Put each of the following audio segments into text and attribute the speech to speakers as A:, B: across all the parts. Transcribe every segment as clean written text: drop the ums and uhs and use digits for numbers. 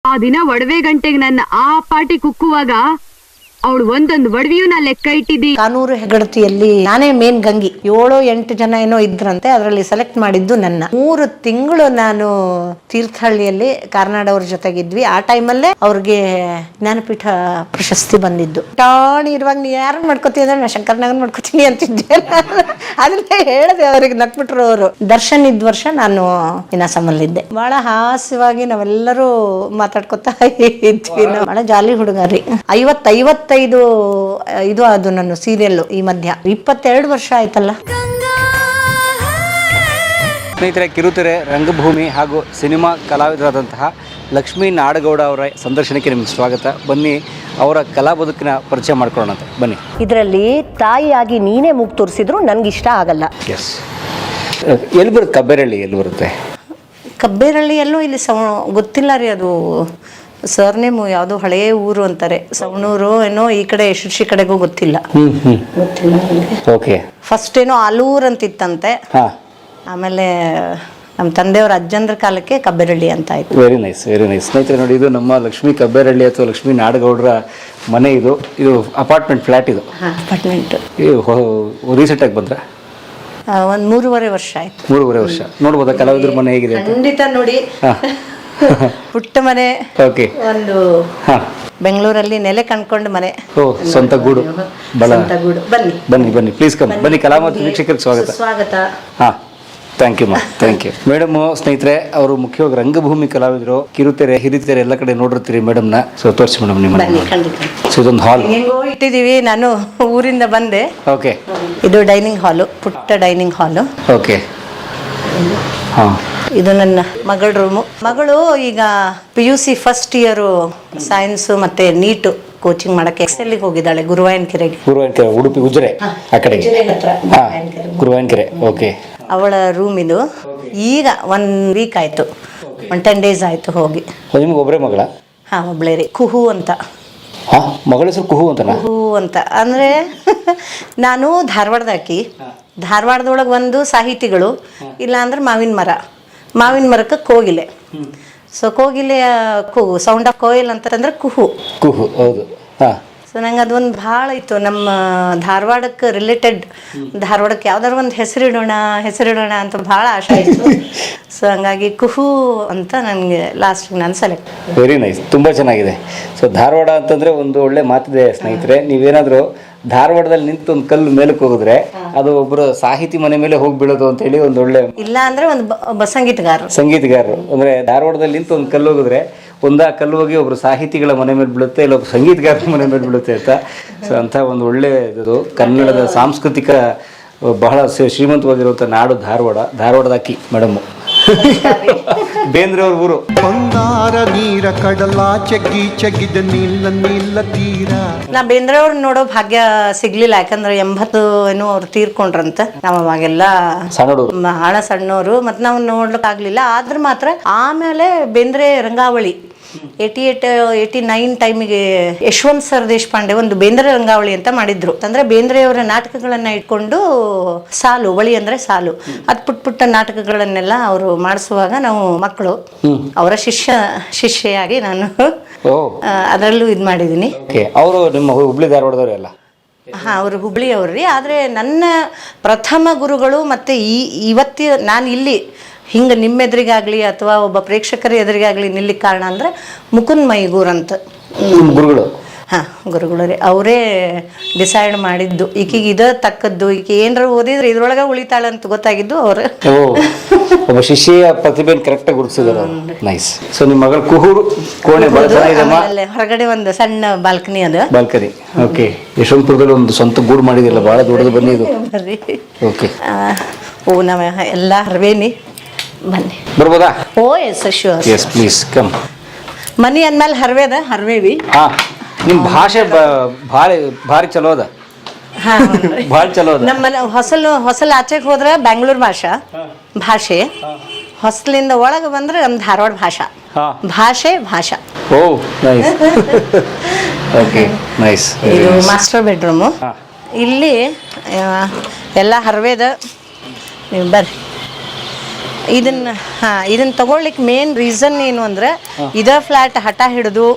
A: ಆ ದಿನ ಒಡವೆ ಗಂಟೆಗೆ ನನ್ನ ಆ ಪಾಟಿ ಕುಕ್ಕುವಾಗ ಅವಳು ಒಂದೊಂದು ಒಡವೆಯೂ ನಾ ಲೆಕ್ಕ ಇಟ್ಟಿದ್ದಿ.
B: ಕಾನೂರು ಹೆಗ್ಗಡತಿಯಲ್ಲಿ ನಾನೇ ಮೇನ್ ಗಂಗಿ. 7-8 ಜನ ಏನೋ ಇದ್ರಂತೆ, ಅದರಲ್ಲಿ ಸೆಲೆಕ್ಟ್ ಮಾಡಿದ್ದು ನನ್ನ. 3 ತಿಂಗಳು ನಾನು ತೀರ್ಥಹಳ್ಳಿಯಲ್ಲಿ ಕಾರ್ನಾಡ್ ಅವ್ರ ಜೊತೆಗಿದ್ವಿ. ಆ ಟೈಮಲ್ಲೇ ಅವ್ರಿಗೆ ಜ್ಞಾನಪೀಠ ಪ್ರಶಸ್ತಿ ಬಂದಿದ್ದು. ಟಾಣಿ ಇರುವಾಗ ನೀ ಯಾರು ಮಾಡ್ಕೋತೀನಿ ಅಂದ್ರೆ ನಾ ಶಂಕರನಾಗನ್ ಮಾಡ್ಕೋತೀನಿ ಅಂತಿದ್ದೆ. ಅದನ್ನೇ ಹೇಳಿದೆ ಅವ್ರಿಗೆ, ನಕ್ಬಿಟ್ರು ಅವರು. ದರ್ಶನ್ ಇದ್ದ ವರ್ಷ ನಾನು ವಿನಾಸಮಲ್ಲಿದ್ದೆ. ಬಹಳ ಹಾಸ್ಯವಾಗಿ ನಾವೆಲ್ಲರೂ ಮಾತಾಡ್ಕೊತಾ ಇದ್ವಿ. ಬಹಳ ಜಾಲಿ ಹುಡುಗರಿ. 55 ಇದು ಅದು ನನ್ನ ಸೀರಿಯಲ್. ಈ ಮಧ್ಯ 22 ವರ್ಷ ಆಯ್ತಲ್ಲ.
C: ಸ್ನೇಹಿತರೆ, ಕಿರುತೆರೆ, ರಂಗಭೂಮಿ ಹಾಗೂ ಸಿನಿಮಾ ಕಲಾವಿದರಾದಂತಹ ಲಕ್ಷ್ಮೀ ನಾಡಗೌಡ ಅವರ ಸಂದರ್ಶನಕ್ಕೆ ನಿಮ್ಗೆ ಸ್ವಾಗತ. ಬನ್ನಿ, ಅವರ ಕಲಾ ಬದುಕಿನ ಪರಿಚಯ ಮಾಡ್ಕೊಳ್ಳೋಣ. ಬನ್ನಿ.
B: ಇದರಲ್ಲಿ ತಾಯಿಯಾಗಿ ನೀನೇ ಮೂಗು ತೋರಿಸಿದ್ರು ನನ್ಗೆ ಇಷ್ಟ ಆಗಲ್ಲ.
C: ಎಸ್. ಎಲ್ಲಿ ಬರುತ್ತೆ ಕಬ್ಬೇರಳ್ಳಿ? ಎಲ್ಲಿ ಬರುತ್ತೆ
B: ಕಬ್ಬೇರಳ್ಳಿ? ಎಲ್ಲೋ ಇಲ್ಲಿ ಗೊತ್ತಿಲ್ಲ ರೀ, ಅದು ಸರ್ನೇಮು ಯಾವುದೋ ಹಳೆಯ ಊರು ಅಂತಾರೆ. ಸವಣೂರು ಏನೋ, ಈ ಕಡೆ ಯಶಸ್ವಿ ಕಡೆಗೂ ಗೊತ್ತಿಲ್ಲ.
C: ಓಕೆ.
B: ಫಸ್ಟ್ ಏನೋ ಆಲೂರ್ ಅಂತಿತ್ತಂತೆ, ಆಮೇಲೆ ನಮ್ಮ ತಂದೆಯವರ ಅಜ್ಜಂದ್ರ ಕಾಲಕ್ಕೆ ಕಬ್ಬೇರಳ್ಳಿ ಅಂತ ಆಯ್ತು.
C: Very nice, very nice. ಸ್ನೇಹಿತರೆ ನೋಡಿ, ಇದು ನಮ್ಮ ಲಕ್ಷ್ಮೀ ಕಬ್ಬೇರಳ್ಳಿ ಅಥವಾ ಲಕ್ಷ್ಮೀ ನಾಡಗೌಡರ ಮನೆ. ಇದು ಅಪಾರ್ಟ್ಮೆಂಟ್ ಫ್ಲಾಟ್. ಇದು
B: ಅಪಾರ್ಟ್ಮೆಂಟ್.
C: ರೀಸೆಂಟಾಗಿ ಬಂದ್ರ?
B: ಒಂದು 3.5 ವರ್ಷ ಆಯ್ತು.
C: 3.5 ವರ್ಷ. ನೋಡ್ಬೋದಾ ಕಲಾವಿದ್ರ ಮನೆ ಹೇಗಿದೆ?
B: ಖಂಡಿತ ನೋಡಿ. ಪುಟ್ಟ ಮನೆ.
C: ಓಕೆ.
B: ಒಂದು ಬೆಂಗಳೂರಲ್ಲಿ ನೆಲೆ ಕಂಡ್ಕೊಂಡು ಮನೆ.
C: ಸ್ವಂತ ಗೂಡು.
B: ಬನ್ನಿ
C: ಬನ್ನಿ ಬನ್ನಿ, ಪ್ಲೀಸ್ ಕಮ್. ಬನ್ನಿ. ಕಲಾಮಾತು ವೀಕ್ಷಕರಿಗೆ ಸ್ವಾಗತ.
B: ಸ್ವಾಗತ.
C: ಥ್ಯಾಂಕ್ ಯು ಮಾ, ಥ್ಯಾಂಕ್ ಯು ಮೇಡಮ್. ಸ್ನೇಹಿತರೆ, ಅವರು ಮುಖ್ಯವಾಗಿ ರಂಗಭೂಮಿ ಕಲಾವಿದರು. ಕಿರುತೆರೆ, ಹಿರಿತೆರೆ ಎಲ್ಲ ಕಡೆ ನೋಡಿರ್ತೀರಿ ಮೇಡಮ್ನ. ಸೊ ತೋರಿಸಿ ಮೇಡಮ್ ನಿಮ್ಮ. ಸೊ ಇದೊಂದು ಹಾಲ್
B: ಹೆಂಗೋ ಇಟ್ಟಿದ್ದೀವಿ. ನಾನು ಊರಿಂದ ಬಂದೆ.
C: ಓಕೆ.
B: ಇದು ಡೈನಿಂಗ್ ಹಾಲು, ಪುಟ್ಟ ಡೈನಿಂಗ್ ಹಾಲು.
C: ಓಕೆ. ಹಾಂ.
B: ಇದು ನನ್ನ ಮಗಳ ರೂಮು. ಮಗಳು ಈಗ PUC ಫಸ್ಟ್ ಇಯರು ಸೈನ್ಸ್ ಮತ್ತೆ ನೀಟು ಕೋಚಿಂಗ್ ಮಾಡಕ್ಕೆ ಎಕ್ಸೆಲ್ಗೆ ಹೋಗಿದ್ದಾಳೆ ಗುರುವಾಯನಕೆರೆಗೆ.
C: ಉಡುಪಿ ಉಜಿರೆ ಆ ಕಡೆಗೆ. ಗುರುವಾಯನಕೆರೆ. ಓಕೆ.
B: ಅವಳ ರೂಮ್ ಇದು. ಈಗ 1 ವೀಕ್ ಆಯ್ತು, 10 ಡೇಸ್ ಆಯ್ತು ಹೋಗಿ.
C: ನಿಮ್ಗೆ ಒಬ್ಬರೇ ಮಗಳ?
B: ಹಾ, ಒಬ್ಳೇ ರೀ. ಕುಹು ಅಂತ.
C: ಮಗಳ ಹೆಸರು ಕುಹು ಅಂತನಾ?
B: ಕುಹು ಅಂತ ಅಂದ್ರೆ ನಾನು ಧಾರವಾಡದಾಕಿ. ಧಾರವಾಡದೊಳಗೆ ಒಂದು ಸಾಹಿತಿಗಳು, ಇಲ್ಲ ಅಂದ್ರೆ ಮಾವಿನ ಮರಕ್ಕೆ ಕೋಗಿಲೆ. ಸೊ ಕೋಗಿಲೆಯ ಕೂಗು, ಸೌಂಡ್ ಆಫ್ ಕೋಯಿಲ್ ಅಂತಂದ್ರೆ ಕುಹು.
C: ಹೌದು.
B: ಸೊ ನಂಗೆ ಅದೊಂದು ಭಾಳ ಇತ್ತು. ನಮ್ಮ ಧಾರವಾಡಕ್ಕೆ ರಿಲೇಟೆಡ್, ಧಾರವಾಡಕ್ಕೆ ಯಾವ್ದಾರು ಒಂದು ಹೆಸರಿಡೋಣ ಅಂತ ಭಾಳ ಆಸೆ ಇತ್ತು. ಸೊ ಹಂಗಾಗಿ ಕುಹು ಅಂತ ನನಗೆ ಲಾಸ್ಟಿಗೆ ನಾನು ಸೆಲೆಕ್ಟ್.
C: ವೆರಿ ನೈಸ್, ತುಂಬ ಚೆನ್ನಾಗಿದೆ. ಸೊ ಧಾರವಾಡ ಅಂತಂದರೆ ಒಂದು ಒಳ್ಳೆ ಮಾತಿದೆ ಸ್ನೇಹಿತರೆ. ನೀವೇನಾದರೂ ಧಾರವಾಡದಲ್ಲಿ ನಿಂತು ಒಂದು ಕಲ್ಲು ಮೇಲಕ್ಕೆ ಹೋಗಿದ್ರೆ ಅದು ಒಬ್ಬರು ಸಾಹಿತಿ ಮನೆ ಮೇಲೆ ಹೋಗಿ ಬೀಳೋದು ಅಂತ ಹೇಳಿ ಒಂದು ಒಳ್ಳೆ. ಇಲ್ಲ
B: ಅಂದ್ರೆ ಒಂದು ಸಂಗೀತಗಾರರು
C: ಅಂದ್ರೆ ಧಾರವಾಡದಲ್ಲಿ ನಿಂತು ಒಂದು ಕಲ್ಲು ಹೋಗಿದ್ರೆ ಒಂದ ಕಲ್ಲು ಹೋಗಿ ಒಬ್ರು ಸಾಹಿತಿಗಳ ಮನೆ ಮೇಲೆ ಬೀಳುತ್ತೆ, ಇಲ್ಲ ಒಬ್ಬರು ಸಂಗೀತಗಾರರ ಮನೆ ಮೇಲೆ ಬೀಳುತ್ತೆ ಅಂತ. ಸೊ ಅಂತ ಒಂದು ಒಳ್ಳೆ ಇದು ಕನ್ನಡದ ಸಾಂಸ್ಕೃತಿಕ ಬಹಳ ಶ್ರೀಮಂತವಾಗಿರುವಂಥ ನಾಡು ಧಾರವಾಡದ ಅಕ್ಕಿ ಮೇಡಮ್ಮು. ಬೇಂದ್ರೆ ಅವ್ರ ಊರು.
D: ಬಂಗಾರ ನೀರ ಕಡಲ ಚಗಿದ ನೀಲ ತೀರ.
B: ನಾ ಬೇಂದ್ರೆ ಅವ್ರ ನೋಡೋ ಭಾಗ್ಯ ಸಿಗ್ಲಿಲ್ಲ, ಯಾಕಂದ್ರೆ 80 ಏನೋ ಅವ್ರು ತೀರ್ಕೊಂಡ್ರಂತ. ನಾವ್ ಅವಾಗೆಲ್ಲ ಬಹಳ ಸಣ್ಣವರು, ಮತ್ತೆ ನಾವು ನೋಡ್ಲಿಕ್ ಆಗ್ಲಿಲ್ಲ. ಆದ್ರೆ ಮಾತ್ರ ಆಮೇಲೆ ಬೇಂದ್ರೆ ರಂಗಾವಳಿ 88-89 ಟೈಮಿಗೆ ಯಶವಂತ್ ಸರ್ ದೇಶಪಾಂಡೆ ಒಂದು ಬೇಂದ್ರೆ ರಂಗಾವಳಿ ಅಂತ ಮಾಡಿದ್ರು. ಅಂದ್ರೆ ಬೇಂದ್ರೆಯವರ ನಾಟಕಗಳನ್ನ ಇಟ್ಕೊಂಡು ಸಾಲು, ಬಳಿ ಅಂದ್ರೆ ಸಾಲು, ಅದ್ ಪುಟ್ಟ ನಾಟಕಗಳನ್ನೆಲ್ಲ ಅವರು ಮಾಡಿಸುವಾಗ ನಾವು ಮಕ್ಕಳು, ಅವರ ಶಿಷ್ಯೆಯಾಗಿ ನಾನು ಅದರಲ್ಲೂ ಇದ್ ಮಾಡಿದೀನಿ.
C: ಅವರು ನಿಮ್ಮ ಹುಬ್ಳಿ ಧಾರವಾಡದವರೆಲ್ಲ?
B: ಹಾ, ಅವರು ಹುಬ್ಳಿಯವ್ರಿ. ಆದ್ರೆ ನನ್ನ ಪ್ರಥಮ ಗುರುಗಳು ಮತ್ತೆ ನಾನು ಇಲ್ಲಿ ಹಿಂಗೆ ನಿಮ್ಮ ಎದುರಿಗಾಗಲಿ ಅಥವಾ ಒಬ್ಬ ಪ್ರೇಕ್ಷಕರ ಎದುರಿಗಾಗಲಿ ನಿಲ್ಲಿಕ್ಕೆ ಕಾರಣ ಅಂದರೆ ಮುಕುಂದ್ ಮೈಗೂರ್ ಅಂತ
C: ಗುರುಗಳು.
B: ಹಾಂ, ಗುರುಗಳು ರೀ. ಅವರೇ ಡಿಸೈಡ್ ಮಾಡಿದ್ದು ಈಕಿಗೆ ತಕ್ಕದ್ದು, ಈಕೆ ಏನಾರ ಓದಿದ್ರೆ ಇದ್ರೊಳಗೆ ಉಳಿತಾಳೆ ಅಂತ ಗೊತ್ತಾಗಿದ್ದು ಅವರು.
C: ಒಬ್ಬ ಶಿಷ್ಯ ಪ್ರತಿಭೆಯನ್ನು ಕರೆಕ್ಟಾಗಿ ಗುರುತಿಸಿದ್ರು. ನೈಸ್. ಸೊ ನಿಮ್ಮ ಮಗಳ ಕುಹೂರು ಕೋಣೆ
B: ಹೊರಗಡೆ ಒಂದು ಸಣ್ಣ ಬಾಲ್ಕನಿ ಅದು.
C: ಬಾಲ್ಕನಿ. ಓಕೆ. ಯಶವಂತಪುರದಲ್ಲಿ ಒಂದು ಸ್ವಂತ ಗೂಡು ಮಾಡಿದಿಲ್ಲ, ಭಾಳ ದೊಡ್ಡದು. ಬನ್ನಿ ಇದು. ಓಕೆ.
B: ನಾವ ಎಲ್ಲ ಹರ್ವೇನಿ. ಬನ್ನಿ,
C: ಬರ್ಬೋದಾ?
B: Oh yes, sure.
C: Yes, please come.
B: ಮನಿ ಅಂದ್ಮೇಲೆ ಹರ್ವೇವಿ.
C: ನಿಮ್ಮ ಭಾಷೆ ಭಾರಿ ಚಲೋ ಅದ. ಭಾಳ ಚಲೋ ಅದ.
B: ನಮ್ಮ ಹೊಸಲು ಆಚೆಗೆ ಹೋದ್ರೆ ಬ್ಯಾಂಗ್ಳೂರ್ ಭಾಷೆ, ಹೊಸಲಿಂದ ಒಳಗೆ ಬಂದ್ರೆ ನಮ್ಮ ಧಾರವಾಡ ಭಾಷಾ.
C: ಓ ನೈಸ್. Okay, nice.
B: ಇದು ಮಾಸ್ಟರ್ ಬೆಡ್ರೂಮು. ಇಲ್ಲಿ ಎಲ್ಲ ಹರ್ವೇದ. ನೀವು ಬರ್ರಿ. ಇದನ್ನ ತಗೊಳ್ಲಿಕ್ಕೆ ಮೇನ್ ರೀಸನ್ ಏನು ಅಂದ್ರೆ ಇದ ಫ್ಲಾಟ್ ಹಠ ಹಿಡಿದು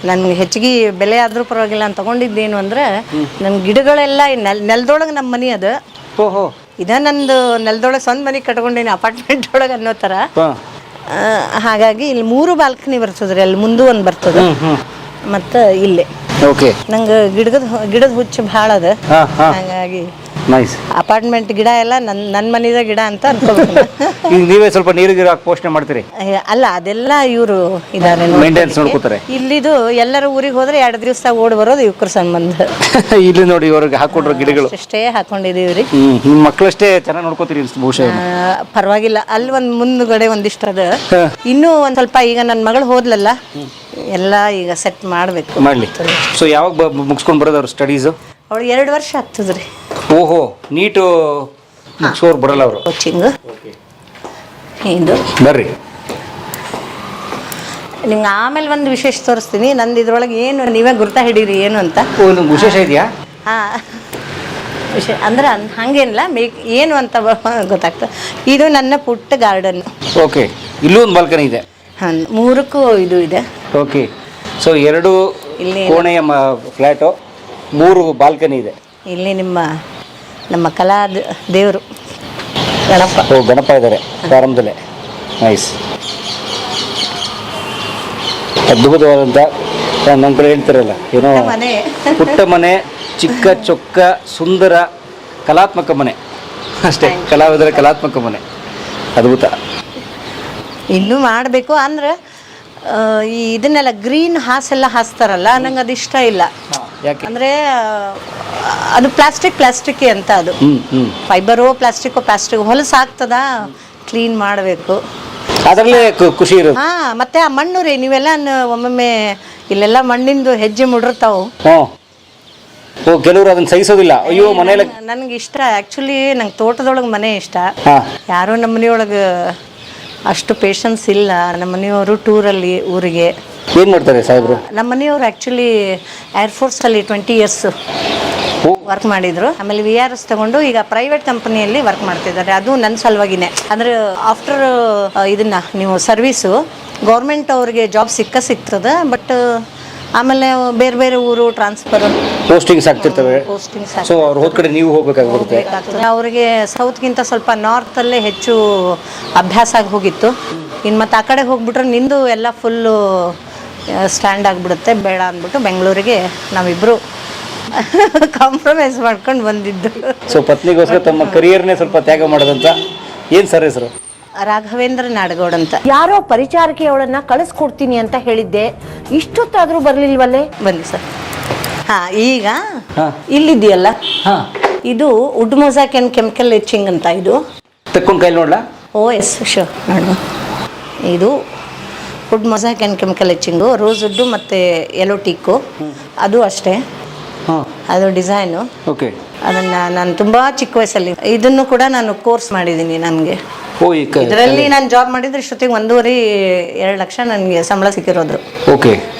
B: ನನ್ಗೆ ಹೆಚ್ಚಿಗೆ ಬೆಲೆ ಆದ್ರೂ ಪರವಾಗಿಲ್ಲ ಅಂತ ತಗೊಂಡಿದ್ದೇನು ಅಂದ್ರೆ ನನ್ನ ಗಿಡಗಳೆಲ್ಲ ನೆಲದೊಳಗೆ ನಮ್ಮ ಮನೆ ಅದು.
C: ಓಹೋ,
B: ಇದ ನಂದು ನೆಲದೊಳಗೆ ಸ್ವಂತ ಮನೆ ಕಟ್ಕೊಂಡೇನಿ ಅಪಾರ್ಟ್ಮೆಂಟ್ ಒಳಗೆ ಅನ್ನೋ ಥರ. ಹಾಗಾಗಿ ಇಲ್ಲಿ 3 ಬಾಲ್ಕನಿ ಬರ್ತದ್ರಿ, ಅಲ್ಲಿ ಮುಂದೂ ಒಂದು ಬರ್ತದೆ ಮತ್ತು ಇಲ್ಲೇ.
C: ಓಕೆ,
B: ನಂಗೆ ಗಿಡದ ಹುಚ್ಚು ಭಾಳ ಅದ. ಹಾಗಾಗಿ
C: ನೈಸ್.
B: ಅಪಾರ್ಟ್ಮೆಂಟ್ ಗಿಡ ಎಲ್ಲ ನನ್ನ ಮನೆದ ಗಿಡ ಅಂತ ಅನ್ಕೋಬೇಕು.
C: ಈಗ ನೀವೇ ಸ್ವಲ್ಪ ನೀರು ಹಾಕಿ ಪೋಷಣೆ ಮಾಡ್ತೀರಿ?
B: ಅಲ್ಲ, ಅದೆಲ್ಲ ಇವರು ಇದಾರೆ,
C: ಮೇಂಟೆನೆನ್ಸ್ ನೋಡ್ಕೋತಾರೆ.
B: ಇಲ್ಲಿದು ಎಲ್ಲರ ಊರಿಗೆ ಹೋದ್ರೆ 2 ದಿವಸ ಓಡಿ ಬರೋದು ಇವ್ರ ಸಂಬಂಧ.
C: ಇಲ್ಲಿ ನೋಡಿ ಇವ್ರಿಗೆ ಹಾಕೊಟ್ರು ಗಿಡಗಳು
B: ಅಷ್ಟೇ ಹಾಕೊಂಡಿದೀವ್ರಿ.
C: ನಿಮ್ಮ ಮಕ್ಕಳಷ್ಟೇ ಚೆನ್ನಾಗಿ ನೋಡ್ಕೋತೀರಿ ಬಹುಶಃ.
B: ಪರವಾಗಿಲ್ಲ, ಅಲ್ಲಿ ಒಂದು ಮುಂದುಗಡೆ ಒಂದಿಷ್ಟು ಅದ. ಇನ್ನೂ ಒಂದ್ ಸ್ವಲ್ಪ ಈಗ ನನ್ನ ಮಗಳು ಹೋದ್ಲಲ್ಲ, ಎಲ್ಲ ಈಗ ಸೆಟ್ ಮಾಡ್ಬೇಕು.
C: ಮಾಡ್ಲಿ. ಸೊ ಯಾವಾಗ ಮುಗಿಸ್ಕೊಂಡು ಬರೋದು ಅವ್ರ ಸ್ಟಡೀಸು?
B: ಅವಳು 2 ವರ್ಷ ಆಗ್ತದ್ರಿ.
C: ಓಹೋ, ನೀಟು ಮುಗಿಸೋರು ಬರಲ್ಲ ಅವರು.
B: ಕೋಚಿಂಗ್ ಇದು
C: ಬರ್ರಿ,
B: ನಿಮ್ಗೆ ಆಮೇಲೆ ಒಂದು ವಿಶೇಷ ತೋರಿಸ್ತೀನಿ. ನಂದು ಇದ್ರೊಳಗೆ ಏನು ನೀವೇ ಗುರ್ತಾ ಹಿಡೀರಿ ಏನು ಅಂತ.
C: ಒಂದು ವಿಶೇಷ ಇದೆಯಾ?
B: ವಿಷಯ ಅಂದ್ರೆ ಹಂಗೇನಿಲ್ಲ, ಏನು ಅಂತ ಗೊತ್ತಾಗ್ತದೆ. ಇದು ನನ್ನ ಪುಟ್ಟ ಗಾರ್ಡನ್.
C: ಓಕೆ, ಇಲ್ಲೂ ಒಂದು ಬಾಲ್ಕನಿ ಇದೆ.
B: 3ಕ್ಕೂ ಇದು ಇದೆ.
C: ಓಕೆ, ಸೊ 2 ಕೋಣೆಯ ಫ್ಲ್ಯಾಟು, 3 ಬಾಲ್ಕನಿ ಇದೆ.
B: ಇಲ್ಲಿ ನಮ್ಮ ಕಲಾ ದೇವರು ಗಣಪ.
C: ಓ, ಗಣಪ ಇದ್ದಾರೆ ಪ್ರಾರಂಭದಲ್ಲೇ. ನೈಸ್, ಅದ್ಭುತವಾದಂಥ, ನಮ್ಮ ಕಡೆ ಹೇಳ್ತಾರಲ್ಲ ಏನೋ
B: ಮನೆ,
C: ಪುಟ್ಟ ಮನೆ, ಚಿಕ್ಕ ಚೊಕ್ಕ ಸುಂದರ ಕಲಾತ್ಮಕ ಮನೆ ಅಷ್ಟೇ. ಕಲಾವಿದರ ಕಲಾತ್ಮಕ ಮನೆ, ಅದ್ಭುತ.
B: ಇನ್ನೂ ಮಾಡಬೇಕು ಅಂದ್ರೆ ಇದನ್ನೆಲ್ಲ ಗ್ರೀನ್ ಹಾಸೆಲ್ಲ ಹಾಸ್ತಾರಲ್ಲ, ನಂಗೆ ಅದು ಇಷ್ಟ ಇಲ್ಲ. ಅಂದರೆ ಅದು ಪ್ಲಾಸ್ಟಿಕ್ ಅಂತ. ಅದು ಫೈಬರು ಪ್ಲಾಸ್ಟಿಕ್ ಹೊಲಸು ಆಗ್ತದ, ಕ್ಲೀನ್ ಮಾಡಬೇಕು,
C: ಅದರಲ್ಲೇ ಖುಷಿ ಇರುತ್ತೆ.
B: ಮತ್ತೆ ಆ ಮಣ್ಣು ರೀ, ನೀವೆಲ್ಲ ಒಮ್ಮೊಮ್ಮೆ ಇಲ್ಲೆಲ್ಲ ಮಣ್ಣಿಂದು ಹೆಜ್ಜೆ ಮುಡಿರ್ತಾವು.
C: ಕೆಲವರು ಅದನ್ನ ಸಹಿಸೋದಿಲ್ಲ. ಅಯ್ಯೋ, ಮನೆಯಲ್ಲಿ
B: ನನಗೆ ಇಷ್ಟ. ಆ್ಯಕ್ಚುಲಿ ನಂಗೆ ತೋಟದೊಳಗೆ ಮನೆ ಇಷ್ಟ. ಯಾರೋ ನಮ್ಮ ಮನೆಯೊಳಗೆ ಅಷ್ಟು ಪೇಷನ್ಸ್ ಇಲ್ಲ. ನಮ್ಮ ಮನೆಯವರು ಟೂರಲ್ಲಿ ಊರಿಗೆ
C: ಏನು ಮಾಡ್ತಾರೆ ಸಾಹೇಬ್ರು?
B: ನಮ್ಮ ಮನೆಯವರು ಆ್ಯಕ್ಚುಲಿ ಏರ್ಫೋರ್ಸಲ್ಲಿ 20 ಇಯರ್ಸ್ ವರ್ಕ್ ಮಾಡಿದ್ರು. ಆಮೇಲೆ VRS ತಗೊಂಡು ಈಗ ಪ್ರೈವೇಟ್ ಕಂಪನಿಯಲ್ಲಿ ವರ್ಕ್ ಮಾಡ್ತಿದ್ದಾರೆ. ಅದು ನನ್ನ ಸಲುವಾಗಿನೇ. ಅಂದರೆ ಆಫ್ಟರ್ ಇದನ್ನ ನೀವು ಸರ್ವೀಸು ಗೌರ್ಮೆಂಟ್ ಅವ್ರಿಗೆ ಜಾಬ್ ಸಿಗ್ತದೆ. ಬಟ್ ಆಮೇಲೆ ಬೇರೆ ಬೇರೆ ಊರು ಟ್ರಾನ್ಸ್ಫರ್
C: ಪೋಸ್ಟಿಂಗ್ಸ್ ಆಗ್ತಿರ್ತವೆ. ಸೊ ಅವ್ರು ಹೋದ ಕಡೆ ನೀವು ಹೋಗ್ಬೇಕಾಗುತ್ತೆ.
B: ಅವರಿಗೆ ಸೌತ್ಗಿಂತ ಸ್ವಲ್ಪ ನಾರ್ತಲ್ಲೇ ಹೆಚ್ಚು ಅಭ್ಯಾಸ ಆಗಿ ಹೋಗಿತ್ತು. ಇನ್ನು ಮತ್ತೆ ಆ ಕಡೆ ಹೋಗ್ಬಿಟ್ರೆ ನಿಂದು ಎಲ್ಲ ಫುಲ್ಲು ಸ್ಟ್ಯಾಂಡ್ ಆಗಿಬಿಡುತ್ತೆ, ಬೇಡ ಅಂದ್ಬಿಟ್ಟು ಬೆಂಗಳೂರಿಗೆ ನಾವಿಬ್ಬರು ಕಾಂಪ್ರಮೈಸ್ ಮಾಡ್ಕೊಂಡು ಬಂದಿದ್ದು.
C: ಸೊ ಪತ್ನಿಗೋಸ್ಕರ ತಮ್ಮ ಕರಿಯರ್ನೇ ಸ್ವಲ್ಪ ತ್ಯಾಗ ಮಾಡೋದಂತ. ಏನು ಸರ್ ಹೆಸರು?
B: ರಾಘವೇಂದ್ರ ನಾಡಗೌಡ್ ಅಂತ. ಯಾರೋ ಪರಿಚಾರಕಿಯವಳನ್ನ ಕಳಿಸ್ಕೊಡ್ತೀನಿ ಅಂತ ಹೇಳಿದ್ದೆ, ಇಷ್ಟೊತ್ತಾದ್ರೂ ಬರ್ಲಿಲ್ವಲ್ಲೇ? ಬನ್ನಿ ಸರ್. ಈಗ ಇಲ್ಲಿದೆಯಲ್ಲ, ಇದು wood mosaic and chemical etching ಅಂತ. ಇದು
C: ತಕ್ಕೊಂಡು ಕೈಲಿ ನೋಡ್ಲಾ?
B: ಎಸ್ ಶೋರ್ ನೋಡು. ಇದು wood mosaic and chemical etching, rosewood ಮತ್ತು ಯೆಲ್ಲೋ ಟೀಕು. ಅದು ಅಷ್ಟೇ, ಅದು ಡಿಸೈನು.
C: ಓಕೆ,
B: ಅದನ್ನು ನಾನು ತುಂಬ ಚಿಕ್ಕ ವಯಸ್ಸಲ್ಲಿ ಇದನ್ನು ಕೂಡ ನಾನು ಕೋರ್ಸ್ ಮಾಡಿದ್ದೀನಿ. ನನಗೆ ಇದರಲ್ಲಿ ನಾನು ಜಾಬ್ ಮಾಡಿದ್ರೆ ಇಷ್ಟೊತ್ತಿಗೆ 1.5-2 ಲಕ್ಷ ನನಗೆ ಸಂಬಳ ಸಿಕ್ಕಿರೋದು.
C: ಓಕೆ,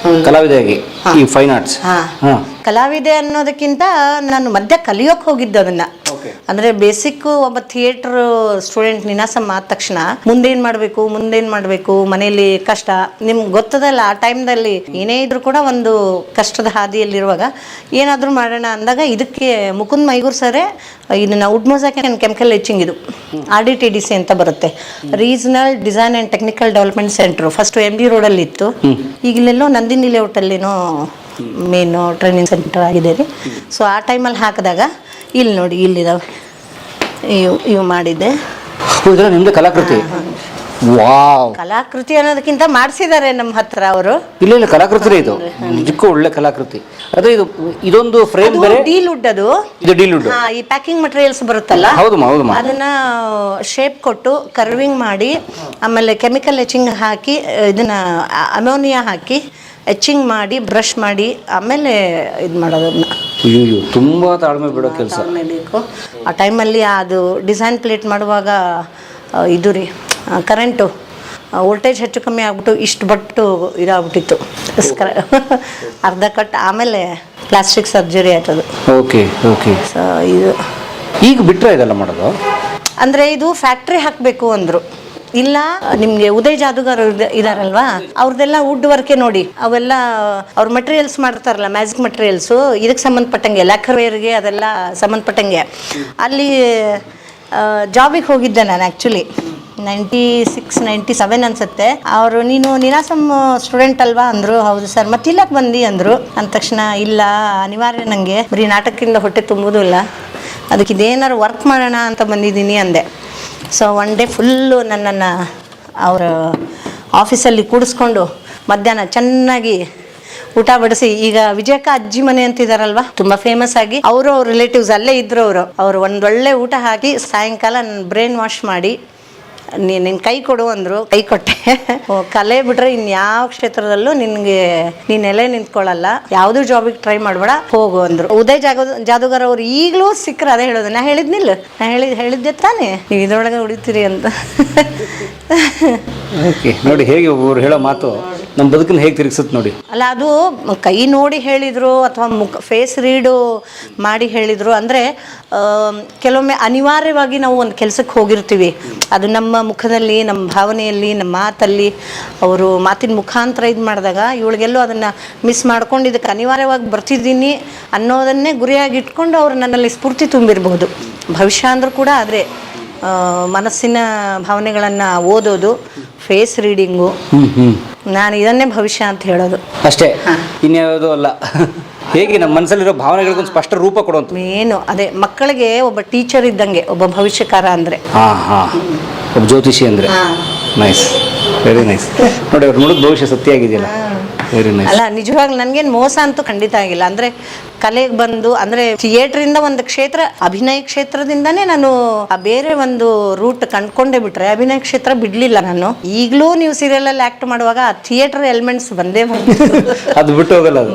C: ಕಲಾವಿದೆಯಾಗಿ ಈ ಫೈನ್ ಆರ್ಟ್ಸ್.
B: ಕಲಾವಿದೆ ಅನ್ನೋದಕ್ಕಿಂತ ನಾನು ಮಧ್ಯ ಕಲಿಯೋಕೆ ಹೋಗಿದ್ದು ಅದನ್ನ. ಅಂದರೆ ಬೇಸಿಕ್ಕು ಒಬ್ಬ ಥಿಯೇಟರ್ ಸ್ಟೂಡೆಂಟ್ ನಿನಾಸಮ್ಮ ಆದ ತಕ್ಷಣ ಮುಂದೇನು ಮಾಡಬೇಕು, ಮನೆಯಲ್ಲಿ ಕಷ್ಟ ನಿಮ್ಗೆ ಗೊತ್ತದಲ್ಲ. ಆ ಟೈಮ್ದಲ್ಲಿ ಏನೇ ಇದ್ರೂ ಕೂಡ ಒಂದು ಕಷ್ಟದ ಹಾದಿಯಲ್ಲಿರುವಾಗ ಏನಾದರೂ ಮಾಡೋಣ ಅಂದಾಗ ಇದಕ್ಕೆ ಮುಕುಂದ್ ಮೈಗೂರ್ ಸರೇ ಇದನ್ನ wood mosaic and chemical etching, ಇದು RDTDC ಅಂತ ಬರುತ್ತೆ, regional design and technical development centre. First MD ರೋಡಲ್ಲಿ ಇತ್ತು, ಈಗಲೆಲ್ಲೋ ನಂದಿನಿ ಲೇಔಟಲ್ಲಿನೋ ಮೇನು ಟ್ರೈನಿಂಗ್ ಸೆಂಟರ್ ಆಗಿದೆ ರೀ. ಸೊ ಆ ಟೈಮಲ್ಲಿ ಹಾಕಿದಾಗ ಇಲ್ಲಿ ನೋಡಿ, ಇಲ್ಲಿದಾವೆ ಇವು ಮಾಡಿದ್ದೆ.
C: ನಿಮ್ದು ಕಲಾಕೃತಿ? ವಾವ್,
B: ಕಲಾಕೃತಿ ಅನ್ನೋದಕ್ಕಿಂತ ಮಾಡಿಸಿದ್ದಾರೆ ನಮ್ಮ ಹತ್ರ ಅವರು.
C: ಇಲ್ಲ ಕಲಾಕೃತಿ ಇದು ನಿಜಕ್ಕೂ ಒಳ್ಳೆ ಕಲಾಕೃತಿ. ಅದೇ ಇದೊಂದು ಫ್ರೇಮ್ ಬೇರೆ,
B: ಡೀಲ್ವುಡ್. ಅದು
C: ಇದು ಡೀಲ್ವುಡ್.
B: ಈ ಪ್ಯಾಕಿಂಗ್ ಮಟೀರಿಯಲ್ಸ್ ಬರುತ್ತಲ್ಲ, ಅದನ್ನ ಶೇಪ್ ಕೊಟ್ಟು ಕರ್ವಿಂಗ್ ಮಾಡಿ ಆಮೇಲೆ ಕೆಮಿಕಲ್ ಎಚಿಂಗ್ ಹಾಕಿ ಇದನ್ನ ಅಮೋನಿಯಾ ಹಾಕಿ ಎಚಿಂಗ್ ಮಾಡಿ ಬ್ರಷ್ ಮಾಡಿ ಆಮೇಲೆ ಇದು ಮಾಡೋದನ್ನ.
C: ತುಂಬಾ ತಾಳ್ಮೆ ಬಿಡೋ ಕೆಲಸ
B: ಬೇಕು. ಆ ಟೈಮಲ್ಲಿ ಅದು ಡಿಸೈನ್ ಪ್ಲೇಟ್ ಮಾಡುವಾಗ ಇದು ರೀ ಕರೆಂಟು ವೋಲ್ಟೇಜ್ ಹೆಚ್ಚು ಕಮ್ಮಿ ಆಗ್ಬಿಟ್ಟು ಇಷ್ಟು ಬಟ್ಟು ಇದಾಗ್ಬಿಟ್ಟಿತ್ತು, ಅರ್ಧ ಕಟ್. ಆಮೇಲೆ ಪ್ಲಾಸ್ಟಿಕ್ ಸರ್ಜರಿ ಆಯ್ತದು.
C: Okay okay.
B: ಸೊ ಇದು
C: ಈಗ ಬಿಟ್ಟರೆ ಇದೆಲ್ಲ ಮಾಡೋದು?
B: ಅಂದರೆ ಇದು ಫ್ಯಾಕ್ಟ್ರಿ ಹಾಕಬೇಕು ಅಂದರು. ಇಲ್ಲ ನಿಮ್ಗೆ ಉದಯ್ ಜಾದೂಗಾರ್ ಇದಾರಲ್ವಾ, ಅವ್ರದ್ದೆಲ್ಲ ವುಡ್ ವರ್ಕೆ ನೋಡಿ, ಅವೆಲ್ಲ ಅವ್ರ ಮಟೀರಿಯಲ್ಸ್ ಮಾಡ್ತಾರಲ್ಲ, ಮ್ಯಾಜಿಕ್ ಮಟೀರಿಯಲ್ಸು, ಇದಕ್ಕೆ ಸಂಬಂಧಪಟ್ಟಂಗೆ ಲ್ಯಾಕರ್ವೇರ್ಗೆ ಅದೆಲ್ಲ ಸಂಬಂಧಪಟ್ಟಂಗೆ. ಅಲ್ಲಿ ಜಾಬಿಗೆ ಹೋಗಿದ್ದೆ ನಾನು ಆ್ಯಕ್ಚುಲಿ 96-97 ಅನ್ಸುತ್ತೆ. ಅವರು ನೀನು ನೀನಾಸಮ್ ಸ್ಟೂಡೆಂಟ್ ಅಲ್ವಾ ಅಂದರು. ಹೌದು ಸರ್. ಮತ್ತಿಲ್ಲಕ್ಕೆ ಬಂದು ಅಂದರು. ಅಂದ ತಕ್ಷಣ ಇಲ್ಲ ಅನಿವಾರ್ಯ, ನನಗೆ ಬರೀ ನಾಟಕದಿಂದ ಹೊಟ್ಟೆ ತುಂಬುವುದೂ ಇಲ್ಲ, ಅದಕ್ಕೆ ಇದೇನಾದ್ರು ವರ್ಕ್ ಮಾಡೋಣ ಅಂತ ಬಂದಿದ್ದೀನಿ ಅಂದೆ. ಸೊ ಒನ್ ಡೇ ಫುಲ್ಲು ನನ್ನನ್ನು ಅವರ ಆಫೀಸಲ್ಲಿ ಕೂಡಿಸ್ಕೊಂಡು ಮಧ್ಯಾಹ್ನ ಚೆನ್ನಾಗಿ ಊಟ ಬಡಿಸಿ, ಈಗ ವಿಜಯಕ್ಕ ಅಜ್ಜಿ ಮನೆ ಅಂತಿದಾರಲ್ವಾ, ತುಂಬ ಫೇಮಸ್ ಆಗಿ, ಅವರು ಅವ್ರ ರಿಲೇಟಿವ್ಸ್ ಅಲ್ಲೇ ಇದ್ರು. ಅವರು ಒಂದೊಳ್ಳೆ ಊಟ ಹಾಕಿ ಸಾಯಂಕಾಲ ನನ್ನ ಬ್ರೈನ್ ವಾಶ್ ಮಾಡಿ ನಿನ್ನ ಕೈ ಕೊಡು ಅಂದರು. ಕೈ ಕೊಟ್ಟೆ. ಕಲೆ ಬಿಟ್ರೆ ಇನ್ಯಾವ ಕ್ಷೇತ್ರದಲ್ಲೂ ನೀನು ಎಲೆ ನಿಂತ್ಕೊಳ್ಳಲ್ಲ, ಯಾವುದೂ ಜಾಬಿಗೆ ಟ್ರೈ ಮಾಡಬೇಡ, ಹೋಗು ಅಂದರು. ಉದಯ್ ಜಾದೂಗಾರ್ ಅವ್ರು ಈಗಲೂ ಸಿಕ್ಕರು ಅದೇ ಹೇಳೋದು. ನಾ ಹೇಳಿದ್ನಿಲ್ಲ, ಹೇಳಿದ್ದೆ ತಾನೇ ನೀವು ಇದ್ರೊಳಗೆ ಉಳಿತೀರಿ ಅಂತ.
C: ಓಕೆ, ನೋಡಿ ಹೇಗೆ ಒಬ್ಬರು ಹೇಳೋ ಮಾತು ನಮ್ಮ ಬದುಕನ್ನು ಹೇಗೆ ತಿರುಗಿಸುತ್ತೆ ನೋಡಿ.
B: ಅಲ್ಲ, ಅದು ಕೈ ನೋಡಿ ಹೇಳಿದರು ಅಥವಾ ಫೇಸ್ ರೀಡು ಮಾಡಿ ಹೇಳಿದರು ಅಂದರೆ, ಕೆಲವೊಮ್ಮೆ ಅನಿವಾರ್ಯವಾಗಿ ನಾವು ಒಂದು ಕೆಲಸಕ್ಕೆ ಹೋಗಿರ್ತೀವಿ, ಅದು ನಮ್ಮ ಮುಖದಲ್ಲಿ, ನಮ್ಮ ಭಾವನೆಯಲ್ಲಿ, ನಮ್ಮ ಮಾತಲ್ಲಿ, ಅವರು ಮಾತಿನ ಮುಖಾಂತರ ಇದು ಮಾಡಿದಾಗ ಇವಳಿಗೆಲ್ಲೋ ಅದನ್ನು ಮಿಸ್ ಮಾಡ್ಕೊಂಡು ಇದಕ್ಕೆ ಅನಿವಾರ್ಯವಾಗಿ ಬರ್ತಿದ್ದೀನಿ ಅನ್ನೋದನ್ನೇ ಗುರಿಯಾಗಿ ಇಟ್ಕೊಂಡು ಅವರು ನನ್ನಲ್ಲಿ ಸ್ಫೂರ್ತಿ ತುಂಬಿರಬಹುದು. ಭವಿಷ್ಯ ಅಂದರೂ ಕೂಡ ಆದರೆ ಮನಸ್ಸಿನ ಭಾವನೆಗಳನ್ನು ಓದೋದು, ಫೇಸ್ ರೀಡಿಂಗು, ನಾನು ಇದನ್ನೇ ಭವಿಷ್ಯ ಅಂತ ಹೇಳೋದು
C: ಅಷ್ಟೇ, ಇನ್ಯಾವುದೂ ಅಲ್ಲ. ಹೇಗೆ ನಮ್ಮ ಮನಸ್ಸಲ್ಲಿರೋ ಭಾವನೆಗಳಿಗೊಂದು ಸ್ಪಷ್ಟ ರೂಪ ಕೊಡುವಂಥ
B: ಮೇನು ಅದೇ. ಮಕ್ಕಳಿಗೆ ಒಬ್ಬ ಟೀಚರ್ ಇದ್ದಂಗೆ ಒಬ್ಬ ಭವಿಷ್ಯಕಾರ ಅಂದರೆ,
C: ಒಬ್ಬ ಜ್ಯೋತಿಷಿ ಅಂದರೆ. Nice, very nice. ನೋಡಿ ಅವ್ರು ನೋಡೋದು ಭವಿಷ್ಯ ಸತ್ಯ ಆಗಿದೆಯಲ್ಲ, ವೆರಿ ನೈಸ್.
B: ಅಲ್ಲ, ನಿಜವಾಗ್ಲೂ ನನಗೇನು ಮೋಸ ಅಂತೂ ಖಂಡಿತ ಆಗಿಲ್ಲ. ಅಂದರೆ ಕಲೆಗೆ ಬಂದು, ಅಂದರೆ ಥಿಯೇಟ್ರಿಂದ ಒಂದು ಕ್ಷೇತ್ರ, ಅಭಿನಯ ಕ್ಷೇತ್ರದಿಂದನೇ ನಾನು ಬೇರೆ ಒಂದು ರೂಟ್ ಕಂಡ್ಕೊಂಡೇ ಬಿಟ್ರೆ ಅಭಿನಯ ಕ್ಷೇತ್ರ ಬಿಡಲಿಲ್ಲ ನಾನು. ಈಗಲೂ ನೀವು ಸೀರಿಯಲಲ್ಲಿ ಆ್ಯಕ್ಟ್ ಮಾಡುವಾಗ ಆ ಥಿಯೇಟರ್ ಎಲಿಮೆಂಟ್ಸ್ ಬಂದೇ
C: ಅದು ಬಿಟ್ಟು ಹೋಗಲ್ಲ ಅದು.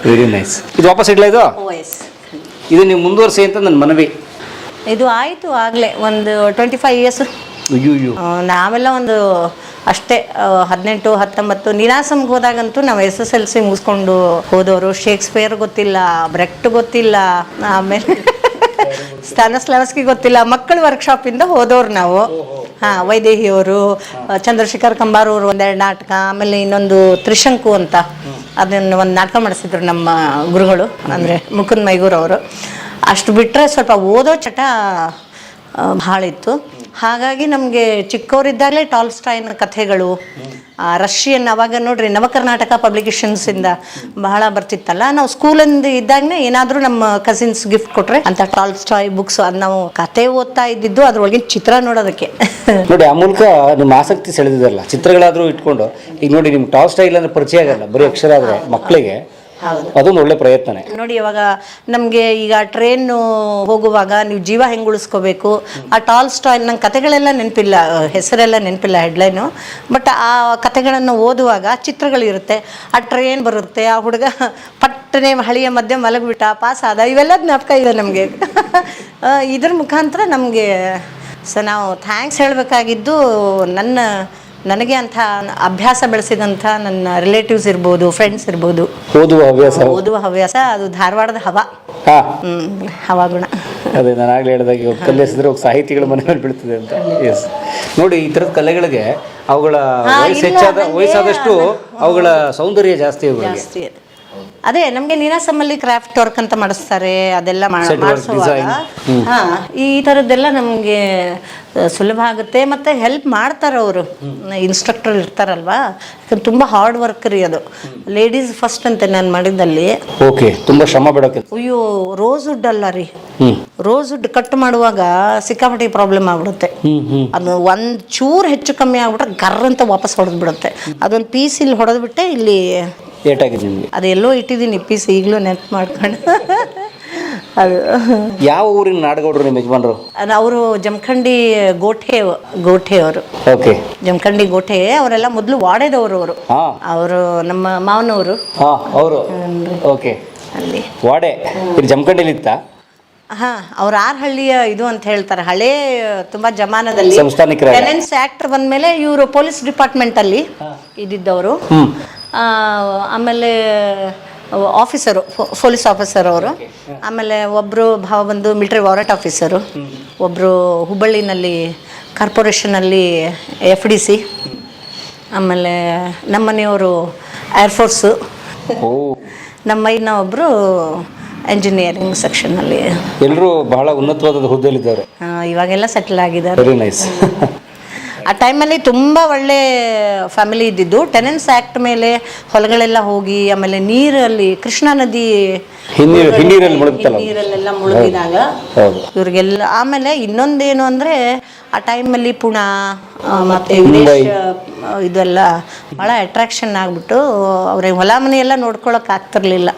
C: Very nice. ಇದು ವಾಪಸ್ ಇಡ್ಲಾ ಇದು? ಇದು ನೀವು ಮುಂದುವರಿಸಿ ಅಂತ ನನ್ನ ಮನವಿ.
B: ಇದು ಆಯಿತು ಆಗಲೇ ಒಂದು 25 ಇಯರ್ಸ್. ನಾವೆಲ್ಲ ಒಂದು ಅಷ್ಟೇ 18-19 ನೀನಾಸಮ್ಗೆ ಹೋದಾಗಂತೂ ನಾವು SSLC ಮುಗಿಸ್ಕೊಂಡು ಹೋದವರು. ಶೇಕ್ಸ್ಪಿಯರ್ ಗೊತ್ತಿಲ್ಲ, ಬ್ರೆಕ್ಟ್ ಗೊತ್ತಿಲ್ಲ, ಆಮೇಲೆ ಸ್ಟಾನಿಸ್ಲಾವ್ಸ್ಕಿ ಗೊತ್ತಿಲ್ಲ. ಮಕ್ಕಳ ವರ್ಕ್ಶಾಪಿಂದ ಹೋದವ್ರು ನಾವು. ವೈದೇಹಿಯವರು, ಚಂದ್ರಶೇಖರ್ ಕಂಬಾರ್ ಅವರು ಒಂದೆರಡು ನಾಟಕ, ಆಮೇಲೆ ಇನ್ನೊಂದು ತ್ರಿಶಂಕು ಅಂತ ಅದನ್ನು ಒಂದು ನಾಟಕ ಮಾಡಿಸಿದ್ರು ನಮ್ಮ ಗುರುಗಳು, ಅಂದರೆ ಮುಕುಂದ್ ಮೈಗೂರ್ ಅವರು. ಅಷ್ಟು ಬಿಟ್ಟರೆ ಸ್ವಲ್ಪ ಓದೋ ಚಟ ಭಾಳ ಇತ್ತು. ಹಾಗಾಗಿ ನಮಗೆ ಚಿಕ್ಕವರಿದ್ದಾಗಲೇ ಟಾಲ್ಸ್ಟಾಯ್ನ ಕಥೆಗಳು, ರಷ್ಯನ್, ಅವಾಗ ನೋಡ್ರಿ ನವಕರ್ನಾಟಕ ಪಬ್ಲಿಕೇಶನ್ಸಿಂದ ಬಹಳ ಬರ್ತಿತ್ತಲ್ಲ, ನಾವು ಸ್ಕೂಲಿಂದ ಇದ್ದಾಗನೇ ಏನಾದರೂ ನಮ್ಮ ಕಸಿನ್ಸ್ ಗಿಫ್ಟ್ ಕೊಟ್ರೆ ಅಂತ ಟಾಲ್ಸ್ಟಾಯ್ ಬುಕ್ಸ್, ಅದು ನಾವು ಕತೆ ಓದ್ತಾ ಇದ್ದಿದ್ದು ಅದ್ರೊಳಗಿನ ಚಿತ್ರ ನೋಡೋದಕ್ಕೆ.
C: ನೋಡಿ, ಆ ಮೂಲಕ ನಿಮ್ಮ ಆಸಕ್ತಿ ಸೆಳೆದಿದಲ್ಲ, ಚಿತ್ರಗಳಾದರೂ ಇಟ್ಕೊಂಡು. ಈಗ ನೋಡಿ, ನಿಮ್ಗೆ ಟಾಲ್ಸ್ಟಾಯ್ ಇಲ್ಲ ಅಂದ್ರೆ ಪರಿಚಯ ಆಗಲ್ಲ, ಬರೀ ಅಕ್ಷರ ಆದರೆ ಮಕ್ಕಳಿಗೆ ಅದೊಂದು ಒಳ್ಳೆ ಪ್ರಯತ್ನ
B: ನೋಡಿ. ಇವಾಗ ನಮಗೆ ಈಗ ಟ್ರೈನು ಹೋಗುವಾಗ ನೀವು ಜೀವ ಹೆಂಗೆ ಉಳಿಸ್ಕೋಬೇಕು, ಆ ಟಾಲ್ಸ್ಟಾಯ್, ನಂಗೆ ಕತೆಗಳೆಲ್ಲ ನೆನಪಿಲ್ಲ, ಹೆಸರೆಲ್ಲ ನೆನಪಿಲ್ಲ, ಹೆಡ್ಲೈನು, ಬಟ್ ಆ ಕತೆಗಳನ್ನು ಓದುವಾಗ ಚಿತ್ರಗಳಿರುತ್ತೆ. ಆ ಟ್ರೈನ್ ಬರುತ್ತೆ, ಆ ಹುಡುಗ ಪಟ್ಟನೆ ಹಳಿಯ ಮಧ್ಯೆ ಮಲಗಿಬಿಟ್ಟ, ಪಾಸ್ ಆದ, ಇವೆಲ್ಲ ಜ್ಞಾಪಕ ಇದೆ ನಮಗೆ. ಇದ್ರ ಮುಖಾಂತರ ನಮಗೆ ನಾವು ಥ್ಯಾಂಕ್ಸ್ ಹೇಳಬೇಕಾಗಿದ್ದು ನನಗೆ ಅಂಥ ಅಭ್ಯಾಸ ಬೆಳೆಸಿದಂಥ ನನ್ನ ರಿಲೇಟಿವ್ಸ್ ಇರ್ಬೋದು, ಫ್ರೆಂಡ್ಸ್ ಇರ್ಬೋದು. ಓದುವ ಹವ್ಯಾಸ ಅದು ಧಾರವಾಡದ ಹವಾಗುಣ.
C: ಅದೇ ನಾನು ಆಗಲೇ ಹೇಳಿದಾಗ ಕಲಿಸಿದ್ರೆ ಸಾಹಿತಿಗಳ ಮನೆ ಮೇಲೆ ಬೀಳ್ತದೆ ಅಂತ. ಎಸ್, ನೋಡಿ, ಈ ಥರದ ಕಲೆಗಳಿಗೆ ಅವುಗಳ ವಯಸ್ಸಾದಷ್ಟು ಅವುಗಳ ಸೌಂದರ್ಯ ಜಾಸ್ತಿ.
B: ಅದೇ ನಮಗೆ ನೀನಾಸಮಲ್ಲಿ ಕ್ರಾಫ್ಟ್ ವರ್ಕ್ ಅಂತ ಮಾಡಿಸ್ತಾರೆ, ಅದೆಲ್ಲ ಮಾಡಿಸುವಾಗ ಈ ಥರದ್ದೆಲ್ಲ ನಮಗೆ ಸುಲಭ ಆಗುತ್ತೆ. ಮತ್ತು ಹೆಲ್ಪ್ ಮಾಡ್ತಾರೆ ಅವರು, ಇನ್ಸ್ಟ್ರಕ್ಟರ್ ಇರ್ತಾರಲ್ವಾ. ಯಾಕಂದ್ರೆ ತುಂಬ ಹಾರ್ಡ್ ವರ್ಕ್ ರೀ ಅದು. ಲೇಡೀಸ್ ಫಸ್ಟ್ ಅಂತ ನಾನು ಮಾಡಿದ್ದಲ್ಲಿ.
C: ಓಕೆ, ತುಂಬ ಶ್ರಮ ಬಿಡೋಕೆ.
B: ಅಯ್ಯೋ, ರೋಸ್ ವುಡ್ ಅಲ್ಲ ರೀ, ರೋಸ್ ವುಡ್ ಕಟ್ ಮಾಡುವಾಗ ಸಿಕ್ಕಾಪಟ್ಟೆ ಪ್ರಾಬ್ಲಮ್ ಆಗ್ಬಿಡುತ್ತೆ. ಅದು ಒಂದು ಚೂರು ಹೆಚ್ಚು ಕಮ್ಮಿ ಆಗ್ಬಿಟ್ರೆ ಗರ್ರ ಅಂತ ವಾಪಸ್ ಹೊಡೆದು ಬಿಡುತ್ತೆ. ಅದೊಂದು ಪೀಸ್ ಇಲ್ಲಿ ಹೊಡೆದ್ಬಿಟ್ಟೆ ಇಲ್ಲಿ
C: ಏಟಾಗಿದೆ ನಿಮಗೆ.
B: ಅದೆಲ್ಲೋ ಇಟ್ಟಿದ್ದೀನಿ ಪೀಸ್, ಈಗಲೂ ನೆನಪು ಮಾಡ್ಕೊಂಡು. ಅದು
C: ಯಾವ ಊರಿನ ನಾಡಗೌಡರು ನಿಮ್ಮ ಯಜಮಾನರು?
B: ಅವರು ಜಮಖಂಡಿ ಗೋಠೆ ಅವರು.
C: ಓಕೆ,
B: ಜಮಖಂಡಿ ಗೋಠೆ ಅವರೆಲ್ಲ ಮೊದಲು ವಾಡೆದವರು. ಅವರು ನಮ್ಮ ಮಾವನವರು.
C: ಅವರು ಓಕೆ, ಅಲ್ಲಿ ವಾಡೆ ಜಮಖಂಡಿಲಿ ಇತ್ತ.
B: ಅವ್ರ ಆರ್ಹಳ್ಳಿಯ ಇದು ಅಂತ ಹೇಳ್ತಾರೆ, ಹಳೇ ತುಂಬಾ ಜಮಾನದಲ್ಲಿ ಟೆನೆನ್ಸ್ ಆಕ್ಟ್ ಬಂದ್ಮೇಲೆ ಇವರು ಪೊಲೀಸ್ ಡಿಪಾರ್ಟ್ಮೆಂಟ್ ಅಲ್ಲಿ ಇದ್ದಿದ್ದವರು. ಆಮೇಲೆ ಆಫೀಸರು, ಪೊಲೀಸ್ ಆಫೀಸರ್ ಅವರು. ಆಮೇಲೆ ಒಬ್ಬರು ಭಾವ ಬಂದು ಮಿಲಿಟರಿ ವಾರೆಂಟ್ ಆಫೀಸರು, ಒಬ್ಬರು ಹುಬ್ಬಳ್ಳಿನಲ್ಲಿ ಕಾರ್ಪೊರೇಷನಲ್ಲಿ FDC, ಆಮೇಲೆ ನಮ್ಮ ಮನೆಯವರು ಏರ್ಫೋರ್ಸು, ನಮ್ಮ ಇನ್ನೊಬ್ಬರು ಎಂಜಿನಿಯರಿಂಗ್ ಸೆಕ್ಷನ್ನಲ್ಲಿ.
C: ಎಲ್ಲರೂ ಬಹಳ ಉನ್ನತವಾದ ಹುದ್ದೆಯಲ್ಲಿದ್ದಾರೆ,
B: ಇವಾಗೆಲ್ಲ ಸೆಟಲ್ ಆಗಿದ್ದಾರೆ.
C: Very nice.
B: ಆ ಟೈಮಲ್ಲಿ ತುಂಬ ಒಳ್ಳೆ ಫ್ಯಾಮಿಲಿ ಇದ್ದಿದ್ದು. ಟೆನೆನ್ಸ್ ಆ್ಯಕ್ಟ್ ಮೇಲೆ ಹೊಲಗಳೆಲ್ಲ ಹೋಗಿ, ಆಮೇಲೆ ನೀರಲ್ಲಿ ಕೃಷ್ಣಾ ನದಿ ನೀರಲ್ಲೆಲ್ಲ ಮುಳುಗಿದಾಗ ಇವ್ರಿಗೆಲ್ಲ. ಆಮೇಲೆ ಇನ್ನೊಂದೇನು ಅಂದರೆ ಆ ಟೈಮಲ್ಲಿ ಪುಣೆ ಮತ್ತು ಇದೆಲ್ಲ ಭಾಳ ಅಟ್ರಾಕ್ಷನ್ ಆಗಿಬಿಟ್ಟು ಅವ್ರಿಗೆ ಹೊಲ ಮನೆ ಎಲ್ಲ ನೋಡ್ಕೊಳಕ್ಕೆ ಆಗ್ತಿರ್ಲಿಲ್ಲ.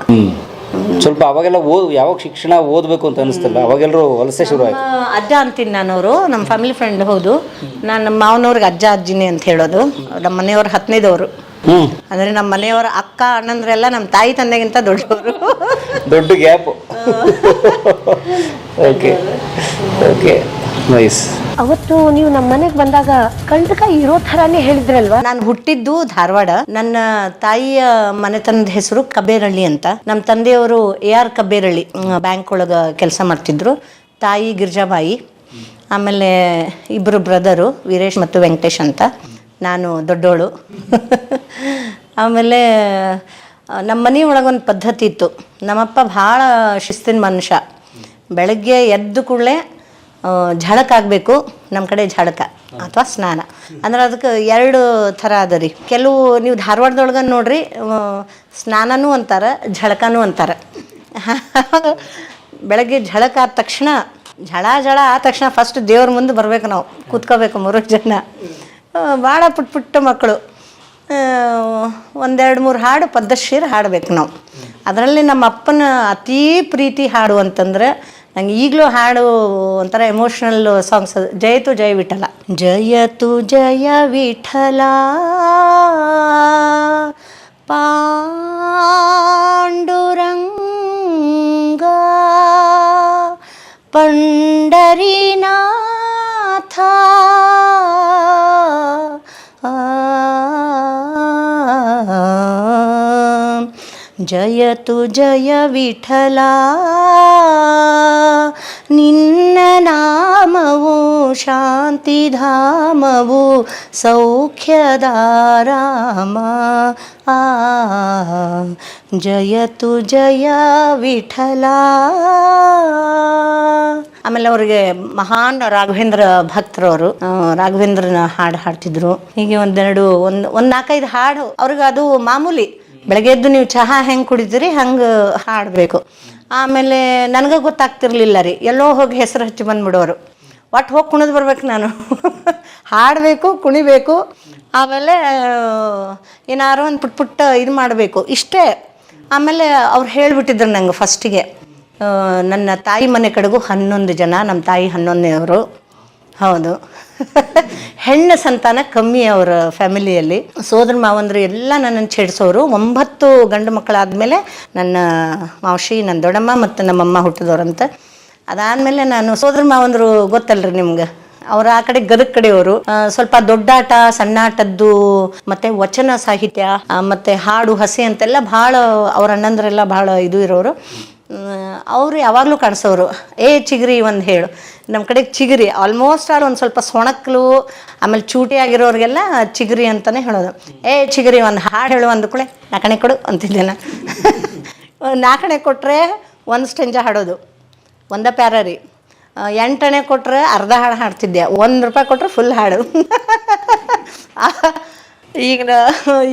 C: ಸ್ವಲ್ಪ ಅವಾಗೆಲ್ಲ ಯಾವಾಗ ಶಿಕ್ಷಣ ಓದಬೇಕು ಅಂತ ಅನಿಸ್ತಲ್ಲ, ಅವಾಗೆಲ್ಲರೂ ವಲಸೆ ಶುರು ಆಯ್ತು.
B: ಅಜ್ಜ ಅಂತೀನಿ ನಾನು, ಅವರು ನಮ್ಮ ಫ್ಯಾಮಿಲಿ ಫ್ರೆಂಡ್. ಹೌದು, ನಾನು ನಮ್ಮ ಮಾವನವ್ರಿಗೆ ಅಜ್ಜ ಅಜ್ಜಿನಿ ಅಂತ ಹೇಳೋದು. ನಮ್ಮ ಮನೆಯವ್ರು 10ನೇದವರು, ಅಂದರೆ ನಮ್ಮ ಮನೆಯವರ ಅಕ್ಕ ಅಣ್ಣಂದ್ರೆಲ್ಲ ನಮ್ಮ ತಾಯಿ ತಂದೆಗಿಂತ ದೊಡ್ಡವರು.
C: ದೊಡ್ಡ ಗ್ಯಾಪ್. Okay okay, nice.
E: ಅವತ್ತು ನೀವು ನಮ್ಮ ಮನೆಗೆ ಬಂದಾಗ ಕಂಟಕ ಇರೋ ಥರಾನೇ ಹೇಳಿದ್ರಲ್ವಾ?
B: ನಾನು ಹುಟ್ಟಿದ್ದು ಧಾರವಾಡ. ನನ್ನ ತಾಯಿಯ ಮನೆತನದ ಹೆಸರು ಕಬೇರಳ್ಳಿ ಅಂತ. ನಮ್ಮ ತಂದೆಯವರು AR ಕಬೇರಳ್ಳಿ ಬ್ಯಾಂಕ್ ಒಳಗೆ ಕೆಲಸ ಮಾಡ್ತಿದ್ರು. ತಾಯಿ ಗಿರ್ಜಾಬಾಯಿ, ಆಮೇಲೆ ಇಬ್ಬರು ಬ್ರದರು ವೀರೇಶ್ ಮತ್ತು ವೆಂಕಟೇಶ್ ಅಂತ. ನಾನು ದೊಡ್ಡೋಳು. ಆಮೇಲೆ ನಮ್ಮ ಮನೆಯೊಳಗೊಂದು ಪದ್ಧತಿ ಇತ್ತು. ನಮ್ಮಪ್ಪ ಭಾಳ ಶಿಸ್ತಿನ ಮನುಷ್ಯ. ಬೆಳಗ್ಗೆ ಎದ್ದು ಕೂಡಲೇ ಝಳಕಾಗಬೇಕು. ನಮ್ಮ ಕಡೆ ಝಳಕ ಅಥವಾ ಸ್ನಾನ ಅಂದ್ರೆ ಅದಕ್ಕೆ 2 ಥರ ಅದ ರೀ. ಕೆಲವು ನೀವು ಧಾರವಾಡದೊಳಗೆ ನೋಡ್ರಿ, ಸ್ನಾನನೂ ಅಂತಾರೆ, ಝಳಕನೂ ಅಂತಾರೆ. ಬೆಳಗ್ಗೆ ಝಳಕ ಆದ ತಕ್ಷಣ, ಝಳ ಆದ ತಕ್ಷಣ ಫಸ್ಟ್ ದೇವ್ರ ಮುಂದೆ ಬರಬೇಕು, ನಾವು ಕೂತ್ಕೋಬೇಕು 3 ಜನ. ಭಾಳ ಪುಟ್ಟ ಮಕ್ಕಳು 1-2-3 ಹಾಡು ಪದ್ಧಶೀರ್ ಹಾಡಬೇಕು ನಾವು. ಅದರಲ್ಲಿ ನಮ್ಮ ಅಪ್ಪನ ಅತೀ ಪ್ರೀತಿ ಹಾಡು ಅಂತಂದ್ರೆ, ನಂಗೆ ಈಗಲೂ ಹಾಡು ಒಂಥರ ಎಮೋಷ್ನಲ್ ಸಾಂಗ್ಸ್ ಅದು. ಜಯತು ಜಯ ವಿಠಲ, ಜಯತು ಜಯ ವಿಠಲ ಪಾಂಡುರಂಗ ಪಂಡರಿನಾಥ ಜಯತು ಜಯ ವಿಠಲ ನಿನ್ನ ನಾಮವು ಶಾಂತಿಧಾಮವು ಸೌಖ್ಯದಾರಾಮ ಜಯತು ಜಯ ವಿಠಲ. ಆಮೇಲೆ ಅವ್ರಿಗೆ ಮಹಾನ್ ರಾಘವೇಂದ್ರ ಭಕ್ತರವರು, ರಾಘವೇಂದ್ರನ ಹಾಡು ಹಾಡ್ತಿದ್ರು. ಹೀಗೆ ಒಂದು 4-5 ಹಾಡು ಅವ್ರಿಗೆ ಅದು ಮಾಮೂಲಿ. ಬೆಳಗ್ಗೆ ಎದ್ದು ನೀವು ಚಹಾ ಹೆಂಗೆ ಕುಡಿತೀರಿ ಹಂಗೆ ಹಾಡಬೇಕು. ಆಮೇಲೆ ನನಗೆ ಗೊತ್ತಾಗ್ತಿರ್ಲಿಲ್ಲ ರೀ, ಎಲ್ಲೋ ಹೋಗಿ ಹೆಸರು ಹಚ್ಚಿ ಬಂದ್ಬಿಡೋರು. ಒಟ್ಟು ಹೋಗಿ ಕುಣಿದು ಬರ್ಬೇಕು ನಾನು. ಹಾಡಬೇಕು, ಕುಣಿಬೇಕು, ಆಮೇಲೆ ಏನಾರು ಒಂದು ಪುಟ್ಟ ಇದು ಮಾಡಬೇಕು, ಇಷ್ಟೇ. ಆಮೇಲೆ ಅವ್ರು ಹೇಳಿಬಿಟ್ಟಿದ್ರು ನಂಗೆ ಫಸ್ಟಿಗೆ, ನನ್ನ ತಾಯಿ ಮನೆ ಕಡೆಗೂ 11 ಜನ, ನಮ್ಮ ತಾಯಿ 11ನೇವರು. ಹೌದು, ಹೆಣ್ಣು ಸಂತಾನ ಕಮ್ಮಿ ಅವರ ಫ್ಯಾಮಿಲಿಯಲ್ಲಿ. ಸೋದರ ಮಾವಂದರು ಎಲ್ಲ ನನ್ನನ್ನು ಛೇಡಿಸೋರು. 9 ಗಂಡು ಮಕ್ಕಳಾದಮೇಲೆ ನನ್ನ ಮಾವಶಿ, ನನ್ನ ದೊಡ್ಡಮ್ಮ ಮತ್ತು ನಮ್ಮಮ್ಮ ಹುಟ್ಟಿದವ್ರಂತ. ಅದಾದಮೇಲೆ ನಾನು ಸೋದರ ಮಾವಂದರು ಗೊತ್ತಲ್ರಿ ನಿಮ್ಗೆ, ಅವರ ಆ ಕಡೆ ಗದಗ ಕಡೆಯವರು. ಸ್ವಲ್ಪ ದೊಡ್ಡಾಟ, ಸಣ್ಣಾಟದ್ದು, ಮತ್ತು ವಚನ ಸಾಹಿತ್ಯ, ಮತ್ತು ಹಾಡು ಹಸಿ ಅಂತೆಲ್ಲ ಭಾಳ ಅವ್ರ ಅಣ್ಣಂದ್ರೆಲ್ಲ ಭಾಳ ಇದು ಇರೋರು. ಅವರು ಯಾವಾಗಲೂ ಕಾಣಿಸೋರು, ಚಿಗರಿ ಒಂದು ಹೇಳು. ನಮ್ಮ ಕಡೆಗೆ ಚಿಗರಿ ಆಲ್ಮೋಸ್ಟ್ ಒಂದು ಸ್ವಲ್ಪ ಸೊಣಕ್ಲು, ಆಮೇಲೆ ಚೂಟಿ ಆಗಿರೋರಿಗೆಲ್ಲ ಚಿಗರಿ ಅಂತಲೇ ಹೇಳೋದು. ಚಿಗರಿ ಒಂದು ಹಾಡು ಹೇಳು ಅಂದ ಕೂಡ 4 ಕೊಡು ಅಂತಿದ್ದೆ ನಾನು. 4 ಕೊಟ್ಟರೆ 1 ಸ್ಟೆಂಜ ಹಾಡೋದು, 1 ಪ್ಯಾರ ರೀ. 8 ಕೊಟ್ಟರೆ ಅರ್ಧ ಹಾಡು ಹಾಡ್ತಿದ್ದೆ. 1 ರೂಪಾಯಿ ಕೊಟ್ಟರೆ ಫುಲ್ ಹಾಡು.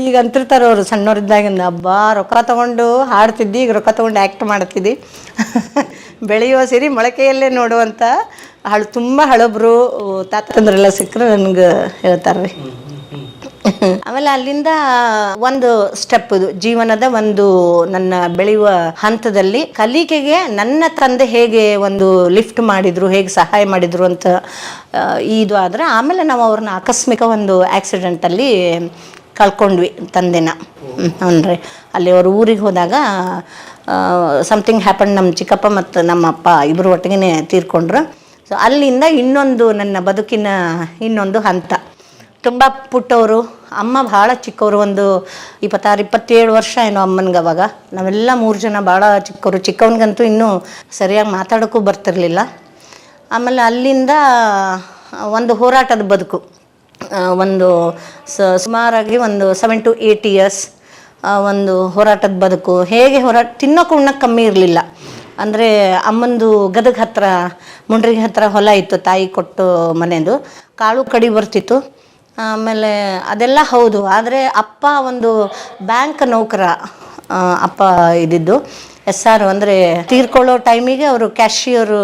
B: ಈಗ ಅಂತಿರ್ತಾರೆ ಅವರು ಸಣ್ಣವರಿದ್ದಾಗಿಂದ, ಹಬ್ಬ ರೊಕ್ಕ ತೊಗೊಂಡು ಹಾಡ್ತಿದ್ದಿ, ಈಗ ರೊಕ್ಕ ತೊಗೊಂಡು ಆ್ಯಕ್ಟ್ ಮಾಡ್ತಿದ್ದಿ. ಬೆಳೆಯುವ ಸಿರಿ ಮೊಳಕೆಯಲ್ಲೇ ನೋಡುವಂಥ ಹಾಳು. ತುಂಬ ಹಳಬ್ರು ತಾತಂದ್ರೆಲ್ಲ ಸಿಕ್ಕರೆ ನನಗೆ ಹೇಳ್ತಾರೆ ರೀ. ಆಮೇಲೆ ಅಲ್ಲಿಂದ ಒಂದು ಸ್ಟೆಪ್, ಇದು ಜೀವನದ ಒಂದು ನನ್ನ ಬೆಳೆಯುವ ಹಂತದಲ್ಲಿ ಕಲಿಕೆಗೆ ನನ್ನ ತಂದೆ ಹೇಗೆ ಒಂದು ಲಿಫ್ಟ್ ಮಾಡಿದ್ರು, ಹೇಗೆ ಸಹಾಯ ಮಾಡಿದ್ರು ಅಂತ ಇದು ಆದರೆ, ಆಮೇಲೆ ನಾವು ಅವ್ರನ್ನ ಆಕಸ್ಮಿಕ ಒಂದು ಆಕ್ಸಿಡೆಂಟಲ್ಲಿ ಕಳ್ಕೊಂಡ್ವಿ ತಂದೆನ. ಅಂದರೆ ಅಲ್ಲಿ ಅವ್ರ ಊರಿಗೆ ಹೋದಾಗ ಸಮಥಿಂಗ್ ಹ್ಯಾಪನ್. ನಮ್ಮ ಚಿಕ್ಕಪ್ಪ ಮತ್ತು ನಮ್ಮ ಅಪ್ಪ ಇಬ್ಬರು ಒಟ್ಟಿಗೆ ತೀರ್ಕೊಂಡ್ರು. ಸೊ ಅಲ್ಲಿಂದ ಇನ್ನೊಂದು ನನ್ನ ಬದುಕಿನ ಇನ್ನೊಂದು ಹಂತ. ತುಂಬ ಪುಟ್ಟವರು, ಅಮ್ಮ ಭಾಳ ಚಿಕ್ಕವರು, ಒಂದು 26-27 ವರ್ಷ ಏನೋ ಅಮ್ಮನಿಗೆ ಅವಾಗ. ನಾವೆಲ್ಲ 3 ಜನ ಭಾಳ ಚಿಕ್ಕವರು. ಚಿಕ್ಕವನಿಗಂತೂ ಇನ್ನೂ ಸರಿಯಾಗಿ ಮಾತಾಡೋಕ್ಕೂ ಬರ್ತಿರ್ಲಿಲ್ಲ. ಆಮೇಲೆ ಅಲ್ಲಿಂದ ಒಂದು ಹೋರಾಟದ ಬದುಕು. ಒಂದು ಸುಮಾರಾಗಿ ಒಂದು 7 to 8 years ಒಂದು ಹೋರಾಟದ ಬದುಕು. ಹೇಗೆ ತಿನ್ನೋಕೆ ಉಣ್ಣಕ್ಕೆ ಕಮ್ಮಿ ಇರಲಿಲ್ಲ. ಅಂದರೆ ಅಮ್ಮಂದು ಗದಗ ಹತ್ರ ಮುಂಡ್ರಿಗೆ ಹತ್ರ ಹೊಲ ಇತ್ತು, ತಾಯಿ ಕೊಟ್ಟು ಮನೆಯದು. ಕಾಳು ಕಡಿ ಬರ್ತಿತ್ತು. ಆಮೇಲೆ ಅದೆಲ್ಲ ಹೌದು. ಆದರೆ ಅಪ್ಪ ಒಂದು ಬ್ಯಾಂಕ್ ನೌಕರ. ಅಪ್ಪ ಇದ್ದಿದ್ದು SR, ಅಂದರೆ ತೀರ್ಕೊಳ್ಳೋ ಟೈಮಿಗೆ ಅವರು ಕ್ಯಾಶಿಯರು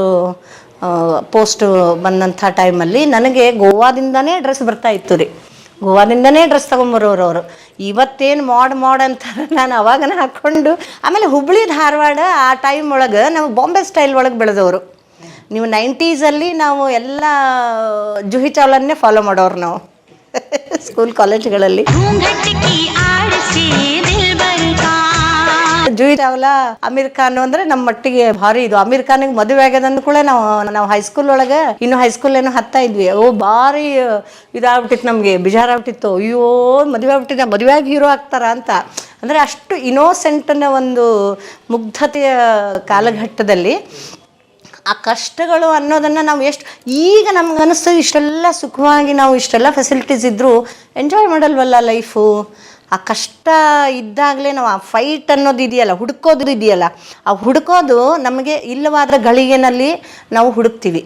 B: ಪೋಸ್ಟ್ ಬಂದಂಥ ಟೈಮಲ್ಲಿ ನನಗೆ ಗೋವಾದಿಂದನೇ ಡ್ರೆಸ್ ಬರ್ತಾ ಇತ್ತು ರೀ. ಗೋವಾದಿಂದನೇ ಡ್ರೆಸ್ ತೊಗೊಂಬರೋರು ಅವರು. ಇವತ್ತೇನು ಮಾಡ್ ಅಂತಾರೆ, ನಾನು ಅವಾಗನೇ ಹಾಕ್ಕೊಂಡು. ಆಮೇಲೆ ಹುಬ್ಳಿ ಧಾರವಾಡ ಆ ಟೈಮ್ ಒಳಗೆ ನಾವು ಬಾಂಬೆ ಸ್ಟೈಲ್ ಒಳಗೆ ಬೆಳೆದವರು. ನೀವು 90s ನಾವು ಎಲ್ಲ ಜೂಹಿ ಚಾವ್ಲಾನ್ನೇ ಫಾಲೋ ಮಾಡೋರು ನಾವು ಸ್ಕೂಲ್ ಕಾಲೇಜ್ಗಳಲ್ಲಿ. ಜೂಹಿ ಚಾವ್ಲಾ, ಅಮೀರ್ ಖಾನ್ ಅಂದರೆ ನಮ್ಮ ಮಟ್ಟಿಗೆ ಭಾರಿ ಇದು. ಅಮೀರ್ ಖಾನಿಗೆ ಮದುವೆ ಆಗ್ಯದಂದು ಕೂಡ ನಾವು ಹೈಸ್ಕೂಲ್ ಒಳಗೆ, ಇನ್ನು ಹೈಸ್ಕೂಲ್ ಏನೋ ಹತ್ತಾ ಇದ್ವಿ. ಭಾರಿ ಇದಾಗ್ಬಿಟ್ಟಿತ್ತು, ನಮಗೆ ಬೇಜಾರಾಗ್ಬಿಟ್ಟಿತ್ತು. ಅಯ್ಯೋ ಮದುವೆ ಆಗ್ಬಿಟ್ಟಿದ್ದೆ, ಮದುವೆಯಾಗಿ ಹೀರೋ ಆಗ್ತಾರ ಅಂತ. ಅಂದರೆ ಅಷ್ಟು ಇನೋಸೆಂಟ್ನ ಒಂದು ಮುಗ್ಧತೆಯ ಕಾಲಘಟ್ಟದಲ್ಲಿ ಆ ಕಷ್ಟಗಳು ಅನ್ನೋದನ್ನು ನಾವು ಈಗ ನಮ್ಗೆ ಅನಿಸ್ತದೆ, ಇಷ್ಟೆಲ್ಲ ಸುಖವಾಗಿ ನಾವು ಇಷ್ಟೆಲ್ಲ ಫೆಸಿಲಿಟೀಸ್ ಇದ್ದರೂ ಎಂಜಾಯ್ ಮಾಡಲ್ವಲ್ಲ ಲೈಫು. ಆ ಕಷ್ಟ ಇದ್ದಾಗಲೇ ನಾವು ಆ ಫೈಟ್ ಅನ್ನೋದು ಇದೆಯಲ್ಲ, ಹುಡುಕೋದು ಇದೆಯಲ್ಲ, ಆ ಹುಡುಕೋದು ನಮಗೆ ಇಲ್ಲವಾದ ಗಳಿಗೆನಲ್ಲಿ ನಾವು ಹುಡುಕ್ತೀವಿ.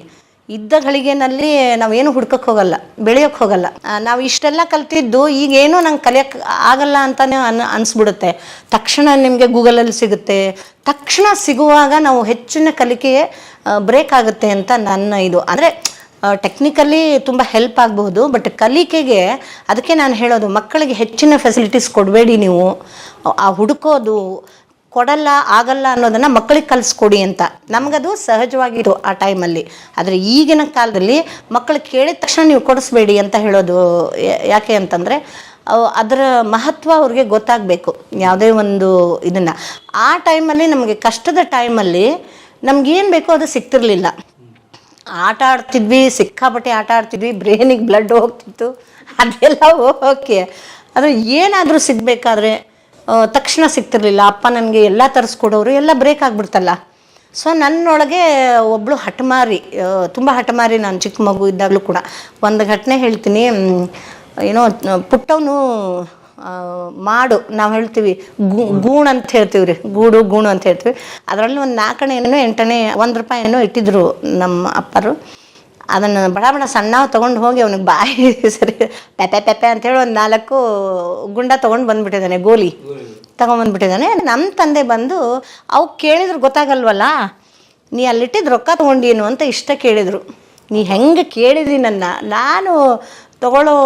B: ಇದ್ದ ಗಳಿಗೆನಲ್ಲಿ ನಾವೇನು ಹುಡ್ಕಕ್ಕೆ ಹೋಗಲ್ಲ, ಬೆಳೆಯೋಕ್ಕೆ ಹೋಗಲ್ಲ. ನಾವು ಇಷ್ಟೆಲ್ಲ ಕಲ್ತಿದ್ದು ಈಗೇನೋ ನಂಗೆ ಕಲಿಯೋಕ್ಕೆ ಆಗಲ್ಲ ಅಂತಲೇ ಅನಿಸ್ಬಿಡುತ್ತೆ. ತಕ್ಷಣ ನಿಮಗೆ ಗೂಗಲಲ್ಲಿ ಸಿಗುತ್ತೆ. ತಕ್ಷಣ ಸಿಗುವಾಗ ನಾವು ಹೆಚ್ಚಿನ ಕಲಿಕೆ ಬ್ರೇಕ್ ಆಗುತ್ತೆ ಅಂತ ನನ್ನ ಇದು. ಅಂದರೆ ಟೆಕ್ನಿಕಲಿ ತುಂಬ ಹೆಲ್ಪ್ ಆಗಬಹುದು, ಬಟ್ ಕಲಿಕೆಗೆ ಅದಕ್ಕೆ ನಾನು ಹೇಳೋದು, ಮಕ್ಕಳಿಗೆ ಹೆಚ್ಚಿನ ಫೆಸಿಲಿಟೀಸ್ ಕೊಡಬೇಡಿ ನೀವು. ಆ ಹುಡುಕೋದು ಆಗಲ್ಲ ಅನ್ನೋದನ್ನು ಮಕ್ಕಳಿಗೆ ಕಲಿಸ್ಕೊಡಿ ಅಂತ. ನಮಗದು ಸಹಜವಾಗಿತ್ತು ಆ ಟೈಮಲ್ಲಿ. ಆದರೆ ಈಗಿನ ಕಾಲದಲ್ಲಿ ಮಕ್ಕಳು ಕೇಳಿದ ತಕ್ಷಣ ನೀವು ಕೊಡಿಸ್ಬೇಡಿ ಅಂತ ಹೇಳೋದು. ಯಾಕೆ ಅಂತಂದರೆ ಅದರ ಮಹತ್ವ ಅವ್ರಿಗೆ ಗೊತ್ತಾಗಬೇಕು. ಯಾವುದೇ ಒಂದು ಇದನ್ನು ಆ ಟೈಮಲ್ಲಿ ನಮಗೆ ಕಷ್ಟದ ಟೈಮಲ್ಲಿ ನಮಗೇನು ಬೇಕೋ ಅದು ಸಿಗ್ತಿರ್ಲಿಲ್ಲ. ಆಟ ಆಡ್ತಿದ್ವಿ, ಸಿಕ್ಕಾಪಟ್ಟೆ ಆಟ ಆಡ್ತಿದ್ವಿ, ಬ್ರೈನಿಗೆ ಬ್ಲಡ್ ಹೋಗ್ತಿತ್ತು, ಅದೆಲ್ಲ ಓಕೆ. ಅದು ಏನಾದರೂ ಸಿಗಬೇಕಾದ್ರೆ ತಕ್ಷಣ ಸಿಗ್ತಿರ್ಲಿಲ್ಲ. ಅಪ್ಪ ನನಗೆ ಎಲ್ಲ ತರಿಸ್ಕೊಡೋರು, ಎಲ್ಲ ಬ್ರೇಕ್ ಆಗಿಬಿಡ್ತಲ್ಲ. ಸೊ ನನ್ನೊಳಗೆ ಒಬ್ಬಳು ಹಠಮಾರಿ, ತುಂಬ ಹಠಮಾರಿ. ನಾನು ಚಿಕ್ಕ ಮಗು ಇದ್ದಾಗಲೂ ಕೂಡ ಒಂದು ಘಟನೆ ಹೇಳ್ತೀನಿ. ಏನೋ ಪುಟ್ಟವನು ಮಾಡು, ನಾವು ಹೇಳ್ತೀವಿ ಗೂಣು ಅಂತ ಹೇಳ್ತೀವಿ ರೀ, ಗೂಣು ಅಂತ ಹೇಳ್ತೀವಿ. ಅದರಲ್ಲಿ ಒಂದು 4ನೇ 8ನೇ ₹1 ಇಟ್ಟಿದ್ರು ನಮ್ಮ ಅಪ್ಪರು. ಅದನ್ನು ಬಡ ಸಣ್ಣ ತೊಗೊಂಡು ಹೋಗಿ ಅವನಿಗೆ ಬಾಯಿ ಸರಿ ಪೆಪೆ ಅಂತೇಳಿ ಒಂದು 4 ಗುಂಡ ತೊಗೊಂಡು ಬಂದುಬಿಟ್ಟಿದ್ದಾನೆ, ಗೋಲಿ ತೊಗೊಂಬಂದ್ಬಿಟ್ಟಿದ್ದಾನೆ. ನಮ್ಮ ತಂದೆ ಬಂದು ಅವು ಕೇಳಿದ್ರು, ಗೊತ್ತಾಗಲ್ವಲ್ಲ, ನೀ ಅಲ್ಲಿಟ್ಟಿದ್ದು ರೊಕ್ಕ ತೊಗೊಂಡೇನು ಅಂತ ಇಷ್ಟ ಕೇಳಿದರು. ನೀ ಹೆಂಗೆ ಕೇಳಿದಿ ನನ್ನ, ನಾನು ತೊಗೊಳ್ಳೋ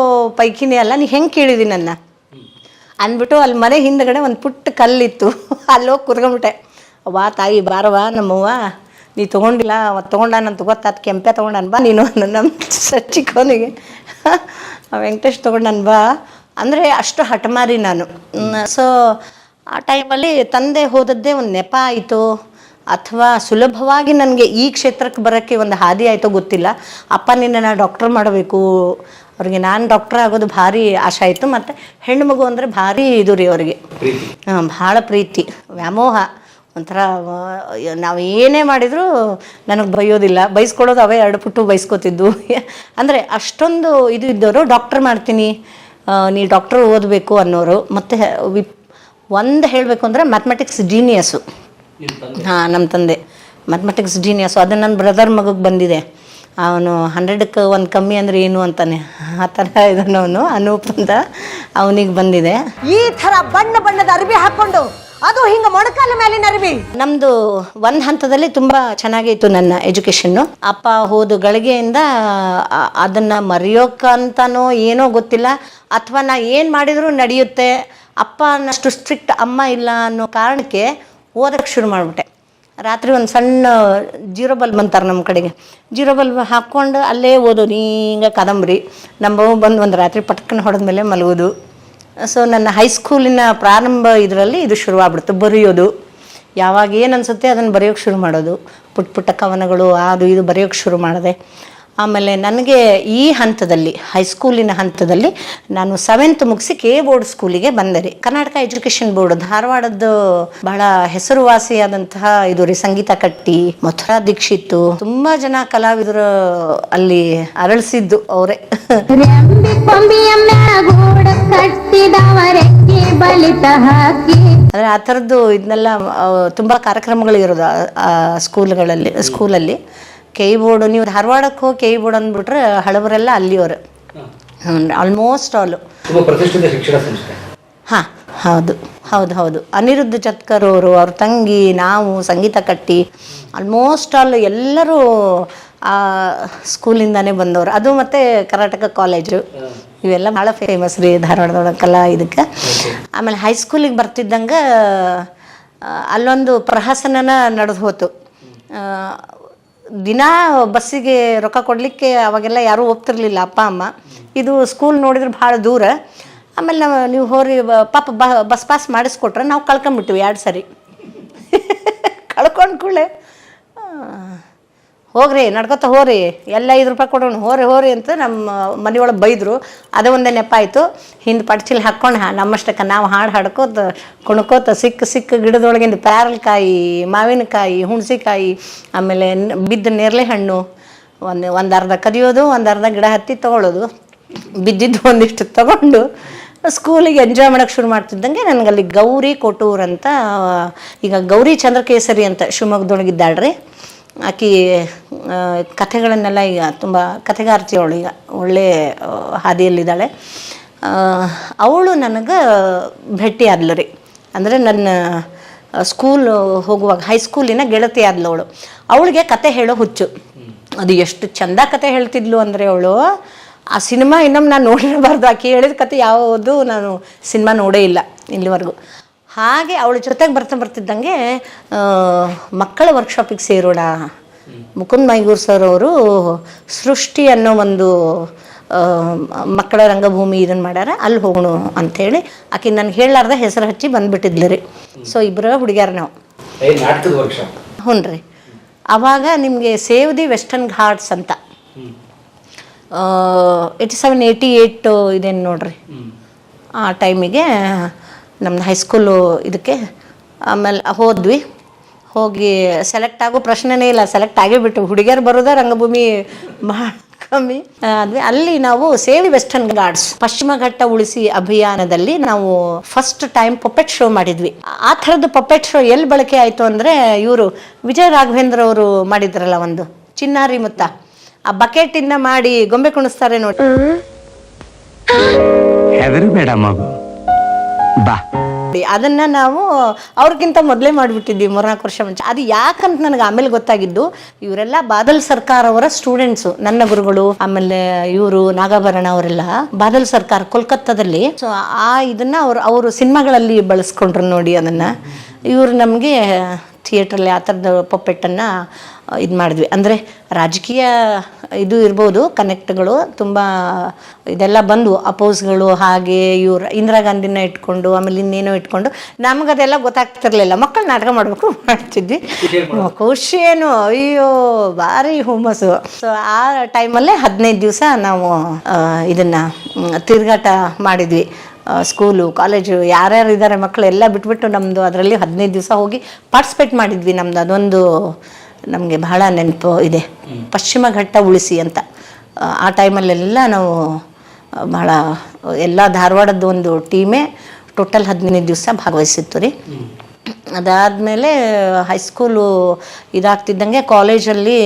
B: ಪೈಕಿನೇ ಅಲ್ಲ, ನೀ ಹೆಂಗೆ ಕೇಳಿದಿ ನನ್ನ ಅಂದ್ಬಿಟ್ಟು ಅಲ್ಲಿ ಮನೆ ಹಿಂದ್ಗಡೆ ಒಂದು ಪುಟ್ಟ ಕಲ್ಲಿತ್ತು, ಅಲ್ಲೋಗಿ ಕುತ್ಕೊಂಡ್ಬಿಟ್ಟೆ. ಅವ್ವ ತಾಯಿ ಬಾರವ್ವ ನಮ್ಮವ್ವ, ನೀ ತೊಗೊಂಡಿಲ್ಲ, ಅವತ್ತು ತೊಗೊಂಡ ನಾನು ಗೊತ್ತಾತು, ಕೆಂಪೆ ತೊಗೊಂಡನ್ ಬಾ ನೀನು ನಮ್ಮ ಚಿಕ್ಕವನಿಗೆ ವೆಂಕಟೇಶ್ ತೊಗೊಂಡನ್ ಬಾ ಅಂದರೆ ಅಷ್ಟು ಹಠಮಾರಿ ನಾನು. ಸೊ ಆ ಟೈಮಲ್ಲಿ ತಂದೆ ಹೋದದ್ದೇ ಒಂದು ನೆಪ ಆಯಿತು, ಅಥವಾ ಸುಲಭವಾಗಿ ನನಗೆ ಈ ಕ್ಷೇತ್ರಕ್ಕೆ ಬರೋಕ್ಕೆ ಒಂದು ಹಾದಿ ಆಯಿತೋ ಗೊತ್ತಿಲ್ಲ. ಅಪ್ಪ ನಿನ್ನ ಡಾಕ್ಟರ್ ಮಾಡಬೇಕು, ಅವ್ರಿಗೆ ನಾನು ಡಾಕ್ಟರ್ ಆಗೋದು ಭಾರಿ ಆಸೆ ಆಯಿತು. ಮತ್ತು ಹೆಣ್ಣು ಮಗು ಅಂದರೆ ಭಾರಿ ಇದು ರೀ ಅವರಿಗೆ, ಭಾಳ ಪ್ರೀತಿ, ವ್ಯಾಮೋಹ. ಒಂಥರ ನಾವು ಏನೇ ಮಾಡಿದರೂ ನನಗೆ ಬೈಯೋದಿಲ್ಲ, ಬೈಸ್ಕೊಡೋದು ಅವೇ 2 ಪುಟ್ಟು ಬೈಸ್ಕೊತಿದ್ದು. ಅಂದರೆ ಅಷ್ಟೊಂದು ಇದು ಇದ್ದವರು. ಡಾಕ್ಟರ್ ಮಾಡ್ತೀನಿ, ನೀ ಡಾಕ್ಟರ್ ಓದಬೇಕು ಅನ್ನೋರು. ಮತ್ತು ಒಂದು ಹೇಳಬೇಕು ಅಂದರೆ ಮ್ಯಾಥಮೆಟಿಕ್ಸ್ ಜೀನಿಯಸ್ಸು. ಹಾಂ, ನಮ್ಮ ತಂದೆ ಮ್ಯಾಥಮೆಟಿಕ್ಸ್ ಜೀನಿಯಸ್ಸು. ಅದು ನನ್ನ ಬ್ರದರ್ ಮಗಗೆ ಬಂದಿದೆ. ಅವನು 100ಕ್ಕೆ 1 ಕಮ್ಮಿ ಅಂದರೆ ಏನು ಅಂತಾನೆ, ಆ ಥರ ಇದನ್ನವನು ಅನೂಪ್ ಅಂತ, ಅವನಿಗೆ ಬಂದಿದೆ.
E: ಈ ಥರ ಬಣ್ಣದ ಅರಿವಿ ಹಾಕ್ಕೊಂಡು, ಅದು ಹಿಂಗೆ ಮೊಣಕಾಲ ಮೇಲಿನ ಅರಿವಿ.
B: ನಮ್ಮದು ಒಂದು ಹಂತದಲ್ಲಿ ತುಂಬ ಚೆನ್ನಾಗಿತ್ತು ನನ್ನ ಎಜುಕೇಷನ್ನು. ಅಪ್ಪ ಹೋದ ಗಳಿಗೆಯಿಂದ ಅದನ್ನು ಮರೆಯೋಕ್ಕಂತನೋ ಏನೋ ಗೊತ್ತಿಲ್ಲ, ಅಥವಾ ನಾ ಏನು ಮಾಡಿದರೂ ನಡೆಯುತ್ತೆ, ಅಪ್ಪ ಅನ್ನಷ್ಟು ಸ್ಟ್ರಿಕ್ಟ್ ಅಮ್ಮ ಇಲ್ಲ ಅನ್ನೋ ಕಾರಣಕ್ಕೆ ಓದೋಕ್ಕೆ ಶುರು ಮಾಡಿಬಿಟ್ಟೆ. ರಾತ್ರಿ ಒಂದು ಸಣ್ಣ 0 ಬಲ್ಬ್ ಅಂತಾರೆ ನಮ್ಮ ಕಡೆಗೆ, 0 ಬಲ್ಬ್ ಹಾಕ್ಕೊಂಡು ಅಲ್ಲೇ ಓದೋದು, ಹಿಂಗೆ ಕಾದಂಬರಿ. ನಮ್ಮ ಬಂದು ಒಂದು ರಾತ್ರಿ ಪಟ್ಕನ ಹೊಡೆದ್ಮೇಲೆ ಮಲಗೋದು. ಸೊ ನನ್ನ ಹೈಸ್ಕೂಲಿನ ಪ್ರಾರಂಭ ಇದರಲ್ಲಿ ಇದು ಶುರುವಾಗ್ಬಿಡ್ತು, ಬರೆಯೋದು. ಯಾವಾಗ ಏನು ಅನಿಸುತ್ತೆ ಅದನ್ನು ಬರೆಯೋಕ್ಕೆ ಶುರು ಮಾಡೋದು. ಪುಟ್ಟ ಕವನಗಳು ಅದು ಇದು ಬರೆಯೋಕ್ಕೆ ಶುರು ಮಾಡಿದೆ. ಆಮೇಲೆ ನನಗೆ ಈ ಹಂತದಲ್ಲಿ ಹೈಸ್ಕೂಲಿನ ಹಂತದಲ್ಲಿ ನಾನು 7th ಮುಗಿಸಿ ಕೆ ಬೋರ್ಡ್ ಸ್ಕೂಲಿಗೆ ಬಂದೆ ರೀ. ಕರ್ನಾಟಕ ಎಜುಕೇಷನ್ ಬೋರ್ಡ್ ಧಾರವಾಡದ್ದು ಬಹಳ ಹೆಸರುವಾಸಿಯಾದಂತಹ ಇದು ರೀ. ಸಂಗೀತ ಕಟ್ಟಿ, ಮಥುರಾ ದೀಕ್ಷಿತ್, ತುಂಬಾ ಜನ ಕಲಾವಿದರು ಅಲ್ಲಿ ಅರಳಿಸಿದ್ದು ಅವರೇ. ಅಂದ್ರೆ ಆ ಥರದ್ದು ಇದನ್ನೆಲ್ಲ ತುಂಬಾ ಕಾರ್ಯಕ್ರಮಗಳು ಇರೋದು ಸ್ಕೂಲಲ್ಲಿ. ಕೆ ಬೋರ್ಡ್, ನೀವು ಧಾರವಾಡಕ್ಕೆ ಹೋಗಿ ಕೆ ಬೋರ್ಡ್ ಅಂದ್ಬಿಟ್ರೆ ಹಳಬರೆಲ್ಲ ಅಲ್ಲಿಯವರು, ಆಲ್ಮೋಸ್ಟ್ ಆಲ್.
C: ಪ್ರತಿಷ್ಠಿತ ಶಿಕ್ಷಣ ಸಂಸ್ಥೆ.
B: ಹಾಂ, ಹೌದು. ಅನಿರುದ್ಧ ಚತ್ಕರ್ ಅವರು, ಅವ್ರ ತಂಗಿ, ನಾವು, ಸಂಗೀತ ಕಟ್ಟಿ, ಆಲ್ಮೋಸ್ಟ್ ಆಲ್ ಎಲ್ಲರೂ ಆ ಸ್ಕೂಲಿಂದಾನೇ ಬಂದವರು. ಅದು ಮತ್ತು ಕರ್ನಾಟಕ ಕಾಲೇಜು, ಇವೆಲ್ಲ ಭಾಳ ಫೇಮಸ್ ರೀ ಧಾರವಾಡದೊಳಗೆಲ್ಲ ಇದಕ್ಕೆ. ಆಮೇಲೆ ಹೈಸ್ಕೂಲಿಗೆ ಬರ್ತಿದ್ದಂಗೆ ಅಲ್ಲೊಂದು ಪ್ರಹಸನ ನಡೆದು ಹೋತು. ದಿನ ಬಸ್ಸಿಗೆ ರೊಕ್ಕ ಕೊಡಲಿಕ್ಕೆ ಅವಾಗೆಲ್ಲ ಯಾರೂ ಒಪ್ತಿರ್ಲಿಲ್ಲ, ಅಪ್ಪ ಅಮ್ಮ. ಇದು ಸ್ಕೂಲ್ ನೋಡಿದ್ರೆ ಭಾಳ ದೂರ. ಆಮೇಲೆ ನೀವು ಹೋರಿ ಪಾಪ ಬಸ್ ಪಾಸ್ ಮಾಡಿಸ್ಕೊಟ್ರೆ ನಾವು ಕಳ್ಕೊಂಬಿಟ್ಟಿವಿ 2 ಸರಿ. ಕಳ್ಕೊಂಡು ಕೂಡಲೇ ಹೋಗ್ರಿ ನಡ್ಕೊತ ಹೋರಿ, ಎಲ್ಲ 5 ರೂಪಾಯಿ ಕೊಡೋಣ, ಹೋರಿ ಅಂತ ನಮ್ಮ ಮನೆಯೊಳಗೆ ಬೈದರು. ಅದೇ ಒಂದೇ ನೆಪ ಆಯಿತು. ಹಿಂದೆ ಪಡ್ಚಿಲ್ ಹಾಕ್ಕೊಂಡು ನಮ್ಮಷ್ಟಕ್ಕೆ ನಾವು ಹಾಡು ಹಾಡ್ಕೋತ ಕುಣ್ಕೋತ ಸಿಕ್ಕ ಗಿಡದೊಳಗಿಂದ ಪ್ಯಾರಲ್ಕಾಯಿ, ಮಾವಿನಕಾಯಿ, ಹುಣಸಿಕಾಯಿ, ಆಮೇಲೆ ಬಿದ್ದ ನೇರಳೆ ಹಣ್ಣು ಒಂದು ಅರ್ಧ ಕದಿಯೋದು, ಒಂದು ಅರ್ಧ ಗಿಡ ಹತ್ತಿ ತೊಗೊಳ್ಳೋದು, ಬಿದ್ದಿದ್ದು ಒಂದಿಷ್ಟು ತೊಗೊಂಡು ಸ್ಕೂಲಿಗೆ ಎಂಜಾಯ್ ಮಾಡೋಕ್ಕೆ ಶುರು ಮಾಡ್ತಿದ್ದಂಗೆ ನನಗಲ್ಲಿ ಗೌರಿ ಕೊಟ್ಟೂರು ಅಂತ, ಈಗ ಗೌರಿ ಚಂದ್ರಕೇಸರಿ ಅಂತ ಶಿವಮೊಗ್ಗದೊಳಗಿದ್ದಾಳ್ರಿ. ಆಕೆ ಕಥೆಗಳನ್ನೆಲ್ಲ ಈಗ ತುಂಬ ಕಥೆಗಾರ್ತಿ ಅವಳು, ಈಗ ಒಳ್ಳೆ ಹಾದಿಯಲ್ಲಿದ್ದಾಳೆ. ಅವಳು ನನಗೆ ಭೇಟಿ ಆದ್ಲು ರೀ. ಅಂದರೆ ನನ್ನ ಸ್ಕೂಲ್ ಹೋಗುವಾಗ ಹೈಸ್ಕೂಲಿನ ಗೆಳತಿ ಆದ್ಲು ಅವಳು. ಅವಳಿಗೆ ಕತೆ ಹೇಳೋ ಹುಚ್ಚು. ಅದು ಎಷ್ಟು ಚಂದ ಕತೆ ಹೇಳ್ತಿದ್ಲು ಅಂದರೆ ಅವಳು. ಆ ಸಿನಿಮಾ ಇನ್ನೊಮ್ಮೆ ನಾನು ನೋಡಿರಬಾರ್ದು, ಆಕೆ ಹೇಳಿದ ಕತೆ ಯಾವುದು ನಾನು ಸಿನಿಮಾ ನೋಡೇ ಇಲ್ಲ ಇಲ್ಲಿವರೆಗೂ. ಹಾಗೆ ಅವಳ ಜೊತೆಗೆ ಬರ್ತಿದ್ದಂಗೆ ಮಕ್ಕಳ ವರ್ಕ್ಶಾಪಿಗೆ ಸೇರೋಣ, ಮುಕುಂದ್ ಮೈಗೂರ್ ಸರ್ ಅವರು ಸೃಷ್ಟಿ ಅನ್ನೋ ಒಂದು ಮಕ್ಕಳ ರಂಗಭೂಮಿ ಇದನ್ನು ಮಾಡ್ಯಾರ, ಅಲ್ಲಿ ಹೋಗೋಣ ಅಂಥೇಳಿ ಆಕೆ ನನಗೆ ಹೇಳಲಾರ್ದ ಹೆಸರು ಹಚ್ಚಿ ಬಂದುಬಿಟ್ಟಿದ್ಲು ರೀ. ಸೊ ಇಬ್ಬರ ಹುಡುಗ್ಯಾರ ನಾವು. ಹ್ಞೂ ರೀ. ಆವಾಗ ನಿಮಗೆ ಸೇವ್ ದಿ ವೆಸ್ಟರ್ನ್ ಘಾಟ್ಸ್ ಅಂತ 87-88 ಇದೇನು ನೋಡ್ರಿ, ಆ ಟೈಮಿಗೆ ನಮ್ಮದು ಹೈಸ್ಕೂಲು ಇದಕ್ಕೆ ಆಮೇಲೆ ಹೋಗಿ ಸೆಲೆಕ್ಟ್ ಆಗೋ ಪ್ರಶ್ನೆನೇ ಇಲ್ಲ, ಸೆಲೆಕ್ಟ್ ಆಗೇ ಬಿಟ್ಟು. ಹುಡುಗಿಯರು ಬರೋದ ರಂಗಭೂಮಿ ಭಾಳ ಕಮ್ಮಿ. ಅಲ್ಲಿ ನಾವು ಸೇವ್ ವೆಸ್ಟರ್ನ್ ಘಾಟ್ಸ್ ಪಶ್ಚಿಮ ಘಟ್ಟ ಉಳಿಸಿ ಅಭಿಯಾನದಲ್ಲಿ ನಾವು ಫಸ್ಟ್ ಟೈಮ್ ಪಪೆಟ್ ಶೋ ಮಾಡಿದ್ವಿ. ಆ ಥರದ್ದು ಪಪೆಟ್ ಶೋ ಎಲ್ಲಿ ಬಳಕೆ ಆಯಿತು ಅಂದರೆ, ಇವರು ವಿಜಯ ರಾಘವೇಂದ್ರ ಅವರು ಮಾಡಿದ್ರಲ್ಲ ಒಂದು ಚಿನ್ನಾರಿ ಮುತ್ತ, ಆ ಬಕೆಟಿಂದ ಮಾಡಿ ಗೊಂಬೆ ಕುಣಿಸ್ತಾರೆ ನೋಡಿ. ಅದನ್ನ ನಾವು ಅವ್ರಿಗಿಂತ ಮೊದಲೇ ಮಾಡಿಬಿಟ್ಟಿದ್ವಿ 3-4 ವರ್ಷ ಮುಂಚೆ. ಅದು ಯಾಕಂತ ನನಗೆ ಆಮೇಲೆ ಗೊತ್ತಾಗಿದ್ದು, ಇವರೆಲ್ಲ ಬಾದಲ್ ಸರ್ಕಾರ್ ಅವರ ಸ್ಟೂಡೆಂಟ್ಸು, ನನ್ನ ಗುರುಗಳು. ಆಮೇಲೆ ಇವರು ನಾಗಾಭರಣ ಅವರೆಲ್ಲ ಬಾದಲ್ ಸರ್ಕಾರ್ ಕೋಲ್ಕತ್ತಾದಲ್ಲಿ. ಸೊ ಇದನ್ನ ಅವರು ಸಿನಿಮಾಗಳಲ್ಲಿ ಬಳಸ್ಕೊಂಡ್ರು ನೋಡಿ. ಅದನ್ನ ಇವರು ನಮಗೆ ಥಿಯೇಟ್ರಲ್ಲಿ ಆ ಥರದ ಪಪ್ಪೆಟ್ಟನ್ನು ಇದು ಮಾಡಿದ್ವಿ. ಅಂದರೆ ರಾಜಕೀಯ ಇದು ಇರ್ಬೋದು, ಕನೆಕ್ಟ್ಗಳು ತುಂಬ ಇದೆಲ್ಲ ಬಂದು ಅಪೋಸ್ಗಳು. ಹಾಗೆ ಇವರು ಇಂದಿರಾ ಗಾಂಧಿನ ಇಟ್ಕೊಂಡು, ಆಮೇಲೆ ಇನ್ನೇನೋ ಇಟ್ಕೊಂಡು, ನಮಗದೆಲ್ಲ ಗೊತ್ತಾಗ್ತಿರ್ಲಿಲ್ಲ. ಮಕ್ಕಳು ನಾಟಕ ಮಾಡಬೇಕು ಮಾಡ್ತಿದ್ವಿ. ಖುಷಿ ಏನು, ಅಯ್ಯೋ ಭಾರಿ ಹುಮ್ಮಸ್ಸು. ಸೊ ಆ ಟೈಮಲ್ಲೇ 15 ದಿವಸ ನಾವು ಇದನ್ನು ತಿರುಗಾಟ ಮಾಡಿದ್ವಿ. ಸ್ಕೂಲು ಕಾಲೇಜು ಯಾರ್ಯಾರು ಇದ್ದಾರೆ ಮಕ್ಕಳು ಎಲ್ಲ ಬಿಟ್ಬಿಟ್ಟು ನಮ್ಮದು ಅದರಲ್ಲಿ 15 ದಿವಸ ಹೋಗಿ ಪಾರ್ಟಿಸಿಪೇಟ್ ಮಾಡಿದ್ವಿ. ನಮ್ಮದು ಅದೊಂದು ನಮಗೆ ಬಹಳ ನೆನಪು ಇದೆ. ಪಶ್ಚಿಮ ಘಟ್ಟ ಉಳಿಸಿ ಅಂತ ಆ ಟೈಮಲ್ಲೆಲ್ಲ ನಾವು ಬಹಳ ಎಲ್ಲ ಧಾರವಾಡದ್ದು ಒಂದು ಟೀಮೇ ಟೋಟಲ್ 15 ದಿವಸ ಭಾಗವಹಿಸಿತ್ತು ರೀ. ಅದಾದಮೇಲೆ ಹೈಸ್ಕೂಲು ಇದಾಗ್ತಿದ್ದಂಗೆ ಕಾಲೇಜಲ್ಲಿ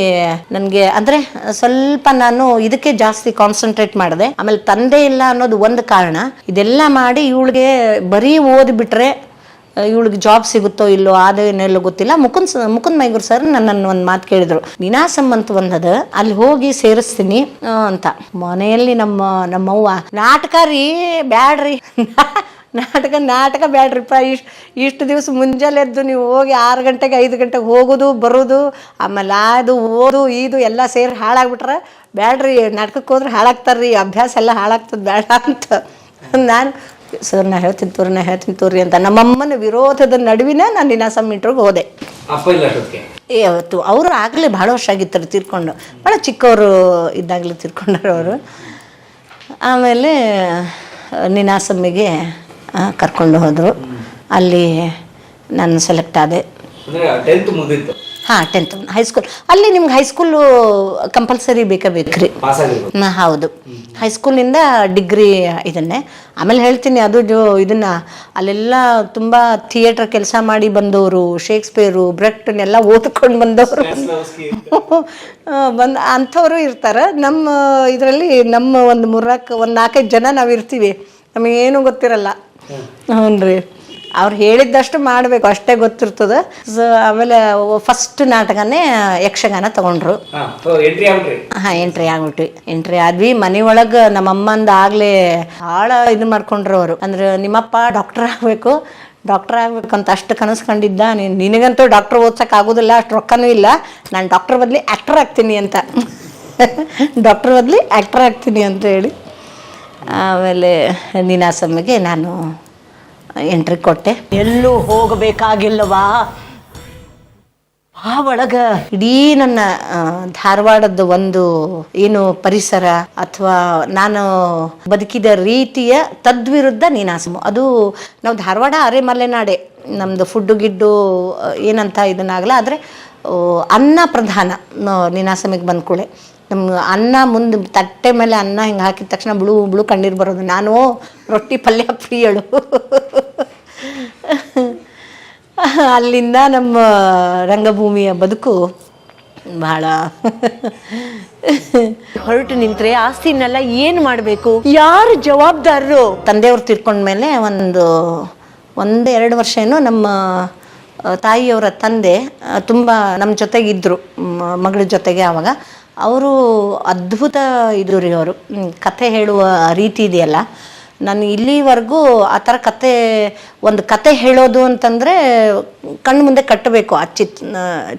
B: ನನಗೆ ಅಂದರೆ ಸ್ವಲ್ಪ ನಾನು ಇದಕ್ಕೆ ಜಾಸ್ತಿ ಕಾನ್ಸಂಟ್ರೇಟ್ ಮಾಡಿದೆ. ಆಮೇಲೆ ತಂದೆ ಇಲ್ಲ ಅನ್ನೋದು ಒಂದು ಕಾರಣ. ಇದೆಲ್ಲ ಮಾಡಿ ಇವಳಿಗೆ ಬರೀ ಓದಿಬಿಟ್ರೆ ಇವಳಿಗೆ ಜಾಬ್ ಸಿಗುತ್ತೋ ಇಲ್ಲೋ ಅದೇನೆಲ್ಲೋ ಗೊತ್ತಿಲ್ಲ. ಮುಕುಂದ್ ಮೈಗೂರ್ ಸರ್ ನನ್ನನ್ನು ಒಂದು ಮಾತು ಕೇಳಿದ್ರು, ನೀನಾಸಂ ಅಂತ ಒಂದದ ಅಲ್ಲಿ ಹೋಗಿ ಸೇರಿಸ್ತೀನಿ ಅಂತ. ಮನೆಯಲ್ಲಿ ನಮ್ಮವ್ವ ನಾಟಕ ರೀ ಬ್ಯಾಡ್ರಿ, ನಾಟಕ ಬ್ಯಾಡ್ರಿಪ್ಪ, ಇಷ್ಟು ದಿವಸ ಮುಂಜಾನೆ ಎದ್ದು ನೀವು ಹೋಗಿ 6 ಗಂಟೆಗೆ 5 ಗಂಟೆಗೆ ಹೋಗೋದು ಬರೋದು, ಆಮೇಲೆ ಅದು ಓದು ಇದು ಎಲ್ಲ ಸೇರಿ ಹಾಳಾಗ್ಬಿಟ್ರೆ ಬ್ಯಾಡ್ರಿ, ನಾಟಕಕ್ಕೆ ಹೋದ್ರೆ ಹಾಳಾಗ್ತಾರ್ರಿ, ಅಭ್ಯಾಸ ಎಲ್ಲ ಹಾಳಾಗ್ತದೆ ಬೇಡ ಅಂತ. ನಾನು ಸರ್ ನಾ ಹೇಳ್ತೀನಿ ತೋರಿ ಅಂತ ನಮ್ಮಮ್ಮನ ವಿರೋಧದ ನಡುವಿನ ನಾನು ನೀನಾಸಂ ಇಂಟ್ರಿಗೆ ಹೋದೆ.
C: ಅಪ್ಪ ಇಲ್ಲ ಅಷ್ಟೊತ್ತಿಗೆ
B: ಅವತ್ತು ಅವರು ಆಗಲೇ ಭಾಳ ವರ್ಷ ಆಗಿತ್ತಾರೆ ತೀರ್ಕೊಂಡು, ಭಾಳ ಚಿಕ್ಕವರು ಇದ್ದಾಗಲೇ ತೀರ್ಕೊಂಡರು ಅವರು. ಆಮೇಲೆ ನೀನಾಸಮ್ಮಿಗೆ ಕರ್ಕೊಂಡು ಹೋದರು. ಅಲ್ಲಿ ನಾನು ಸೆಲೆಕ್ಟ್ ಆದೆ.
C: ಅಂದರೆ 10th ಮುಗಿದಿತ್ತು.
B: ಹಾಂ, 10th ಹೈಸ್ಕೂಲ್. ಅಲ್ಲಿ ನಿಮ್ಗೆ ಹೈಸ್ಕೂಲು ಕಂಪಲ್ಸರಿ ಬೇಕ್ರಿ. ಹೌದು, ಹೈಸ್ಕೂಲಿಂದ ಡಿಗ್ರಿ ಇದನ್ನೇ. ಆಮೇಲೆ ಹೇಳ್ತೀನಿ, ಅದು ಇದನ್ನು ಅಲ್ಲೆಲ್ಲ ತುಂಬ ಥಿಯೇಟ್ರ್ ಕೆಲಸ ಮಾಡಿ ಬಂದವರು, ಶೇಕ್ಸ್ಪಿಯರು, ಬ್ರೆಕ್ಟನ್ನೆಲ್ಲ ಓದ್ಕೊಂಡು ಬಂದವರು ಅಂಥವರು ಇರ್ತಾರೆ. ನಮ್ಮ ಇದರಲ್ಲಿ ನಮ್ಮ ಒಂದು 4-5 ಜನ ನಾವು ಇರ್ತೀವಿ, ನಮಗೇನು ಗೊತ್ತಿರಲ್ಲ. ಹ್ಞೂ ರೀ, ಅವ್ರು ಹೇಳಿದ್ದಷ್ಟು ಮಾಡಬೇಕು ಅಷ್ಟೇ ಗೊತ್ತಿರ್ತದೆ. ಸೊ ಆಮೇಲೆ ಫಸ್ಟ್ ನಾಟಕನೇ ಯಕ್ಷಗಾನ ತಗೊಂಡ್ರು. ಹಾಂ, ಎಂಟ್ರಿ ಆದ್ವಿ. ಮನೆಯೊಳಗೆ ನಮ್ಮಮ್ಮಂದು ಆಗಲೇ ಭಾಳ ಇದು ಮಾಡ್ಕೊಂಡ್ರು ಅವರು. ಅಂದ್ರೆ ನಿಮ್ಮಪ್ಪ ಡಾಕ್ಟರ್ ಆಗಬೇಕು ಅಂತ ಅಷ್ಟು ಕನಸು ಕಂಡಿದ್ದ. ನಿನಗಂತೂ ಡಾಕ್ಟರ್ ಓದ್ಸಕ್ಕೆ ಆಗೋದಿಲ್ಲ, ಅಷ್ಟು ರೊಕ್ಕನೂ ಇಲ್ಲ, ನಾನು ಡಾಕ್ಟರ್ ಬದಲಿ ಆ್ಯಕ್ಟರ್ ಆಗ್ತೀನಿ ಅಂತ ಡಾಕ್ಟರ್ ಬದಲಿ ಆ್ಯಕ್ಟರ್ ಆಗ್ತೀನಿ ಅಂತ ಹೇಳಿ ಆಮೇಲೆ ನೀನಾಸಮ್ಮಿಗೆ ನಾನು ಎಂಟ್ರಿ ಕೊಟ್ಟೆ. ಎಲ್ಲೂ ಹೋಗಬೇಕಾಗಿಲ್ಲವಾ, ಆ ಒಳಗೆ ಇಡೀ ನನ್ನ ಧಾರವಾಡದ ಒಂದು ಏನು ಪರಿಸರ ಅಥವಾ ನಾನು ಬದುಕಿದ ರೀತಿಯ ತದ್ವಿರುದ್ಧ ನೀನಾಸಮ್ಮು. ಅದು ನಾವು ಧಾರವಾಡ ಅರೆಮಲೆನಾಡೆ, ನಮ್ಮದು ಫುಡ್ಡು ಗಿಡ್ಡು ಏನಂತ ಇದನ್ನಾಗಲ್ಲ, ಆದರೆ ಅನ್ನ ಪ್ರಧಾನ. ನೀನಾಸಮ್ಮಿಗೆ ಬಂದ್ಕೂಳೆ ನಮ್ಮ ಅನ್ನ ಮುಂದೆ ತಟ್ಟೆ ಮೇಲೆ ಅನ್ನ ಹಿಂಗೆ ಹಾಕಿದ ತಕ್ಷಣ ಬಿಳು ಕಣ್ಣೀರು ಬರೋದು. ನಾನು ರೊಟ್ಟಿ ಪಲ್ಯ ಪ್ರಿಯಳು. ಅಲ್ಲಿಂದ ನಮ್ಮ ರಂಗಭೂಮಿಯ ಬದುಕು ಭಾಳ ಹೊರಟು ನಿಂತರೆ ಆಸ್ತಿನೆಲ್ಲ ಏನು ಮಾಡಬೇಕು, ಯಾರು ಜವಾಬ್ದಾರರು? ತಂದೆಯವ್ರು ತೀರ್ಕೊಂಡ್ಮೇಲೆ 1-2 ವರ್ಷ ಏನೋ ನಮ್ಮ ತಾಯಿಯವರ ತಂದೆ ತುಂಬ ನಮ್ಮ ಜೊತೆಗಿದ್ದರು, ಮಗಳ ಜೊತೆಗೆ. ಆವಾಗ ಅವರು ಅದ್ಭುತ ಇದು ರೀ, ಅವರು ಕಥೆ ಹೇಳುವ ರೀತಿ ಇದೆಯಲ್ಲ, ನಾನು ಇಲ್ಲಿವರೆಗೂ ಆ ಥರ ಒಂದು ಕತೆ ಹೇಳೋದು ಅಂತಂದರೆ ಕಣ್ಣು ಮುಂದೆ ಕಟ್ಟಬೇಕು ಆ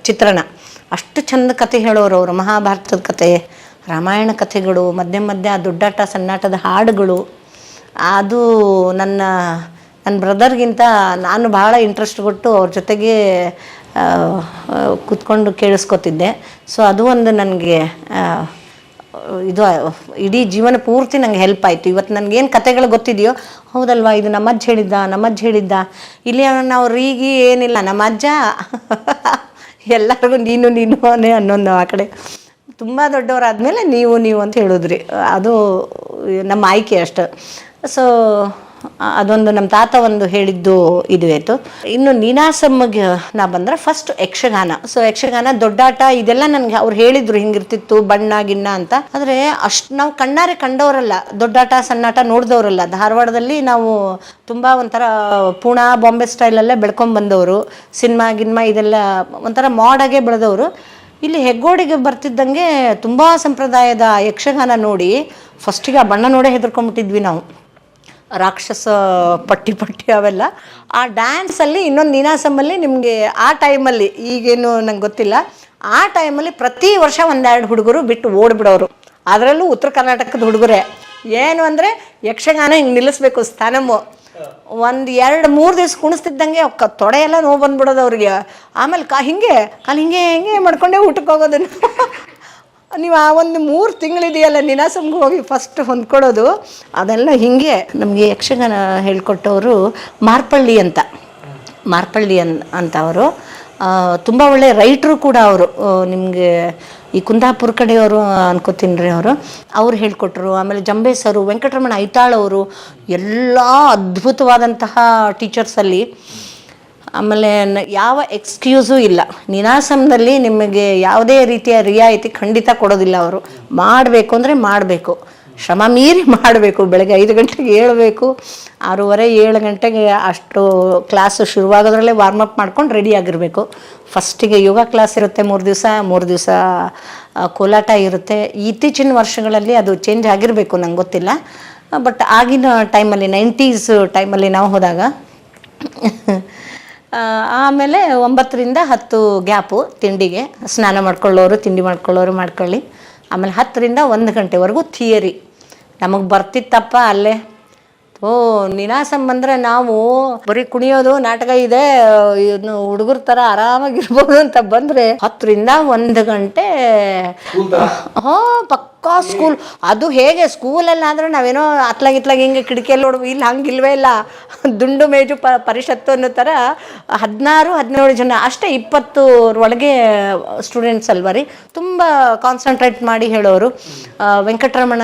B: ಚಿತ್ರಣ. ಅಷ್ಟು ಚಂದ ಕತೆ ಹೇಳೋರು ಅವರು. ಮಹಾಭಾರತದ ಕತೆ, ರಾಮಾಯಣ ಕಥೆಗಳು, ಮಧ್ಯೆ ಆ ದೊಡ್ಡಾಟ ಸಣ್ಣಾಟದ ಹಾಡುಗಳು. ಅದು ನನ್ನ ಬ್ರದರ್ಗಿಂತ ನಾನು ಭಾಳ ಇಂಟ್ರೆಸ್ಟ್ ಕೊಟ್ಟು ಅವ್ರ ಜೊತೆಗೆ ಕೂತ್ಕೊಂಡು ಕೇಳಿಸ್ಕೊತಿದ್ದೆ. ಸೊ ಅದು ಒಂದು ನನಗೆ ಇದು ಇಡೀ ಜೀವನ ಪೂರ್ತಿ ನಂಗೆ ಹೆಲ್ಪ್ ಆಯಿತು. ಇವತ್ತು ನನಗೇನು ಕತೆಗಳು ಗೊತ್ತಿದೆಯೋ, ಹೌದಲ್ವಾ ಇದು ನಮ್ಮಜ್ಜ ಹೇಳಿದ್ದ. ಇಲ್ಲಿ ನಾವು ರೀಗಿ ಏನಿಲ್ಲ, ನಮ್ಮ ಅಜ್ಜ ಎಲ್ಲರಿಗೂ ನೀನು ಅನ್ನೊಂದು ಆ ಕಡೆ ತುಂಬ ದೊಡ್ಡವರಾದಮೇಲೆ ನೀವು ಅಂತ ಹೇಳಿದ್ರಿ. ಅದು ನಮ್ಮ ಆಯ್ಕೆ ಅಷ್ಟು. ಸೊ ಅದೊಂದು ನಮ್ಮ ತಾತ ಒಂದು ಹೇಳಿದ್ದು ಇದು ಆಯಿತು. ಇನ್ನು ನೀನಾಸಮ್ಮಗೆ ನಾ ಬಂದರೆ ಫಸ್ಟ್ ಯಕ್ಷಗಾನ. ಸೊ ಯಕ್ಷಗಾನ, ದೊಡ್ಡಾಟ ಇದೆಲ್ಲ ನನಗೆ ಅವ್ರು ಹೇಳಿದರು ಹಿಂಗಿರ್ತಿತ್ತು ಬಣ್ಣ ಗಿಣ್ಣ ಅಂತ. ಆದರೆ ಅಷ್ಟು ನಾವು ಕಣ್ಣಾರೆ ಕಂಡವರಲ್ಲ, ದೊಡ್ಡಾಟ ಸಣ್ಣಾಟ ನೋಡಿದವರಲ್ಲ. ಧಾರವಾಡದಲ್ಲಿ ನಾವು ತುಂಬ ಒಂಥರ ಪೂಣಾ ಬಾಂಬೆ ಸ್ಟೈಲಲ್ಲೇ ಬೆಳ್ಕೊಂಡು ಬಂದವರು. ಸಿನಿಮಾ ಇದೆಲ್ಲ ಒಂಥರ ಮಾಡಾಗೆ ಬೆಳೆದವರು. ಇಲ್ಲಿ ಹೆಗ್ಗೋಡಿಗೆ ಬರ್ತಿದ್ದಂಗೆ ತುಂಬ ಸಂಪ್ರದಾಯದ ಯಕ್ಷಗಾನ ನೋಡಿ ಫಸ್ಟಿಗೆ ಆ ಬಣ್ಣ ನೋಡೇ ಹೆದರ್ಕೊಂಡ್ಬಿಟ್ಟಿದ್ವಿ ನಾವು. ರಾಕ್ಷಸ ಪಟ್ಟಿ ಅವೆಲ್ಲ. ಆ ಡ್ಯಾನ್ಸಲ್ಲಿ ಇನ್ನೊಂದು ನೀನಾಸಮ್ಮಲ್ಲಿ ನಿಮಗೆ ಆ ಟೈಮಲ್ಲಿ, ಈಗೇನು ನಂಗೆ ಗೊತ್ತಿಲ್ಲ, ಆ ಟೈಮಲ್ಲಿ ಪ್ರತಿ ವರ್ಷ 1-2 ಹುಡುಗರು ಬಿಟ್ಟು ಓಡಿಬಿಡೋರು. ಅದರಲ್ಲೂ ಉತ್ತರ ಕರ್ನಾಟಕದ ಹುಡುಗರೇ. ಏನು ಅಂದರೆ ಯಕ್ಷಗಾನ ಹಿಂಗೆ ನಿಲ್ಲಿಸ್ಬೇಕು ಸ್ಥಾನಮು. 1-2-3 ದಿವಸ ಕುಣಿಸ್ತಿದ್ದಂಗೆ ತೊಡೆ ಎಲ್ಲ ನೋವು ಬಂದ್ಬಿಡೋದು ಅವ್ರಿಗೆ. ಆಮೇಲೆ ಕಾಲು ಹಿಂಗೆ ಮಾಡ್ಕೊಂಡೇ ಊಟಕ್ಕೆ ಹೋಗೋದು. ನೀವು ಆ 3 ತಿಂಗಳಿದೆಯಲ್ಲ ನೀನಾಸಮ್ಗೆ ಹೋಗಿ ಫಸ್ಟ್ ಹೊಂದ್ಕೊಡೋದು, ಅದೆಲ್ಲ ಹೀಗೆ. ನಮಗೆ ಯಕ್ಷಗಾನ ಹೇಳ್ಕೊಟ್ಟವರು ಮಾರ್ಪಳ್ಳಿ ಅಂತ ಅವರು ತುಂಬ ಒಳ್ಳೆ ರೈಟ್ರು ಕೂಡ ಅವರು. ನಿಮಗೆ ಈ ಕುಂದಾಪುರ ಕಡೆಯವರು ಅನ್ಕೋತೀನಿ ರೀ ಅವ್ರು ಹೇಳ್ಕೊಟ್ರು. ಆಮೇಲೆ ಜಂಬೆ ಸರು, ವೆಂಕಟರಮಣ ಐತಾಳ್ ಅವರು ಎಲ್ಲ ಅದ್ಭುತವಾದಂತಹ ಟೀಚರ್ಸಲ್ಲಿ. ಆಮೇಲೆ ಯಾವ ಎಕ್ಸ್ಕ್ಯೂಸು ಇಲ್ಲ. ನೀನಾಸಮ್ನಲ್ಲಿ ನಿಮಗೆ ಯಾವುದೇ ರೀತಿಯ ರಿಯಾಯಿತಿ ಖಂಡಿತ ಕೊಡೋದಿಲ್ಲ ಅವರು. ಮಾಡಬೇಕು ಅಂದರೆ ಮಾಡಬೇಕು, ಶ್ರಮ ಮೀರಿ ಮಾಡಬೇಕು. ಬೆಳಗ್ಗೆ 5 ಗಂಟೆಗೆ ಏಳಬೇಕು, 6:30-7 ಗಂಟೆಗೆ ಅಷ್ಟು ಕ್ಲಾಸು ಶುರುವಾಗೋದ್ರಲ್ಲೇ ವಾರ್ಮಪ್ ಮಾಡ್ಕೊಂಡು ರೆಡಿ ಆಗಿರಬೇಕು. ಫಸ್ಟಿಗೆ ಯೋಗ ಕ್ಲಾಸ್ ಇರುತ್ತೆ 3 ದಿವಸ ಕೋಲಾಟ ಇರುತ್ತೆ. ಇತ್ತೀಚಿನ ವರ್ಷಗಳಲ್ಲಿ ಅದು ಚೇಂಜ್ ಆಗಿರಬೇಕು, ನಂಗೆ ಗೊತ್ತಿಲ್ಲ. ಬಟ್ ಆಗಿನ ಟೈಮಲ್ಲಿ 90s ಟೈಮಲ್ಲಿ ನಾವು ಹೋದಾಗ ಆಮೇಲೆ 9ರಿಂದ 10 ಗ್ಯಾಪು ತಿಂಡಿಗೆ. ಸ್ನಾನ ಮಾಡ್ಕೊಳ್ಳೋರು, ತಿಂಡಿ ಮಾಡ್ಕೊಳ್ಳಿ. ಆಮೇಲೆ 10ರಿಂದ 1 ಗಂಟೆವರೆಗೂ ಥಿಯರಿ. ನಮಗೆ ಬರ್ತಿತ್ತಪ್ಪ ಅಲ್ಲೇ ನೀನಾಸಂ ಬಂದ್ರೆ ನಾವು ಬರೀ ಕುಣಿಯೋದು ನಾಟಕ ಇದೆ, ಹುಡುಗರ ತರ ಆರಾಮಾಗಿರ್ಬೋದು ಅಂತ ಬಂದ್ರೆ 10ರಿಂದ 1 ಗಂಟೆ ಪಕ್ಕಾ ಸ್ಕೂಲ್. ಅದು ಹೇಗೆ ಸ್ಕೂಲಲ್ಲಾದ್ರೆ ನಾವೇನೋ ಅತ್ಲಾಗಿತ್ಲಾಗ ಹಿಂಗೆ ಕಿಟಕಿಯಲ್ಲಿ ನೋಡ್ಬೋದು, ಇಲ್ಲಿ ಹಂಗಿಲ್ವೇ ಇಲ್ಲ. ದುಂಡು ಮೇಜು ಪರಿಷತ್ತು ಅನ್ನೋ ಥರ 16-17 ಜನ ಅಷ್ಟೇ, 20 ಒಳಗೆ ಸ್ಟೂಡೆಂಟ್ಸ್ ಅಲ್ವ ರೀ. ತುಂಬ ಕಾನ್ಸಂಟ್ರೇಟ್ ಮಾಡಿ ಹೇಳೋರು. ವೆಂಕಟರಮಣ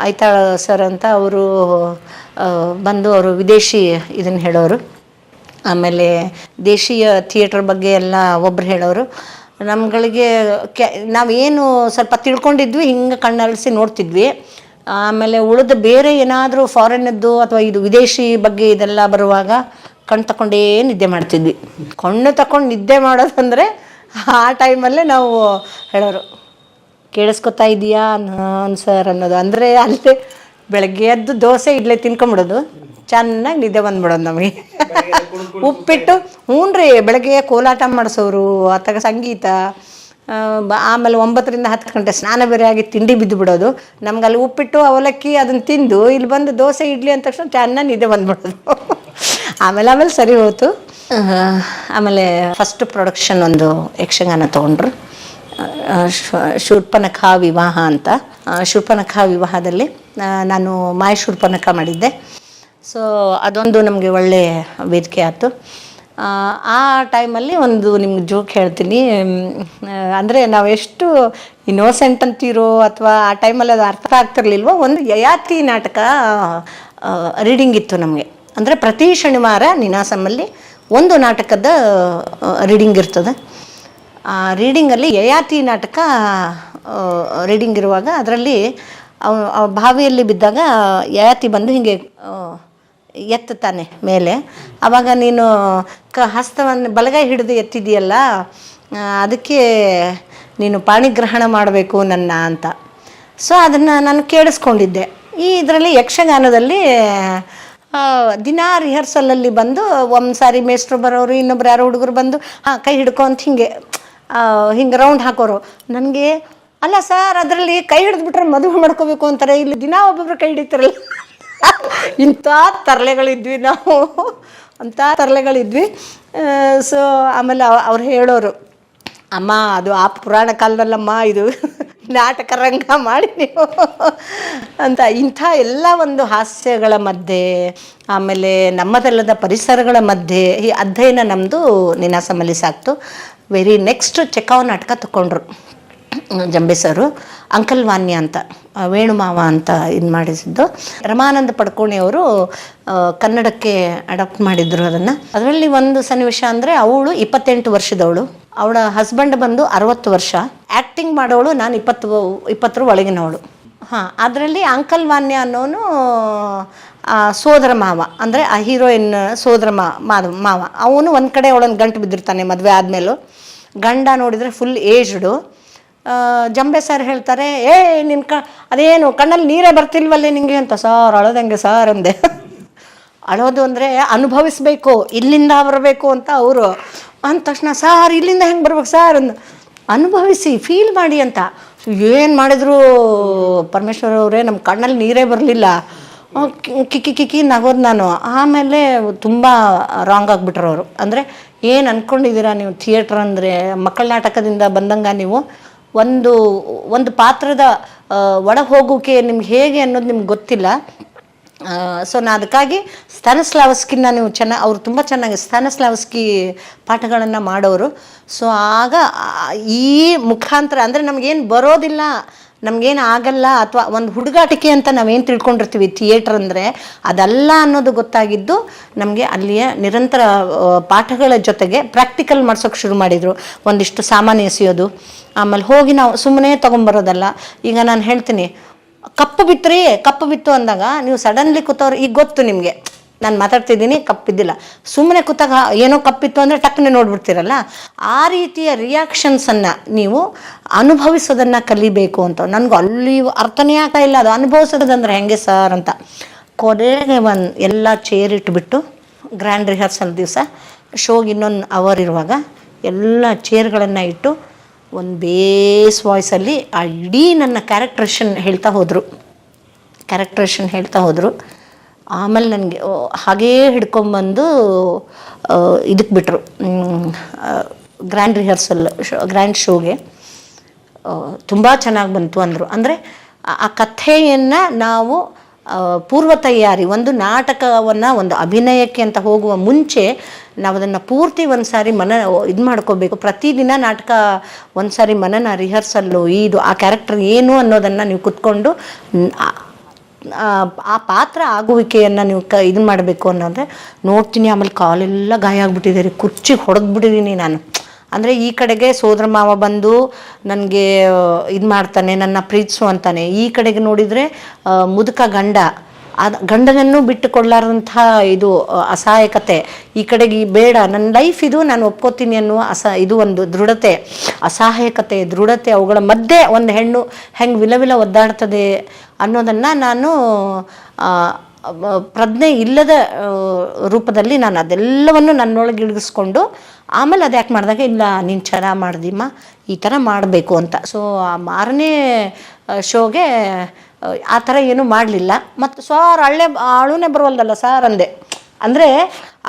B: ಐತಾಳ್ ಸರ್ ಅಂತ ಅವರು ಬಂದು ಅವರು ವಿದೇಶಿ ಇದನ್ನು ಹೇಳೋರು. ಆಮೇಲೆ ದೇಶೀಯ ಥಿಯೇಟರ್ ಬಗ್ಗೆ ಎಲ್ಲ ಒಬ್ರು ಹೇಳೋರು. ನಮ್ಗಳಿಗೆ ನಾವೇನು ಸ್ವಲ್ಪ ತಿಳ್ಕೊಂಡಿದ್ವಿ, ಹಿಂಗೆ ಕಣ್ಣಳಿಸಿ ನೋಡ್ತಿದ್ವಿ. ಆಮೇಲೆ ಉಳಿದ ಬೇರೆ ಏನಾದರೂ ಫಾರಿನದ್ದು ಅಥವಾ ಇದು ವಿದೇಶಿ ಬಗ್ಗೆ ಇದೆಲ್ಲ ಬರುವಾಗ ಕಣ್ಣು ತಗೊಂಡೇ ನಿದ್ದೆ ಮಾಡ್ತಿದ್ವಿ. ಕಣ್ಣು ತಗೊಂಡು ನಿದ್ದೆ ಮಾಡೋದಂದರೆ ಆ ಟೈಮಲ್ಲೇ ನಾವು ಹೇಳೋರು, ಕೇಳಿಸ್ಕೊತಾ ಇದೆಯಾ ಸರ್ ಅನ್ನೋದು. ಅಂದರೆ ಅಲ್ಲೇ ಬೆಳಗ್ಗೆ ಎದ್ದು ದೋಸೆ ಇಡ್ಲಿ ತಿನ್ಕೊಂಬಿಡೋದು, ಚೆನ್ನಾಗಿ ನಿದ್ದೆ ಬಂದ್ಬಿಡೋದು ನಮಗೆ. ಉಪ್ಪಿಟ್ಟು ಹ್ಞೂನ್ರಿ, ಬೆಳಗ್ಗೆ ಕೋಲಾಟ ಮಾಡಿಸೋರು, ಅಥವಾ ಸಂಗೀತ. ಆಮೇಲೆ 9ರಿಂದ 10 ಗಂಟೆ ಸ್ನಾನ ಬೇರೆ ಆಗಿ ತಿಂಡಿ ಬಿದ್ದು ಬಿಡೋದು. ನಮ್ಗೆ ಅಲ್ಲಿ ಉಪ್ಪಿಟ್ಟು ಅವಲಕ್ಕಿ ಅದನ್ನು ತಿಂದು ಇಲ್ಲಿ ಬಂದು ದೋಸೆ ಇಡ್ಲಿ ಅಂದ ತಕ್ಷಣ ಚೆನ್ನಾಗಿ ನಿದ್ದೆ ಬಂದ್ಬಿಡೋದು. ಆಮೇಲೆ ಸರಿ ಹೋಯ್ತು. ಆಮೇಲೆ ಫಸ್ಟ್ ಪ್ರೊಡಕ್ಷನ್ ಒಂದು ಯಕ್ಷಗಾನ ತೊಗೊಂಡ್ರು, ಶೂರ್ಪನಖ ವಿವಾಹ ಅಂತ. ಶೂರ್ಪನಖ ವಿವಾಹದಲ್ಲಿ ನಾನು ಮಾಯ ಶೂರ್ಪನಖ ಮಾಡಿದ್ದೆ. ಸೊ ಅದೊಂದು ನಮಗೆ ಒಳ್ಳೆ ವೇದಿಕೆ ಆಯಿತು. ಆ ಟೈಮಲ್ಲಿ ಒಂದು ನಿಮ್ಗೆ ಜೋಕ್ ಹೇಳ್ತೀನಿ. ಅಂದರೆ ನಾವೆಷ್ಟು ಇನ್ನೋಸೆಂಟ್ ಅಂತೀರೋ ಅಥವಾ ಆ ಟೈಮಲ್ಲಿ ಅದು ಅರ್ಥ ಆಗ್ತಿರ್ಲಿಲ್ವೋ, ಒಂದು ಯಯಾತಿ ನಾಟಕ ರೀಡಿಂಗ್ ಇತ್ತು ನಮಗೆ. ಅಂದರೆ ಪ್ರತಿ ಶನಿವಾರ ನೀನಾಸಮಲ್ಲಿ ಒಂದು ನಾಟಕದ ರೀಡಿಂಗ್ ಇರ್ತದೆ. ಆ ರೀಡಿಂಗಲ್ಲಿ ಯಯಾತಿ ನಾಟಕ ರೀಡಿಂಗ್ ಇರುವಾಗ ಅದರಲ್ಲಿ ಬಾವಿಯಲ್ಲಿ ಬಿದ್ದಾಗ ಯಯಾತಿ ಬಂದು ಹೀಗೆ ಎತ್ತುತ್ತಾನೆ ಮೇಲೆ. ಆವಾಗ ನೀನು ಹಸ್ತವನ್ನು ಬಲಗೈ ಹಿಡಿದು ಎತ್ತಿದೆಯಲ್ಲ, ಅದಕ್ಕೆ ನೀನು ಪಾಣಿಗ್ರಹಣ ಮಾಡಬೇಕು ನನ್ನ ಅಂತ. ಸೊ ಅದನ್ನು ನಾನು ಕೇಳಿಸ್ಕೊಂಡಿದ್ದೆ. ಇದರಲ್ಲಿ ಯಕ್ಷಗಾನದಲ್ಲಿ ದಿನಾ ರಿಹರ್ಸಲಲ್ಲಿ ಬಂದು ಒಂದು ಸಾರಿ ಮೇಸ್ಟ್ರು ಬರೋರು, ಇನ್ನೊಬ್ರು ಯಾರೋ ಹುಡುಗರು ಬಂದು ಕೈ ಹಿಡ್ಕೊ ಅಂತ ಹಿಂಗೆ ರೌಂಡ್ ಹಾಕೋರು. ನನಗೆ ಅಲ್ಲ ಸರ್, ಅದರಲ್ಲಿ ಕೈ ಹಿಡಿದ್ಬಿಟ್ರೆ ಮದುವೆ ಮಾಡ್ಕೋಬೇಕು ಅಂತಾರೆ, ಇಲ್ಲಿ ದಿನ ಒಬ್ಬೊಬ್ರು ಕೈ ಹಿಡಿತಾರಲ್ಲ. ಇಂಥ ತರಲೆಗಳಿದ್ವಿ ನಾವು, ಅಂಥ ತರಲೆಗಳಿದ್ವಿ. ಸೊ ಆಮೇಲೆ ಅವ್ರು ಹೇಳೋರು, ಅಮ್ಮ ಅದು ಆ ಪುರಾಣ ಕಾಲದಲ್ಲಮ್ಮ, ಇದು ನಾಟಕ ರಂಗ ಮಾಡಿ ನೀವು ಅಂತ. ಇಂಥ ಎಲ್ಲ ಒಂದು ಹಾಸ್ಯಗಳ ಮಧ್ಯೆ, ಆಮೇಲೆ ನಮ್ಮದಲ್ಲದ ಪರಿಸರಗಳ ಮಧ್ಯೆ ಈ ಅಧ್ಯಯನ ನಮ್ಮದು ನೀನಾಸಮಲ್ಲಿ ಸಾಕ್ತು. ವೆರಿ ನೆಕ್ಸ್ಟ್ ಚೆಕ್ಕಾವ್ ನಾಟಕ ತಗೊಂಡ್ರು ಜಂಬೆ ಸರು. ಅಂಕಲ್ ವಾನ್ಯ ಅಂತ, ವೇಣುಮಾವ ಅಂತ ಇದು ಮಾಡಿಸಿದ್ದು. ರಮಾನಂದ ಪಡ್ಕೋಣಿಯವರು ಕನ್ನಡಕ್ಕೆ ಅಡಾಪ್ಟ್ ಮಾಡಿದ್ರು ಅದನ್ನು. ಅದರಲ್ಲಿ ಒಂದು ಸನ್ನಿವೇಶ ಅಂದರೆ, ಅವಳು 28 ವರ್ಷದವಳು, ಅವಳ ಹಸ್ಬೆಂಡ್ ಬಂದು 60 ವರ್ಷ. ಆ್ಯಕ್ಟಿಂಗ್ ಮಾಡೋಳು ನಾನು 20 ಒಳಗಿನವಳು. ಅದರಲ್ಲಿ ಅಂಕಲ್ ವಾನ್ಯ ಅನ್ನೋನು ಸೋದರ ಮಾವ, ಅಂದರೆ ಆ ಹೀರೋಯಿನ್ ಸೋದರ ಮಾವ. ಅವನು ಒಂದು ಕಡೆ ಅವಳನ್ನು ಗಂಟು ಬಿದ್ದಿರ್ತಾನೆ ಮದುವೆ ಆದಮೇಲೂ. ಗಂಡ ನೋಡಿದರೆ ಫುಲ್ ಏಜ್ಡು. ಜಂಬೆ ಸರ್ ಹೇಳ್ತಾರೆ, ನಿನ್ನ ಅದೇನು ಕಣ್ಣಲ್ಲಿ ನೀರೇ ಬರ್ತಿಲ್ವಲ್ಲೇ ನಿಂಗೆ ಅಂತ. ಸಾರ್ ಅಳೋದಂಗೆ ಸಾರ್ ಅಂದೆ. ಅಳೋದು ಅಂದರೆ ಅನುಭವಿಸ್ಬೇಕು, ಇಲ್ಲಿಂದ ಬರಬೇಕು ಅಂತ ಅವರು ಅಂದ ತಕ್ಷಣ, ಸಾರ್ ಇಲ್ಲಿಂದ ಹೆಂಗೆ ಬರ್ಬೇಕು ಸಾರ್ ಅಂದ. ಅನುಭವಿಸಿ ಫೀಲ್ ಮಾಡಿ ಅಂತ. ಏನು ಮಾಡಿದ್ರು ಪರಮೇಶ್ವರ್ ಅವರೇ, ನಮ್ಮ ಕಣ್ಣಲ್ಲಿ ನೀರೇ ಬರಲಿಲ್ಲ. ಕಿಕ್ಕಿ ನಗೋದು ನಾನು. ಆಮೇಲೆ ತುಂಬ ರಾಂಗ್ ಆಗಿಬಿಟ್ರು ಅವರು. ಅಂದರೆ ಏನು ಅಂದ್ಕೊಂಡಿದ್ದೀರಾ ನೀವು, ಥಿಯೇಟ್ರ್ ಅಂದರೆ ಮಕ್ಕಳ ನಾಟಕದಿಂದ ಬಂದಂಗೆ ನೀವು ಒಂದು ಪಾತ್ರದ ಒಳ ಹೋಗೋಕೆ ನಿಮ್ಗೆ ಹೇಗೆ ಅನ್ನೋದು ನಿಮ್ಗೆ ಗೊತ್ತಿಲ್ಲ. ಸೊ ನಾನು ಅದಕ್ಕಾಗಿ ಸ್ತಾನಿಸ್ಲಾವಸ್ಕಿನ ನೀವು ಅವ್ರು ತುಂಬ ಚೆನ್ನಾಗಿ ಸ್ತಾನಿಸ್ಲಾವಸ್ಕಿ ಪಾಠಗಳನ್ನು ಮಾಡೋರು. ಸೊ ಆಗ ಈ ಮುಖಾಂತರ ಅಂದರೆ ನಮಗೇನು ಬರೋದಿಲ್ಲ, ನಮಗೇನು ಆಗಲ್ಲ, ಅಥವಾ ಒಂದು ಹುಡುಗಾಟಿಕೆ ಅಂತ ನಾವೇನು ತಿಳ್ಕೊಂಡಿರ್ತೀವಿ ಥಿಯೇಟ್ರ್ ಅಂದರೆ, ಅದಲ್ಲ ಅನ್ನೋದು ಗೊತ್ತಾಗಿದ್ದು ನಮಗೆ ಅಲ್ಲಿಯ ನಿರಂತರ ಪಾಠಗಳ ಜೊತೆಗೆ ಪ್ರಾಕ್ಟಿಕಲ್ ಮಾಡ್ಸೋಕೆ ಶುರು ಮಾಡಿದರು. ಒಂದಿಷ್ಟು ಸಾಮಾನು ಎಸೆಯೋದು, ಆಮೇಲೆ ಹೋಗಿ ನಾವು ಸುಮ್ಮನೆ ತೊಗೊಂಬರೋದಲ್ಲ. ಈಗ ನಾನು ಹೇಳ್ತೀನಿ, ಕಪ್ಪು ಬಿತ್ತು ಅಂದಾಗ ನೀವು ಸಡನ್ಲಿ ಕೂತವ್ರು, ಈಗ ಗೊತ್ತು ನಿಮಗೆ ನಾನು ಮಾತಾಡ್ತಿದ್ದೀನಿ, ಕಪ್ಪಿದ್ದಿಲ್ಲ, ಸುಮ್ಮನೆ ಕೂತಾಗ ಏನೋ ಕಪ್ಪಿತ್ತು ಅಂದರೆ ಟಕ್ಕನೆ ನೋಡ್ಬಿಡ್ತೀರಲ್ಲ, ಆ ರೀತಿಯ ರಿಯಾಕ್ಷನ್ಸನ್ನು ನೀವು ಅನುಭವಿಸೋದನ್ನು ಕಲಿಬೇಕು ಅಂತ. ನನಗೂ ಅಲ್ಲಿ ಅರ್ಥನೇ ಆಗ್ತಾ ಇಲ್ಲ, ಅದು ಅನುಭವಿಸೋದಂದ್ರೆ ಹೆಂಗೆ ಸರ್ ಅಂತ. ಕೊನೆಗೆ ಎಲ್ಲ ಚೇರ್ ಇಟ್ಬಿಟ್ಟು ಗ್ರ್ಯಾಂಡ್ ರಿಹರ್ಸಲ್ ದಿವಸ ಶೋಗೆ ಇನ್ನೊಂದು ಅವರ್ ಇರುವಾಗ ಎಲ್ಲ ಚೇರ್ಗಳನ್ನು ಇಟ್ಟು ಒಂದು ಬೇಸ್ ವಾಯ್ಸಲ್ಲಿ ಆ ಇಡೀ ನನ್ನ ಕ್ಯಾರೆಕ್ಟ್ರೇಷನ್ ಹೇಳ್ತಾ ಹೋದರು. ಆಮೇಲೆ ನನಗೆ ಹಾಗೇ ಹಿಡ್ಕೊಂಬಂದು ಇದಕ್ಕೆ ಬಿಟ್ಟರು, ಗ್ರ್ಯಾಂಡ್ ರಿಹರ್ಸಲ್ ಗ್ರ್ಯಾಂಡ್ ಶೋಗೆ. ತುಂಬ ಚೆನ್ನಾಗಿ ಬಂತು ಅಂದರು. ಅಂದರೆ ಆ ಕಥೆಯನ್ನು ನಾವು ಪೂರ್ವ ತಯಾರಿ, ಒಂದು ನಾಟಕವನ್ನು ಒಂದು ಅಭಿನಯಕ್ಕೆ ಅಂತ ಹೋಗುವ ಮುಂಚೆ ನಾವು ಅದನ್ನು ಪೂರ್ತಿ ಒಂದು ಸಾರಿ ಇದು ಮಾಡ್ಕೋಬೇಕು. ಪ್ರತಿದಿನ ನಾಟಕ ಒಂದು ಸಾರಿ ಮನನ ರಿಹರ್ಸಲ್ಲು, ಇದು ಆ ಕ್ಯಾರೆಕ್ಟರ್ ಏನು ಅನ್ನೋದನ್ನು ನೀವು ಕುತ್ಕೊಂಡು ಆ ಪಾತ್ರ ಆಗುವಿಕೆಯನ್ನು ನೀವು ಇದನ್ನು ಮಾಡಬೇಕು ಅನ್ನೋದ್ರೆ ನೋಡ್ತೀನಿ. ಆಮೇಲೆ ಕಾಲೆಲ್ಲ ಗಾಯ ಆಗಿಬಿಟ್ಟಿದೆ ರೀ, ಕುರ್ಚಿಗೆ ಹೊಡೆದ್ಬಿಟ್ಟಿದ್ದೀನಿ ನಾನು. ಅಂದರೆ ಈ ಕಡೆಗೆ ಸೋದರ ಮಾವ ಬಂದು ನನಗೆ ಇದು ಮಾಡ್ತಾನೆ, ನನ್ನ ಪ್ರೀತಿಸು ಅಂತಾನೆ. ಈ ಕಡೆಗೆ ನೋಡಿದರೆ ಮುದುಕ ಗಂಡ, ಗಂಡನನ್ನು ಬಿಟ್ಟು ಕೊಡಲಾರ್ದಂಥ ಇದು ಅಸಹಾಯಕತೆ. ಈ ಕಡೆಗೆ ಬೇಡ ನನ್ನ ಲೈಫ್ ಇದು, ನಾನು ಒಪ್ಕೋತೀನಿ ಅನ್ನುವ ಇದು ಒಂದು ದೃಢತೆ, ಅಸಹಾಯಕತೆ, ದೃಢತೆ, ಅವುಗಳ ಮಧ್ಯೆ ಒಂದು ಹೆಣ್ಣು ಹೆಂಗೆ ವಿಲವಿಲ ಒದ್ದಾಡ್ತದೆ ಅನ್ನೋದನ್ನು ನಾನು ಪ್ರಜ್ಞೆ ಇಲ್ಲದ ರೂಪದಲ್ಲಿ ನಾನು ಅದೆಲ್ಲವನ್ನು ನನ್ನೊಳಗೆ ಇಳಿಸ್ಕೊಂಡು ಆಮೇಲೆ ಅದು ಯಾಕೆ ಮಾಡಿದಾಗ ಇಲ್ಲ ನೀನು ಚೆನ್ನಾಗಿ ಮಾಡ್ದಿಮ್ಮ, ಈ ಥರ ಮಾಡಬೇಕು ಅಂತ. ಸೊ ಆ 6ನೇ ಶೋಗೆ ಆ ಥರ ಏನೂ ಮಾಡಲಿಲ್ಲ. ಮತ್ತು ಸಾರ್ ಅಳುನೇ ಬರುವಲ್ದಲ್ಲ ಸಾರ್ ಅಂದೆ. ಅಂದರೆ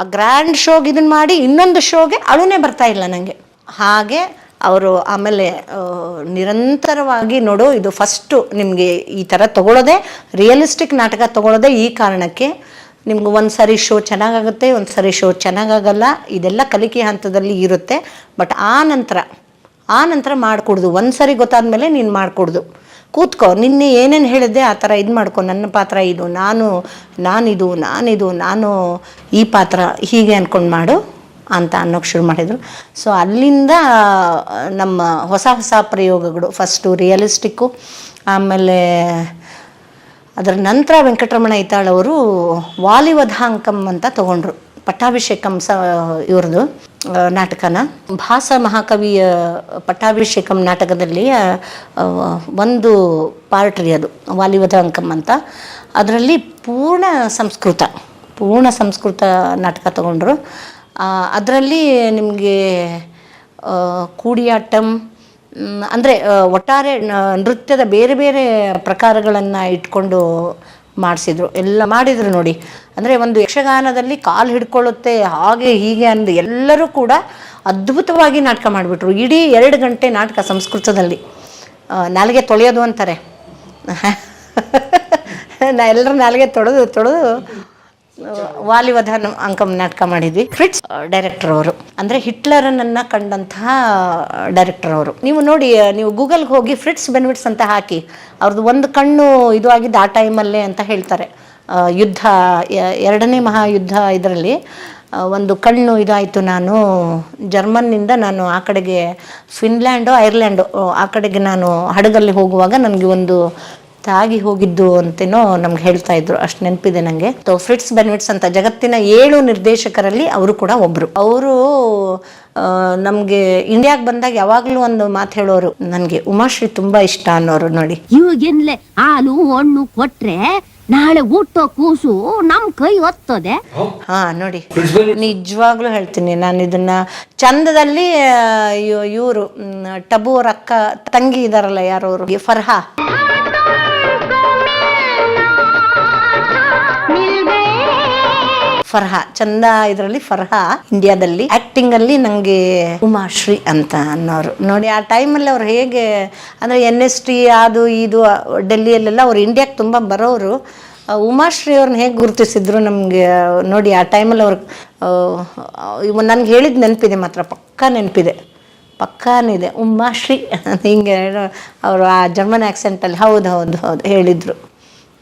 B: ಆ ಗ್ರ್ಯಾಂಡ್ ಶೋಗೆ ಇದನ್ನು ಮಾಡಿ ಇನ್ನೊಂದು ಶೋಗೆ ಅಳುನೇ ಬರ್ತಾಯಿಲ್ಲ ನನಗೆ. ಹಾಗೆ ಅವರು ಆಮೇಲೆ ನಿರಂತರವಾಗಿ ನೋಡು, ಇದು ಫಸ್ಟು ನಿಮಗೆ ಈ ಥರ ತೊಗೊಳ್ಳೋದೆ, ರಿಯಲಿಸ್ಟಿಕ್ ನಾಟಕ ತೊಗೊಳ್ಳೋದೆ ಈ ಕಾರಣಕ್ಕೆ. ನಿಮ್ಗೆ ಒಂದು ಸಾರಿ ಶೋ ಚೆನ್ನಾಗಾಗುತ್ತೆ, ಒಂದು ಸಾರಿ ಶೋ ಚೆನ್ನಾಗಾಗಲ್ಲ, ಇದೆಲ್ಲ ಕಲಿಕೆ ಹಂತದಲ್ಲಿ ಇರುತ್ತೆ. ಬಟ್ ಆ ನಂತರ ಮಾಡಿಕೊಡ್ದು, ಒಂದು ಸಾರಿ ಗೊತ್ತಾದ್ಮೇಲೆ ನೀನು ಮಾಡಿಕೊಡ್ದು, ಕೂತ್ಕೋ, ನಿನ್ನೆ ಏನೇನು ಹೇಳಿದ್ದೆ ಆ ಥರ ಇದು ಮಾಡ್ಕೊ, ನನ್ನ ಪಾತ್ರ ಇದು, ನಾನು ಈ ಪಾತ್ರ ಹೀಗೆ ಅಂದ್ಕೊಂಡು ಮಾಡು ಅಂತ ಅನ್ನೋಕ್ಕೆ ಶುರು ಮಾಡಿದರು. ಸೊ ಅಲ್ಲಿಂದ ನಮ್ಮ ಹೊಸ ಪ್ರಯೋಗಗಳು, ಫಸ್ಟು ರಿಯಲಿಸ್ಟಿಕ್ಕು, ಆಮೇಲೆ ಅದರ ನಂತರ ವೆಂಕಟರಮಣ ಐತಾಳ್ ಅವರು ವಾಲಿವಧಾಂಕಂ ಅಂತ ತೊಗೊಂಡ್ರು. ಪಟ್ಟಾಭಿಷೇಕಂ ಇವ್ರದ್ದು ನಾಟಕನ. ಭಾಸ ಮಹಾಕವಿಯ ಪಟ್ಟಾಭಿಷೇಕಂ ನಾಟಕದಲ್ಲಿ ಒಂದು ಪಾರ್ಟ್ ರೀ ಅದು, ವಾಲಿವಧಾಂಕಂ ಅಂತ. ಅದರಲ್ಲಿ ಪೂರ್ಣ ಸಂಸ್ಕೃತ ನಾಟಕ ತೊಗೊಂಡ್ರು. ಅದರಲ್ಲಿ ನಿಮಗೆ ಕೂಡಿಯಾಟಂ, ಅಂದರೆ ಒಟ್ಟಾರೆ ನೃತ್ಯದ ಬೇರೆ ಬೇರೆ ಪ್ರಕಾರಗಳನ್ನು ಇಟ್ಕೊಂಡು ಮಾಡಿಸಿದ್ರು, ಎಲ್ಲ ಮಾಡಿದರು ನೋಡಿ. ಅಂದರೆ ಒಂದು ಯಕ್ಷಗಾನದಲ್ಲಿ ಕಾಲು ಹಿಡ್ಕೊಳ್ಳುತ್ತೆ ಹಾಗೆ ಹೀಗೆ ಅಂದು ಎಲ್ಲರೂ ಕೂಡ ಅದ್ಭುತವಾಗಿ ನಾಟಕ ಮಾಡಿಬಿಟ್ರು. ಇಡೀ 2 ಗಂಟೆ ನಾಟಕ ಸಂಸ್ಕೃತದಲ್ಲಿ. ನಾಲಿಗೆ ತೊಳೆಯೋದು ಅಂತಾರೆ, ಎಲ್ಲರೂ ನಾಲಿಗೆ ತೊಳೆದು ವಾಲಿವಧಾನ ಅಂಕಂ ನಾಟಕ ಮಾಡಿದ್ವಿ. ಫ್ರಿಟ್ಸ್ ಡೈರೆಕ್ಟರ್ ಅವರು, ಅಂದರೆ ಹಿಟ್ಲರನನ್ನು ಕಂಡಂತಹ ಡೈರೆಕ್ಟರ್ ಅವರು. ನೀವು ನೋಡಿ, ನೀವು ಗೂಗಲ್ಗೆ ಹೋಗಿ ಫ್ರಿಟ್ಸ್ ಬೆನಿಫಿಟ್ಸ್ ಅಂತ ಹಾಕಿ, ಅವ್ರದ್ದು ಒಂದು ಕಣ್ಣು ಇದು ಆಗಿದ್ದು ಆ ಟೈಮಲ್ಲೇ ಅಂತ ಹೇಳ್ತಾರೆ. ಯುದ್ಧ, 2ನೇ ಮಹಾಯುದ್ಧ ಇದರಲ್ಲಿ ಒಂದು ಕಣ್ಣು ಇದಾಯಿತು. ನಾನು ಜರ್ಮನ್ನಿಂದ ನಾನು ಆ ಕಡೆಗೆ ಫಿನ್ಲ್ಯಾಂಡು ಐರ್ಲ್ಯಾಂಡು ಆ ಕಡೆಗೆ ನಾನು ಹಡಗಲ್ಲಿ ಹೋಗುವಾಗ ನನಗೆ ಒಂದು ತಾಗಿ ಹೋಗಿದ್ದು ಅಂತೇನೋ ನಮ್ಗೆ ಹೇಳ್ತಾ ಇದ್ರು, ಅಷ್ಟು ನೆನಪಿದೆ ನನಗೆ. ಫ್ರಿಟ್ಸ್ ಬೆನಿಫಿಟ್ಸ್ ಅಂತ ಜಗತ್ತಿನ 7 ನಿರ್ದೇಶಕರಲ್ಲಿ ಅವರು ಕೂಡ ಒಬ್ರು. ಅವರು ನಮಗೆ ಇಂಡಿಯಾಗೆ ಬಂದಾಗ ಯಾವಾಗಲೂ ಒಂದು ಮಾತು ಹೇಳೋರು, ನನಗೆ ಉಮಾಶ್ರೀ ತುಂಬಾ ಇಷ್ಟ ಅನ್ನೋರು. ನೋಡಿ,
F: ಇವಾಗೆನ್ಲೆ ಹಾಲು ಹಣ್ಣು ಕೊಟ್ರೆ ನಾಳೆ ಊಟ ಕೂಸು ನಮ್ ಕೈ ಒತ್ತದೆ.
B: ಹಾ ನೋಡಿ, ನಿಜವಾಗ್ಲೂ ಹೇಳ್ತೀನಿ ನಾನು ಇದನ್ನ. ಚಂದದಲ್ಲಿ ಇವರು ಟಬು ಅವ್ರ ಅಕ್ಕ ತಂಗಿ ಇದಾರಲ್ಲ, ಯಾರವರು, ಫರ್ಹಾ, ಚಂದ ಇದರಲ್ಲಿ ಫರ್ಹಾ, ಇಂಡಿಯಾದಲ್ಲಿ ಆಕ್ಟಿಂಗ್ ಅಲ್ಲಿ ನಂಗೆ ಉಮಾಶ್ರೀ ಅಂತ ಅನ್ನೋರು. ನೋಡಿ ಆ ಟೈಮಲ್ಲಿ ಅವ್ರು ಹೇಗೆ ಅಂದ್ರೆ NST ಅದು ಇದು ಡೆಲ್ಲಿಯಲ್ಲೆಲ್ಲ ಅವ್ರು ಇಂಡಿಯಾಕ್ಕೆ ತುಂಬ ಬರೋರು. ಉಮಾಶ್ರೀ ಅವ್ರನ್ನ ಹೇಗೆ ಗುರುತಿಸಿದ್ರು ನಮಗೆ ನೋಡಿ. ಆ ಟೈಮಲ್ಲಿ ಅವ್ರು ನನ್ಗೆ ಹೇಳಿದ ನೆನಪಿದೆ, ಮಾತ್ರ ಪಕ್ಕಾನಿದೆ ಉಮಾಶ್ರೀ ಹಿಂಗೆ ಅವರು ಆ ಜರ್ಮನ್ ಆ್ಯಕ್ಸೆಂಟಲ್ಲಿ ಹೌದು ಹೇಳಿದರು.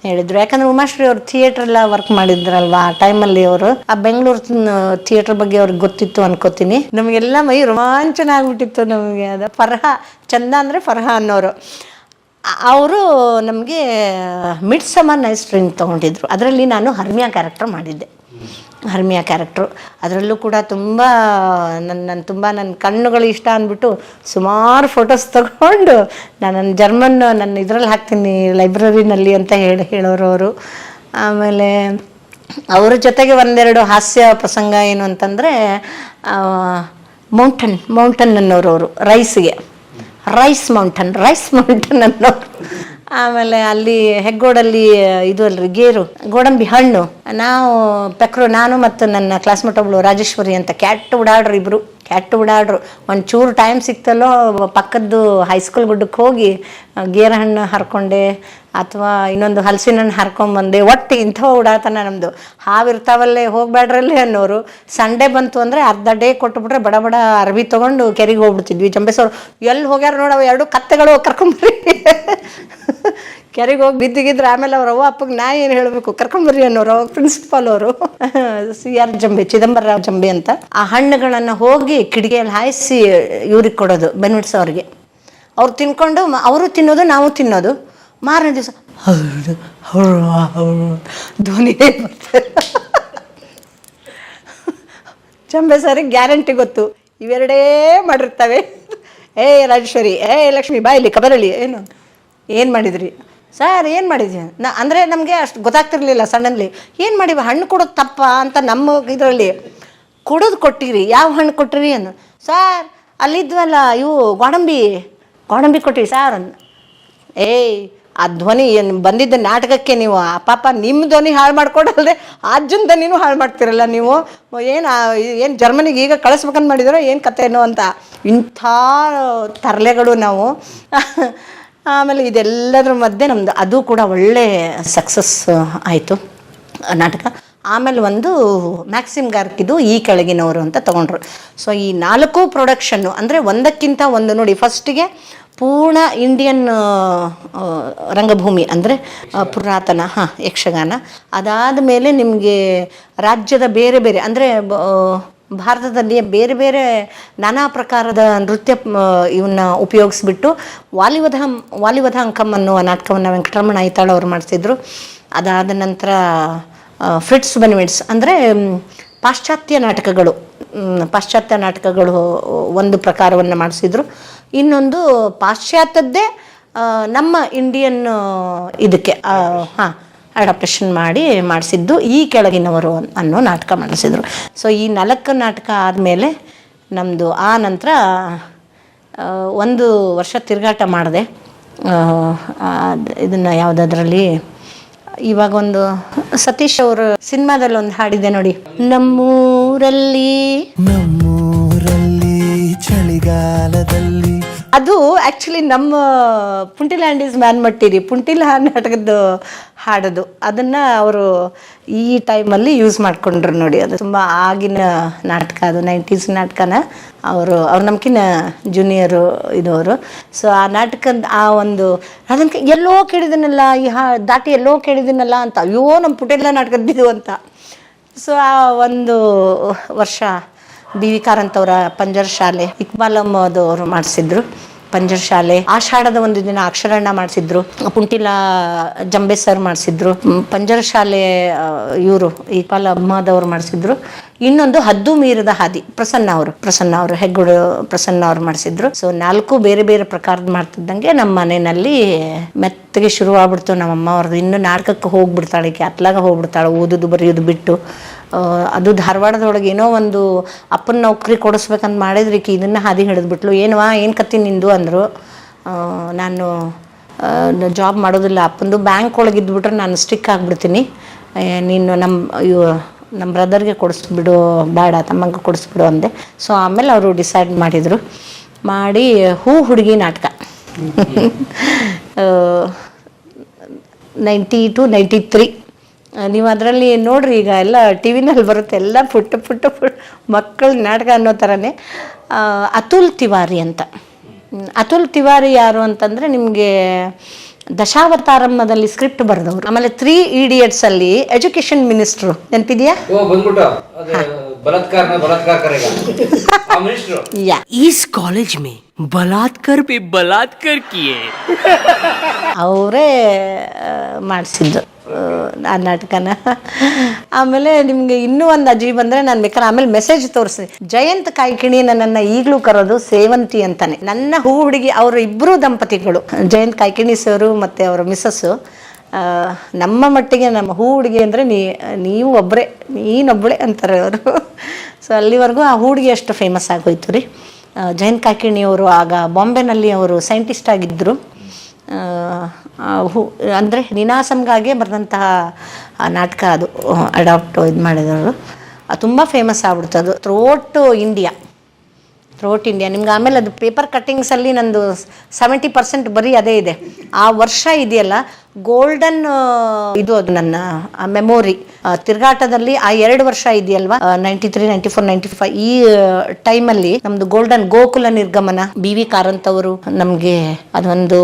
B: ಯಾಕಂದ್ರೆ ಉಮಾಶ್ರೀ ಅವರು ಥಿಯೇಟ್ರೆಲ್ಲ ವರ್ಕ್ ಮಾಡಿದ್ರಲ್ವಾ ಆ ಟೈಮಲ್ಲಿ. ಅವರು ಆ ಬೆಂಗಳೂರು ಥಿಯೇಟ್ರ್ ಬಗ್ಗೆ ಅವ್ರಿಗೆ ಗೊತ್ತಿತ್ತು ಅನ್ಕೋತೀನಿ. ನಮಗೆಲ್ಲ ಮೈ ರೋಮಾಂಚನ ಆಗ್ಬಿಟ್ಟಿತ್ತು ನಮಗೆ. ಅದು ಫರ್ಹಾ, ಚಂದ ಅಂದರೆ ಫರ್ಹಾ ಅನ್ನೋರು. ಅವರು ನಮಗೆ ಮಿಡ್ ಸಮರ್ ನೈಟ್ಸ್ ಡ್ರೀಮ್ ತೊಗೊಂಡಿದ್ರು. ಅದರಲ್ಲಿ ನಾನು ಹರ್ಮಿಯಾ ಕ್ಯಾರೆಕ್ಟರ್ ಮಾಡಿದ್ದೆ. ಅದರಲ್ಲೂ ಕೂಡ ತುಂಬ ನನ್ನ ಕಣ್ಣುಗಳು ಇಷ್ಟ ಅಂದ್ಬಿಟ್ಟು ಸುಮಾರು ಫೋಟೋಸ್ ತಗೊಂಡು ನಾನು ನನ್ನ ಇದರಲ್ಲಿ ಹಾಕ್ತೀನಿ ಲೈಬ್ರರಿನಲ್ಲಿ ಅಂತ ಹೇಳೋರು ಅವರು. ಆಮೇಲೆ ಅವ್ರ ಜೊತೆಗೆ ಒಂದೆರಡು ಹಾಸ್ಯ ಪ್ರಸಂಗ ಏನು ಅಂತಂದರೆ ಮೌಂಟನ್ ಅನ್ನೋರು, ಅವರು ರೈಸ್ ಮೌಂಟನ್ ಅನ್ನೋರು. ಆಮೇಲೆ ಅಲ್ಲಿ ಹೆಗ್ಗೋಡಲ್ಲಿ ಇದು ಅಲ್ರಿ ಗೇರು, ಗೋಡಂಬಿ ಹಣ್ಣು. ನಾವು ಪೆಕ್ರು, ನಾನು ಮತ್ತು ನನ್ನ ಕ್ಲಾಸ್ಮೇಟ್ ಒಬ್ಳು ರಾಜೇಶ್ವರಿ ಅಂತ ಕ್ಯಾಟ್ ಓಡಾಡ್ರು, ಇಬ್ಬರು ಕ್ಯಾಟ್ ಓಡಾಡ್ರು. ಒಂಚೂರು ಟೈಮ್ ಸಿಕ್ತಲ್ಲೋ ಪಕ್ಕದ್ದು ಹೈಸ್ಕೂಲ್ ಗುಡ್ಡಕ್ಕೆ ಹೋಗಿ ಗೇರು ಹಣ್ಣು ಹರ್ಕೊಂಡೆ ಅಥವಾ ಇನ್ನೊಂದು ಹಲಸಿನ ಹಣ್ಣು ಹರ್ಕೊಂಬಂದೆ. ಒಟ್ಟು ಇಂಥವು ಓಡಾಡ್ತಾನೆ ನಮ್ಮದು. ಹಾವಿರ್ತಾವಲ್ಲೇ ಹೋಗ್ಬೇಡ್ರಲ್ಲೇ ಅನ್ನೋರು. ಸಂಡೇ ಬಂತು ಅಂದರೆ ಅರ್ಧ ಡೇ ಕೊಟ್ಟುಬಿಟ್ರೆ ಬಡ ಬಡ ಅರ್ಬಿ ತೊಗೊಂಡು ಕೆರೆಗೆ ಹೋಗ್ಬಿಡ್ತಿದ್ವಿ. ಜಂಬೇಸವ್ರು ಎಲ್ಲಿ ಹೋಗ್ಯಾರ ನೋಡಿ, ಅವು ಎರಡು ಕತ್ತೆಗಳು ಕರ್ಕೊಂಬರ್ರಿ ಕೆರೆಗೆ ಹೋಗಿ ಬಿದ್ದಿಗಿದ್ರೆ ಆಮೇಲೆ ಅವ್ರ ಅವ್ವ ಅಪ್ಪಗೆ ನಾ ಏನು ಹೇಳಬೇಕು, ಕರ್ಕೊಂಬರ್ರಿ ಅನ್ನೋರು ಅವಾಗ ಪ್ರಿನ್ಸಿಪಾಲ್ ಅವರು CR ಜಂಬೆ, ಚಿದಂಬರರಾವ್ ಜಂಬೆ ಅಂತ. ಆ ಹಣ್ಣುಗಳನ್ನು ಹೋಗಿ ಕಿಡಿಗೆಯಲ್ಲಿ ಹಾಯಿಸಿ ಇವ್ರಿಗೆ ಕೊಡೋದು, ಬೆನಿಟ್ಸ್ ಅವ್ರಿಗೆ. ಅವ್ರು ತಿನ್ಕೊಂಡು ಅವರು ತಿನ್ನೋದು, ನಾವು ತಿನ್ನೋದು. ಮಾರನೇ ದಿವಸ ಧ್ವನಿ ಬರ್ತದೆ. ಜಂಬೆ ಸರಿಗೆ ಗ್ಯಾರಂಟಿ ಗೊತ್ತು, ಇವೆರಡೇ ಮಾಡಿರ್ತವೆ. ರಾಜೇಶ್ವರಿ, ಲಕ್ಷ್ಮಿ ಬಾ ಇಲ್ಲಿ ಕಬರಳ್ಳಿ, ಏನು ಮಾಡಿದ್ರಿ ಸರ್, ಏನು ಮಾಡಿದ್ವಿ ಅಂದರೆ ನಮಗೆ ಅಷ್ಟು ಗೊತ್ತಾಗ್ತಿರ್ಲಿಲ್ಲ ಸಡನ್ಲಿ. ಏನು ಮಾಡಿವಿ, ಹಣ್ಣು ಕೊಡೋದು ತಪ್ಪ ಅಂತ ನಮ್ಮ ಇದರಲ್ಲಿ ಕೊಡೋದು ಕೊಟ್ಟಿರಿ. ಯಾವ ಹಣ್ಣು ಕೊಟ್ಟಿರಿ ಅನ್ನು, ಸಾರ್ ಅಲ್ಲಿದ್ವಲ್ಲ ಇವು ಗೋಡಂಬಿ ಕೊಟ್ಟಿರಿ ಸಾರ್ ಅಂದು. ಆ ಧ್ವನಿ ಏನು ಬಂದಿದ್ದ ನಾಟಕಕ್ಕೆ ನೀವು ಪಾಪ ನಿಮ್ಮ ಧ್ವನಿ ಹಾಳು ಮಾಡ್ಕೊಡಲ್ದೆ ಅಜ್ಜನ ಧ್ವನಿನೂ ಹಾಳು ಮಾಡ್ತಿರಲ್ಲ ನೀವು. ಏನು ಜರ್ಮನಿಗೆ ಈಗ ಕಳಿಸ್ಬೇಕಂತ ಮಾಡಿದಾರೋ ಏನು ಕಥೆನೋ ಅಂತ. ಇಂಥ ತರಲೆಗಳು ನಾವು. ಆಮೇಲೆ ಇದೆಲ್ಲದ್ರ ಮಧ್ಯೆ ನಮ್ಮದು ಅದು ಕೂಡ ಒಳ್ಳೆ ಸಕ್ಸಸ್ ಆಯಿತು ನಾಟಕ. ಆಮೇಲೆ ಒಂದು ಮ್ಯಾಕ್ಸಿಮ್ ಗಾರ್ಕಿದು ಈ ಕೆಳಗಿನವರು ಅಂತ ತೊಗೊಂಡ್ರು. ಸೊ ಈ 4 ಪ್ರೊಡಕ್ಷನ್ನು ಅಂದರೆ ಒಂದಕ್ಕಿಂತ ಒಂದು ನೋಡಿ. ಫಸ್ಟಿಗೆ ಪೂರ್ಣ ಇಂಡಿಯನ್ ರಂಗಭೂಮಿ ಅಂದರೆ ಪುರಾತನ ಯಕ್ಷಗಾನ. ಅದಾದ ಮೇಲೆ ನಿಮಗೆ ರಾಜ್ಯದ ಬೇರೆ ಬೇರೆ ಅಂದರೆ ಭಾರತದಲ್ಲಿ ಬೇರೆ ಬೇರೆ ನಾನಾ ಪ್ರಕಾರದ ನೃತ್ಯ ಇವನ್ನ ಉಪಯೋಗಿಸ್ಬಿಟ್ಟು ವಾಲಿವಧ ಅಂಕಮ್ ಅನ್ನುವ ನಾಟಕವನ್ನು ವೆಂಕಟರಮಣ ಐತಾಳ್ ಅವರು ಮಾಡಿಸಿದ್ರು. ಅದಾದ ನಂತರ ಫ್ರಿಟ್ಸ್ ಬೆನಿವಿಟ್ಸ್ ಅಂದರೆ ಪಾಶ್ಚಾತ್ಯ ನಾಟಕಗಳು ಒಂದು ಪ್ರಕಾರವನ್ನು ಮಾಡಿಸಿದ್ರು. ಇನ್ನೊಂದು ಪಾಶ್ಚಾತ್ಯದ್ದೇ ನಮ್ಮ ಇಂಡಿಯನ್ ಇದಕ್ಕೆ ಅಡಾಪ್ಟೇಷನ್ ಮಾಡಿಸಿದ್ದು ಈ ಕೆಳಗಿನವರು ಅನ್ನೋ ನಾಟಕ ಮಾಡಿಸಿದ್ರು. ಸೊ ಈ 4 ನಾಟಕ ಆದಮೇಲೆ ನಮ್ಮದು ಆ ನಂತರ 1 ವರ್ಷ ತಿರುಗಾಟ ಮಾಡಿದೆ. ಇದನ್ನು ಯಾವುದಾದ್ರಲ್ಲಿ ಇವಾಗ ಒಂದು ಸತೀಶ್ ಅವರು ಸಿನಿಮಾದಲ್ಲಿ ಒಂದು ಹಾಡಿದೆ ನೋಡಿ, ನಮ್ಮೂರಲ್ಲಿ ಚಳಿಗಾಲದಲ್ಲಿ. ಅದು ಆ್ಯಕ್ಚುಲಿ ನಮ್ಮ ಪುಂಟಿಲ ಆ್ಯಂಡ್ ಈಸ್ ಮ್ಯಾನ್ ಮಟ್ಟಿರಿ ಪುಂಟಿಲ ನಾಟಕದ್ದು ಹಾಡೋದು. ಅದನ್ನು ಅವರು ಈ ಟೈಮಲ್ಲಿ ಯೂಸ್ ಮಾಡಿಕೊಂಡ್ರು ನೋಡಿ. ಅದು ತುಂಬ ಆಗಿನ ನಾಟಕ, ಅದು 90s ನಾಟಕನ. ಅವ್ರು ನಮ್ಕಿನ್ನ ಜೂನಿಯರು ಇದವರು. ಸೊ ಆ ನಾಟಕದ ಅದಕ್ಕೆ ಎಲ್ಲೋ ಕೇಳಿದ್ದೀನಲ್ಲ, ಈ ದಾಟಿ ಎಲ್ಲೋ ಕೇಳಿದ್ದೀನಲ್ಲ ಅಂತ, ಅಯ್ಯೋ ನಮ್ಮ ಪುಂಟಿಲ ನಾಟಕದ್ದಿದ್ದು ಅಂತ. ಸೊ ಆ 1 ವರ್ಷ BV ಕಾರಂತವರ ಪಂಜರ ಶಾಲೆ, ಇಕ್ಬಾಲ್ ಅಮ್ಮದವರು ಮಾಡಿಸಿದ್ರು ಪಂಜರ ಶಾಲೆ. ಆಷಾಢದ ಒಂದು ದಿನ ಅಕ್ಷರಣ್ಣ ಮಾಡಿಸಿದ್ರು, ಪುಂಟಿಲ ಜಂಬೆ ಸರ್ ಮಾಡಿಸಿದ್ರು. ಪಂಜರ ಶಾಲೆ ಇವರು ಇಕ್ಬಾಲ್ ಅಮ್ಮದವರು ಮಾಡಿಸಿದ್ರು. ಇನ್ನೊಂದು ಹದ್ದು ಮೀರದ ಹಾದಿ ಪ್ರಸನ್ನ ಅವರು ಹೆಗ್ಗೋಡು ಪ್ರಸನ್ನ ಅವರು ಮಾಡಿಸಿದ್ರು. ಸೊ 4 ಬೇರೆ ಬೇರೆ ಪ್ರಕಾರದ ಮಾಡ್ತಿದ್ದಂಗೆ ನಮ್ಮ ಮನೆಯಲ್ಲಿ ಮೆತ್ತಗೆ ಶುರುವಾಗ್ಬಿಡ್ತು ನಮ್ಮಮ್ಮ ಅವ್ರದ್ದು. ಇನ್ನು ನಾಟಕಕ್ಕೆ ಹೋಗ್ಬಿಡ್ತಾಳೆ, ಅತ್ಲಾಗ ಹೋಗ್ಬಿಡ್ತಾಳೆ, ಓದೋದು ಬರೆಯೋದು ಬಿಟ್ಟು. ಅದು ಧಾರವಾಡದೊಳಗೆ ಏನೋ ಒಂದು ಅಪ್ಪನ ನೌಕರಿ ಕೊಡಿಸ್ಬೇಕಂತ ಮಾಡಿದ್ರಿ, ಇದನ್ನು ಹಾದಿ ಹಿಡಿದ್ಬಿಟ್ಲು. ಏನು ಕತ್ತಿ ನಿಂದು ಅಂದರು. ನಾನು ಜಾಬ್ ಮಾಡೋದಿಲ್ಲ, ಅಪ್ಪಂದು ಬ್ಯಾಂಕ್ ಒಳಗೆ ಇದ್ಬಿಟ್ರೆ ನಾನು ಸ್ಟಿಕ್ ಆಗಿಬಿಡ್ತೀನಿ, ನೀನು ನಮ್ಮ ಬ್ರದರ್ಗೆ ಕೊಡಿಸ್ಬಿಡು, ಬೇಡ ತಮ್ಮಂಗೆ ಕೊಡಿಸ್ಬಿಡು ಅಂದೆ. ಸೊ ಆಮೇಲೆ ಅವರು ಡಿಸೈಡ್ ಮಾಡಿ ಹೂ ಹುಡುಗಿ ನಾಟಕ 92-93 ನೀವು ಅದರಲ್ಲಿ ನೋಡ್ರಿ, ಈಗ ಎಲ್ಲ ಟಿ ವಿನಲ್ಲಿ ಬರುತ್ತೆ, ಎಲ್ಲ ಪುಟ್ಟ ಮಕ್ಕಳ ನಾಟಕ ಅನ್ನೋ ಥರನೇ. ಅತುಲ್ ತಿವಾರಿ ಅಂತ. ಅತುಲ್ ತಿವಾರಿ ಯಾರು ಅಂತಂದರೆ ನಿಮಗೆ ದಶಾವತಾರಮ್ಮದಲ್ಲಿ ಸ್ಕ್ರಿಪ್ಟ್ ಬರೆದವರು. ಆಮೇಲೆ 3 Idiots ಅಲ್ಲಿ ಎಜುಕೇಶನ್ ಮಿನಿಸ್ಟ್ರು, ನೆನಪಿದೆಯಾ?
G: इस कॉलेज में बलात्कार पे बलात्कार किए
B: ಅವರೇ ಮಾಡಿಸಿದ್ದು ಆ ನಾಟಕನ. ಆಮೇಲೆ ನಿಮಗೆ ಇನ್ನೂ ಒಂದು ಅಜೀಬ್ ಅಂದರೆ, ನಾನು ಬೇಕಾದ್ರೆ ಆಮೇಲೆ ಮೆಸೇಜ್ ತೋರಿಸಿ, ಜಯಂತ್ ಕಾಯ್ಕಿಣಿ ನನ್ನನ್ನು ಈಗಲೂ ಕರೋದು ಸೇವಂತಿ ಅಂತಾನೆ. ನನ್ನ ಹೂ ಹುಡುಗಿ ಅವರು ಇಬ್ಬರು ದಂಪತಿಗಳು, ಜಯಂತ್ ಕಾಯ್ಕಿಣಿ ಸರು ಮತ್ತು ಅವರ ಮಿಸ್ಸಸ್ಸು. ನಮ್ಮ ಮಟ್ಟಿಗೆ ನಮ್ಮ ಹೂ ಹುಡುಗಿ ಅಂದರೆ ನೀವು ನೀನೊಬ್ಬಳೇ ಅಂತಾರೆ ಅವರು. ಸೊ ಅಲ್ಲಿವರೆಗೂ ಆ ಹುಡುಗಿ ಅಷ್ಟು ಫೇಮಸ್ ಆಗೋಯ್ತು ರೀ. ಜಯಂತ್ ಕಾಕಿಣಿಯವರು ಆಗ ಬಾಂಬೆನಲ್ಲಿ ಅವರು ಸೈಂಟಿಸ್ಟ್ ಆಗಿದ್ದರು. ಅಂದರೆ ನೀನಾಸಂಗಾಗೆ ಬರೆದಂತಹ ನಾಟಕ ಅದು ಅಡಾಪ್ಟ್ ಇದು ಮಾಡಿದವರು. ತುಂಬ ಫೇಮಸ್ ಆಗ್ಬಿಡ್ತು ಅದು ಥ್ರೋಟ್ ಇಂಡಿಯಾ. ನಿಮ್ಗೆ ಆಮೇಲೆ ಅದು ಪೇಪರ್ ಕಟ್ಟಿಂಗ್ಸಲ್ಲಿ ನಂದು 70% ಬರೀ ಅದೇ ಇದೆ. ಆ ವರ್ಷ ಇದೆಯಲ್ಲ ಗೋಲ್ಡನ್ ಇದು ಅದು ನನ್ನ ಮೆಮೊರಿ. ತಿರುಗಾಟದಲ್ಲಿ ಆ 2 ವರ್ಷ ಇದೆಯಲ್ವಾ, 93, 94, 95 ಈ ಟೈಮಲ್ಲಿ ನಮ್ದು ಗೋಲ್ಡನ್ ಗೋಕುಲ ನಿರ್ಗಮನ BV ಕಾರಂತ್ ಅವರು ನಮಗೆ ಅದೊಂದು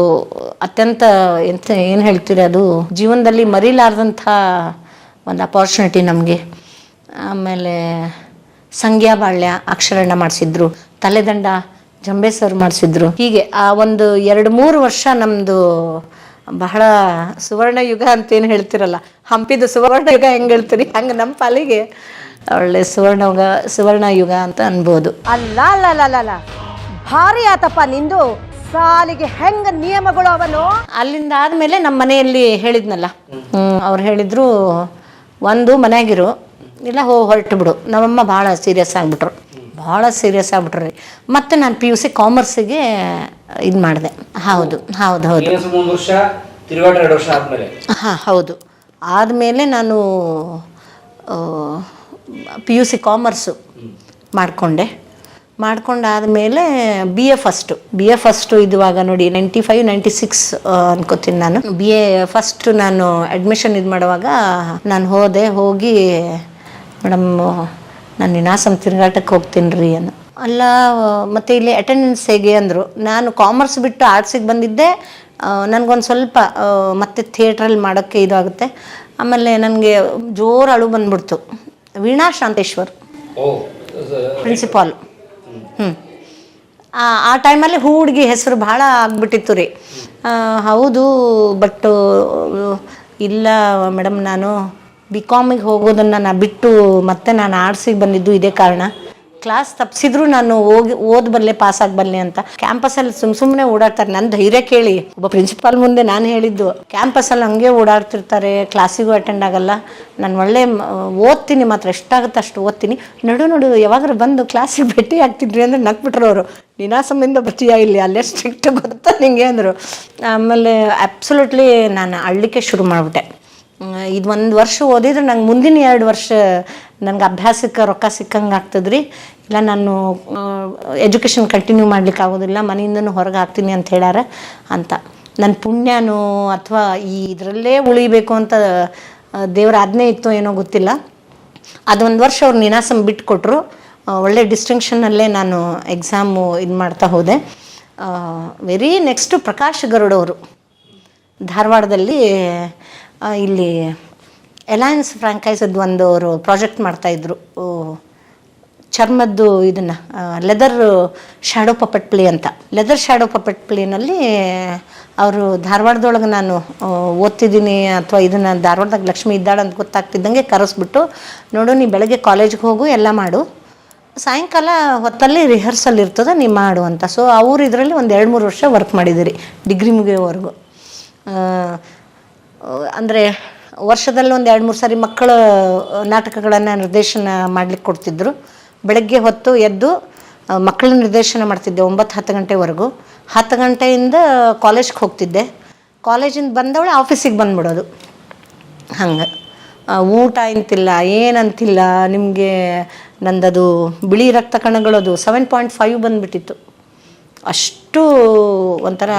B: ಅತ್ಯಂತ ಏನು ಹೇಳ್ತೀರಿ, ಅದು ಜೀವನದಲ್ಲಿ ಮರಿಲಾರ್ದಂಥ ಒಂದು ಅಪಾರ್ಚುನಿಟಿ ನಮಗೆ. ಆಮೇಲೆ ಸಂಗ್ಯಾ ಬಾಳ್ಯ ಅಕ್ಷರಣ್ಣ ಮಾಡಿಸಿದ್ರು, ತಲೆದಂಡ ಜಂಬೆ ಸರ್ ಮಾಡಿಸಿದ್ರು. ಹೀಗೆ ಆ ಒಂದು 2-3 ವರ್ಷ ನಮ್ಮದು ಬಹಳ ಸುವರ್ಣ ಯುಗ ಅಂತೇನು ಹೇಳ್ತಿರಲ್ಲ, ಹಂಪಿದು ಸುವರ್ಣ ಯುಗ ಹೆಂಗೆ ಹೇಳ್ತೀರಿ ಹಂಗೆ ನಮ್ಮ ಪಾಲಿಗೆ ಒಳ್ಳೆ ಸುವರ್ಣ ಯುಗ ಅಂತ ಅನ್ಬೋದು.
E: ಅಲ್ಲ ಭಾರಿ ಆತಪ್ಪ ನಿಂದು. ಸಾಲಿಗೆ ಹೆಂಗ ನಿಯಮಗಳು ಅವನು.
B: ಅಲ್ಲಿಂದ ಆದಮೇಲೆ ನಮ್ಮ ಮನೆಯಲ್ಲಿ ಹೇಳಿದ್ನಲ್ಲ, ಅವ್ರು ಹೇಳಿದ್ರು ಒಂದು ಮನೆಯಾಗಿರು ಇಲ್ಲ ಹೊರಟು ಬಿಡು. ನಮ್ಮಮ್ಮ ಭಾಳ ಸೀರಿಯಸ್ ಆಗಿಬಿಟ್ರು ರೀ. ಮತ್ತು ನಾನು PUC ಕಾಮರ್ಸಿಗೆ ಇದು ಮಾಡಿದೆ. ಹೌದು ಹಾಂ ಹೌದು. ಆದಮೇಲೆ ನಾನು PUC ಕಾಮರ್ಸು ಮಾಡ್ಕೊಂಡಾದಮೇಲೆ BA ಫಸ್ಟು ಇದುವಾಗ ನೋಡಿ 95, 96 ಅನ್ಕೋತೀನಿ ನಾನು. BA ಫಸ್ಟು ನಾನು ಅಡ್ಮಿಷನ್ ಇದು ಮಾಡುವಾಗ ನಾನು ಹೋಗಿ ಮೇಡಮ್ ನಾನು ನೀನಾಸಂ ತಿರುಗಾಟಕ್ಕೆ ಹೋಗ್ತೀನಿ ರೀ ಅನ್ನು. ಅಲ್ಲ ಮತ್ತು ಇಲ್ಲಿ ಅಟೆಂಡೆನ್ಸ್ ಹೇಗೆ ಅಂದರು. ನಾನು ಕಾಮರ್ಸ್ ಬಿಟ್ಟು ಆರ್ಟ್ಸಿಗೆ ಬಂದಿದ್ದೆ. ನನಗೊಂದು ಸ್ವಲ್ಪ ಮತ್ತೆ ಥಿಯೇಟ್ರಲ್ಲಿ ಮಾಡೋಕ್ಕೆ ಇದಾಗುತ್ತೆ. ಆಮೇಲೆ ನನಗೆ ಜೋರು ಅಳು ಬಂದ್ಬಿಡ್ತು. ವೀಣಾ ಶಾಂತೇಶ್ವರ್ ಪ್ರಿನ್ಸಿಪಾಲು. ಆ ಟೈಮಲ್ಲಿ ಹುಡುಗಿ ಹೆಸರು ಭಾಳ ಆಗ್ಬಿಟ್ಟಿತ್ತು ರೀ. ಹೌದು, ಬಟ್ ಇಲ್ಲ ಮೇಡಮ್, ನಾನು BComಗೆ ಹೋಗೋದನ್ನು ನಾನು ಬಿಟ್ಟು ಮತ್ತೆ ನಾನು ಆರ್ಟ್ಸಿಗೆ ಬಂದಿದ್ದು ಇದೇ ಕಾರಣ. ಕ್ಲಾಸ್ ತಪ್ಪಿಸಿದ್ರು ನಾನು ಓದಬಲ್ಲೆ, ಪಾಸಾಗಬಲ್ಲೆ ಅಂತ. ಕ್ಯಾಂಪಸಲ್ಲಿ ಸುಮ್ಮನೆ ಓಡಾಡ್ತಾರೆ. ನನ್ನ ಧೈರ್ಯ ಕೇಳಿ ಒಬ್ಬ ಪ್ರಿನ್ಸಿಪಾಲ್ ಮುಂದೆ ನಾನು ಹೇಳಿದ್ದು, ಕ್ಯಾಂಪಸಲ್ಲಿ ಹಂಗೆ ಓಡಾಡ್ತಿರ್ತಾರೆ, ಕ್ಲಾಸಿಗೂ ಅಟೆಂಡ್ ಆಗಲ್ಲ. ನಾನು ಒಳ್ಳೆ ಓದ್ತೀನಿ, ಮಾತ್ರ ಎಷ್ಟಾಗುತ್ತೆ ಅಷ್ಟು ಓದ್ತೀನಿ. ನಡು ಯಾವಾಗಾರು ಬಂದು ಕ್ಲಾಸಿಗೆ ಭೇಟಿ ಆಗ್ತಿದ್ರಿ ಅಂದರೆ ನಕ್ಬಿಟ್ರು ಅವರು. ನೀನಾಸಮಿಂದ ಬರ್ತೀಯಾ ಇಲ್ಲಿ, ಅಲ್ಲೇ ಸ್ಟ್ರಿಕ್ಟ್ ಗೊತ್ತಾ ನಿಂಗೆ ಅಂದರು. ಆಮೇಲೆ ಅಬ್ಸಲ್ಯೂಟ್ಲಿ ನಾನು ಅಳ್ಲಿಕ್ಕೆ ಶುರು ಮಾಡಿಬಿಟ್ಟೆ. ಇದು 1 ವರ್ಷ ಓದಿದ್ರೆ ನಂಗೆ ಮುಂದಿನ 2 ವರ್ಷ ನನಗೆ ಅಭ್ಯಾಸಕ್ಕೆ ರೊಕ್ಕ ಸಿಕ್ಕಂಗೆ ಆಗ್ತದ್ರಿ. ಇಲ್ಲ ನಾನು ಎಜುಕೇಷನ್ ಕಂಟಿನ್ಯೂ ಮಾಡ್ಲಿಕ್ಕೆ ಆಗೋದಿಲ್ಲ, ಮನೆಯಿಂದನೂ ಹೊರಗೆ ಹಾಕ್ತೀನಿ ಅಂತ ಹೇಳ್ಯಾರ ಅಂತ. ನನ್ನ ಪುಣ್ಯನೋ ಅಥವಾ ಇದರಲ್ಲೇ ಉಳಿಬೇಕು ಅಂತ ದೇವರ ಆಜ್ಞೆ ಇತ್ತೋ ಏನೋ ಗೊತ್ತಿಲ್ಲ. ಅದೊಂದು ವರ್ಷ ಅವ್ರು ನೀನಾಸಂ ಬಿಟ್ಟುಕೊಟ್ರು. ಒಳ್ಳೆ ಡಿಸ್ಟಿಂಕ್ಷನ್ನಲ್ಲೇ ನಾನು ಎಕ್ಸಾಮು ಇದು ಮಾಡ್ತಾ ಹೋದೆ. ವೆರಿ ನೆಕ್ಸ್ಟು ಪ್ರಕಾಶ್ ಗರುಡವರು ಧಾರವಾಡದಲ್ಲಿ ಇಲ್ಲಿ ಅಲಯನ್ಸ್ ಫ್ರಾಂಕೈಸದ್ದು ಒಂದು ಅವರು ಪ್ರಾಜೆಕ್ಟ್ ಮಾಡ್ತಾಯಿದ್ರು. ಚರ್ಮದ್ದು ಇದನ್ನು ಲೆದರ್ ಶ್ಯಾಡೋ ಪಪೆಟ್ ಪ್ಲೇ ಅಂತ. ಲೆದರ್ ಶ್ಯಾಡೋ ಪಪೆಟ್ ಪ್ಲೇನಲ್ಲಿ ಅವರು ಧಾರವಾಡದೊಳಗೆ ನಾನು ಓದ್ತಿದ್ದೀನಿ ಅಥವಾ ಇದನ್ನು ಧಾರವಾಡದಾಗ ಲಕ್ಷ್ಮಿ ಇದ್ದಾಳೆ ಅಂತ ಗೊತ್ತಾಗ್ತಿದ್ದಂಗೆ ಕರೆಸ್ಬಿಟ್ಟು, ನೋಡು ನೀ ಬೆಳಗ್ಗೆ ಕಾಲೇಜ್ಗೆ ಹೋಗು, ಎಲ್ಲ ಮಾಡು, ಸಾಯಂಕಾಲ ಹೊತ್ತಲ್ಲಿ ರಿಹರ್ಸಲ್ ಇರ್ತದೆ, ನೀ ಮಾಡು ಅಂತ. ಸೊ ಅವರು ಇದರಲ್ಲಿ ಒಂದು 2-3 ವರ್ಷ ವರ್ಕ್ ಮಾಡಿದಿರಿ ಡಿಗ್ರಿ ಮುಗಿಯೋವರೆಗೂ. ಅಂದರೆ ವರ್ಷದಲ್ಲಿ ಒಂದು 2-3 ಸಾರಿ ಮಕ್ಕಳ ನಾಟಕಗಳನ್ನು ನಿರ್ದೇಶನ ಮಾಡಲಿಕ್ಕೆ ಕೊಡ್ತಿದ್ರು. ಬೆಳಗ್ಗೆ ಹೊತ್ತು ಎದ್ದು ಮಕ್ಕಳ ನಿರ್ದೇಶನ ಮಾಡ್ತಿದ್ದೆ 9-10 ಗಂಟೆವರೆಗೂ. 10 ಗಂಟೆಯಿಂದ ಕಾಲೇಜ್ಗೆ ಹೋಗ್ತಿದ್ದೆ. ಕಾಲೇಜಿಂದ ಬಂದವಳೆ ಆಫೀಸಿಗೆ ಬಂದ್ಬಿಡೋದು. ಹಂಗೆ ಊಟ ಅಂತಿಲ್ಲ, ಏನಂತಿಲ್ಲ. ನಿಮಗೆ ನಂದದು ಬಿಳಿ ರಕ್ತ ಕಣಗಳದು 7.5 ಬಂದುಬಿಟ್ಟಿತ್ತು. ಅಷ್ಟು ಒಂಥರ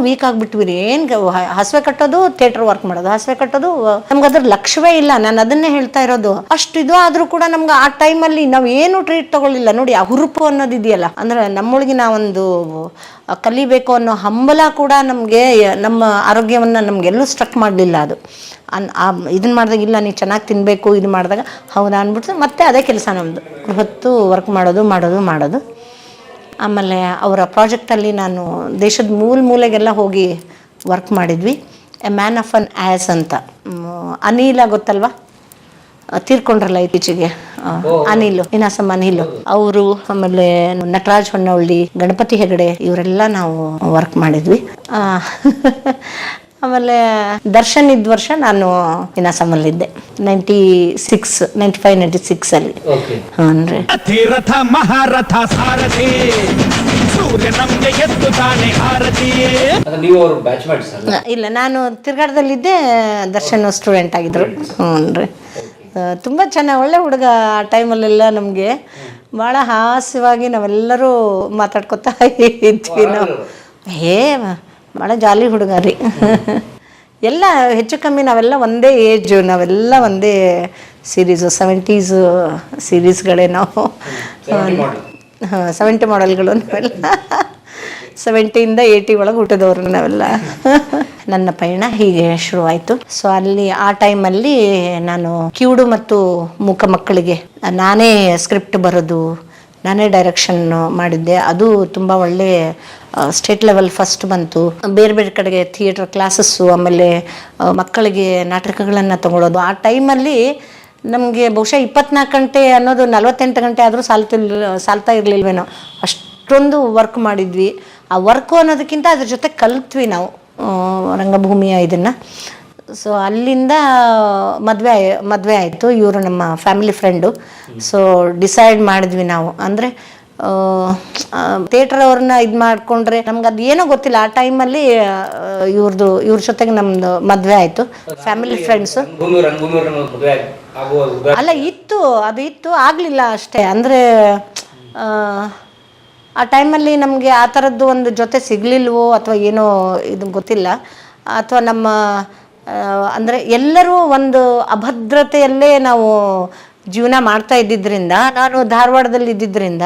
B: ವೀಕ್ ಆಗಿಬಿಟ್ವಿ ರೀ. ಏನು ಹಸುವೆ ಕಟ್ಟೋದು, ಥಿಯೇಟ್ರ್ ವರ್ಕ್ ಮಾಡೋದು, ಹಸುವೆ ಕಟ್ಟೋದು, ನಮ್ಗೆ ಅದ್ರ ಲಕ್ಷ್ಯವೇ ಇಲ್ಲ. ನಾನು ಅದನ್ನೇ ಹೇಳ್ತಾ ಇರೋದು. ಅಷ್ಟು ಇದು ಆದರೂ ಕೂಡ ನಮ್ಗೆ ಆ ಟೈಮಲ್ಲಿ ನಾವು ಏನು ಟ್ರೀಟ್ ತೊಗೊಳ್ಳಿಲ್ಲ ನೋಡಿ. ಆ ಹುರುಪು ಅನ್ನೋದು ಇದೆಯಲ್ಲ, ಅಂದರೆ ನಮ್ಮೊಳಗೆ ನಾವೊಂದು ಕಲಿಬೇಕು ಅನ್ನೋ ಹಂಬಲ ಕೂಡ ನಮಗೆ ನಮ್ಮ ಆರೋಗ್ಯವನ್ನು ನಮಗೆಲ್ಲೂ ಸ್ಟ್ರಕ್ ಮಾಡಲಿಲ್ಲ. ಅದು ಇದನ್ನು ಮಾಡಿದಾಗ ಇಲ್ಲ ನೀ ಚೆನ್ನಾಗಿ ತಿನ್ನಬೇಕು, ಇದು ಮಾಡಿದಾಗ ಹೌದಾ ಅಂದ್ಬಿಟ್ಟು ಮತ್ತೆ ಅದೇ ಕೆಲಸ ನಮ್ಮದು. ಹೊತ್ತು ವರ್ಕ್ ಮಾಡೋದು. ಆಮೇಲೆ ಅವರ ಪ್ರಾಜೆಕ್ಟಲ್ಲಿ ನಾನು ದೇಶದ ಮೂಲೆಗೆಲ್ಲ ಹೋಗಿ ವರ್ಕ್ ಮಾಡಿದ್ವಿ. A man of an as ಅಂತ. ಅನಿಲ ಗೊತ್ತಲ್ವಾ, ತೀರ್ಕೊಂಡ್ರಲ್ಲ ಇತ್ತೀಚೆಗೆ, ನೀನಾಸಂ ಅನಿಲು ಅವರು. ಆಮೇಲೆ ನಟರಾಜ್ ಹೊನ್ನವಳ್ಳಿ, ಗಣಪತಿ ಹೆಗಡೆ, ಇವರೆಲ್ಲ ನಾವು ವರ್ಕ್ ಮಾಡಿದ್ವಿ. ಆಮೇಲೆ ದರ್ಶನ್ ಇದ್ದ ವರ್ಷ ನಾನು ಇನಾಸಮಲ್ಲಿದ್ದೆ 95-96 ಅಲ್ಲಿ. ಹ್ಞೂ.
H: ರಥ ಮಹಾರಥ ಸಾರಥಿ ಸೂರ್ಯ ನಮ್ಗೆ ಎದ್ದು ತಾನೆ ಆರತಿ.
C: ನೀವು ಅವ್ರ ಬ್ಯಾಚ್ಮೇಟ್ಸ್ ಅಲ್ಲ?
B: ಇಲ್ಲ, ನಾನು ತಿರ್ಗಾಟದಲ್ಲಿದ್ದೆ, ದರ್ಶನ್ ಸ್ಟೂಡೆಂಟ್ ಆಗಿದ್ರು. ಹ್ಞೂ ರೀ. ತುಂಬ ಚೆನ್ನಾಗಿ ಒಳ್ಳೆ ಹುಡುಗ. ಆ ಟೈಮಲ್ಲೆಲ್ಲ ನಮಗೆ ಭಾಳ ಹಾಸ್ಯವಾಗಿ ನಾವೆಲ್ಲರೂ ಮಾತಾಡ್ಕೊತಾ ಇದ್ವಿ ನಾವು. ಭಾಳ ಜಾಲಿ ಹುಡುಗ ರೀ. ಎಲ್ಲ ಹೆಚ್ಚು ಕಮ್ಮಿ ನಾವೆಲ್ಲ ಒಂದೇ ಏಜು, ನಾವೆಲ್ಲ ಒಂದೇ ಸೀರೀಸು, 70s ಸೀರೀಸ್ಗಳೇ ನಾವು. 70 ಮಾಡೆಲ್ಗಳು ನಾವೆಲ್ಲ. 70ಇಂದ 80 ಒಳಗೆ ಹುಟ್ಟಿದವರು ನಾವೆಲ್ಲ. ನನ್ನ ಪಯಣ ಹೀಗೆ ಶುರುವಾಯಿತು. ಸೊ ಅಲ್ಲಿ ಆ ಟೈಮಲ್ಲಿ ನಾನು ಕಿವುಡು ಮತ್ತು ಮೂಕ ಮಕ್ಕಳಿಗೆ ನಾನೇ ಸ್ಕ್ರಿಪ್ಟ್ ಬರೋದು, ನಾನೇ ಡೈರೆಕ್ಷನ್ ಮಾಡಿದ್ದೆ. ಅದು ತುಂಬ ಒಳ್ಳೆ ಸ್ಟೇಟ್ ಲೆವೆಲ್ ಫಸ್ಟ್ ಬಂತು. ಬೇರೆ ಬೇರೆ ಕಡೆಗೆ ಥಿಯೇಟರ್ ಕ್ಲಾಸಸ್ಸು, ಆಮೇಲೆ ಮಕ್ಕಳಿಗೆ ನಾಟಕಗಳನ್ನು ತಗೊಳ್ಳೋದು. ಆ ಟೈಮಲ್ಲಿ ನಮಗೆ ಬಹುಶಃ 24 ಗಂಟೆ ಅನ್ನೋದು 48 ಗಂಟೆ ಆದರೂ ಸಾಲ್ತಾ ಇರಲಿಲ್ವೇನೋ, ಅಷ್ಟೊಂದು ವರ್ಕ್ ಮಾಡಿದ್ವಿ. ಆ ವರ್ಕು ಅನ್ನೋದಕ್ಕಿಂತ ಅದ್ರ ಜೊತೆ ಕಲಿತ್ವಿ ನಾವು ರಂಗಭೂಮಿಯ ಇದನ್ನು. ಸೊ ಅಲ್ಲಿಂದ ಮದುವೆ ಆಯಿತು. ಇವರು ನಮ್ಮ ಫ್ಯಾಮಿಲಿ ಫ್ರೆಂಡು. ಸೊ ಡಿಸೈಡ್ ಮಾಡಿದ್ವಿ ನಾವು, ಅಂದರೆ ಥಿಯೇಟರ್ ಅವ್ರನ್ನ ಇದು ಮಾಡಿಕೊಂಡ್ರೆ ನಮ್ಗೆ ಅದು ಏನೋ ಗೊತ್ತಿಲ್ಲ. ಆ ಟೈಮಲ್ಲಿ ಇವ್ರ ಜೊತೆಗೆ ನಮ್ಮದು ಮದುವೆ ಆಯಿತು. ಫ್ಯಾಮಿಲಿ ಫ್ರೆಂಡ್ಸು ಅಲ್ಲ, ಇತ್ತು ಆಗಲಿಲ್ಲ ಅಷ್ಟೇ. ಅಂದರೆ ಆ ಟೈಮಲ್ಲಿ ನಮಗೆ ಆ ಥರದ್ದು ಒಂದು ಜೊತೆ ಸಿಗಲಿಲ್ವೋ ಅಥವಾ ಏನೋ ಇದು ಗೊತ್ತಿಲ್ಲ. ಅಥವಾ ನಮ್ಮ ಅಂದರೆ ಎಲ್ಲರೂ ಒಂದು ಅಭದ್ರತೆಯಲ್ಲೇ ನಾವು ಜೀವನ ಮಾಡ್ತಾ ಇದ್ದಿದ್ದರಿಂದ, ನಾನು ಧಾರವಾಡದಲ್ಲಿ ಇದ್ದಿದ್ದರಿಂದ,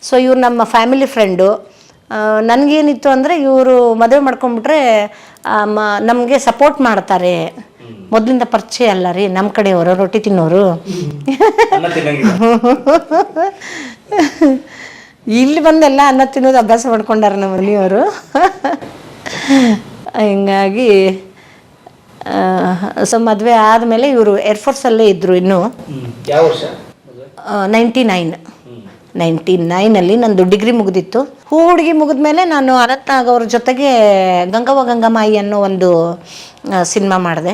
B: ಸೊ ಇವ್ರು ನಮ್ಮ ಫ್ಯಾಮಿಲಿ ಫ್ರೆಂಡು. ನನಗೇನಿತ್ತು ಅಂದರೆ ಇವರು ಮದುವೆ ಮಾಡ್ಕೊಂಡ್ಬಿಟ್ರೆ ನಮಗೆ ಸಪೋರ್ಟ್ ಮಾಡ್ತಾರೆ. ಮೊದಲಿಂದ ಪರಿಚಯ ಅಲ್ಲ ರೀ ನಮ್ಮ ಕಡೆಯವರು, ರೊಟ್ಟಿ ತಿನ್ನೋರು. ಇಲ್ಲಿ ಬಂದೆಲ್ಲ ಅನ್ನ ತಿನ್ನೋದು ಅಭ್ಯಾಸ ಮಾಡ್ಕೊಂಡಾರ ನಮ್ಮ ಮನೆಯವರು. ಹಿಂಗಾಗಿ ಸೊ ಮದುವೆ ಆದಮೇಲೆ ಇವರು ಏರ್ಫೋರ್ಸಲ್ಲೇ ಇದ್ದರು. ಇನ್ನೂ 99 ನಂದು ಡಿಗ್ರಿ ಮುಗಿದಿತ್ತು. ಹುಡುಗಿ ಮುಗಿದ್ಮೇಲೆ ನಾನು ಅನಂತ್ನಾಗ್ ಅವ್ರ ಜೊತೆಗೆ ಗಂಗವ್ವ ಗಂಗಮಾಯಿ ಅನ್ನೋ ಒಂದು ಸಿನಿಮಾ ಮಾಡಿದೆ.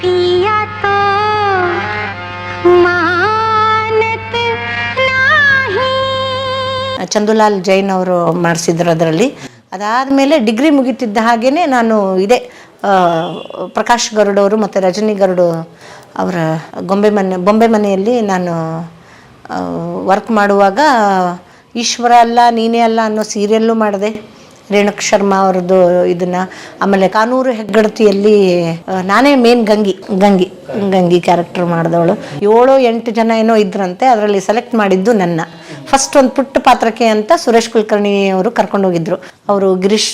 B: ಚಂದುಲಾಲ್ ಜೈನ್ ಅವರು ಮಾಡಿಸಿದ್ರು ಅದರಲ್ಲಿ. ಅದಾದಮೇಲೆ ಡಿಗ್ರಿ ಮುಗಿತಿದ್ದ ಹಾಗೇ ನಾನು ಪ್ರಕಾಶ್ ಗರುಡ್ ಅವರು ಮತ್ತು ರಜನಿ ಗರುಡ್ ಅವರ ಬೊಂಬೆ ಮನೆಯಲ್ಲಿ ನಾನು ವರ್ಕ್ ಮಾಡುವಾಗ ಈಶ್ವರ ಅಲ್ಲ ನೀನೇ ಅಲ್ಲ ಅನ್ನೋ ಸೀರಿಯಲ್ಲು ಮಾಡಿದೆ, ರೇಣುಕ್ ಶರ್ಮಾ ಅವ್ರದ್ದು ಇದನ್ನು. ಆಮೇಲೆ ಕಾನೂರು ಹೆಗ್ಗಡತಿಯಲ್ಲಿ ನಾನೇ ಮೇನ್ ಗಂಗಿ ಕ್ಯಾರೆಕ್ಟರ್ ಮಾಡಿದವಳು. 7-8 ಜನ ಏನೋ ಇದ್ರಂತೆ, ಅದರಲ್ಲಿ ಸೆಲೆಕ್ಟ್ ಮಾಡಿದ್ದು ನನ್ನ. ಫಸ್ಟ್ ಒಂದು ಪುಟ್ಟ ಪಾತ್ರಕ್ಕೆ ಅಂತ ಸುರೇಶ್ ಕುಲಕರ್ಣಿ ಅವರು ಕರ್ಕೊಂಡೋಗಿದ್ರು. ಅವರು ಗಿರೀಶ್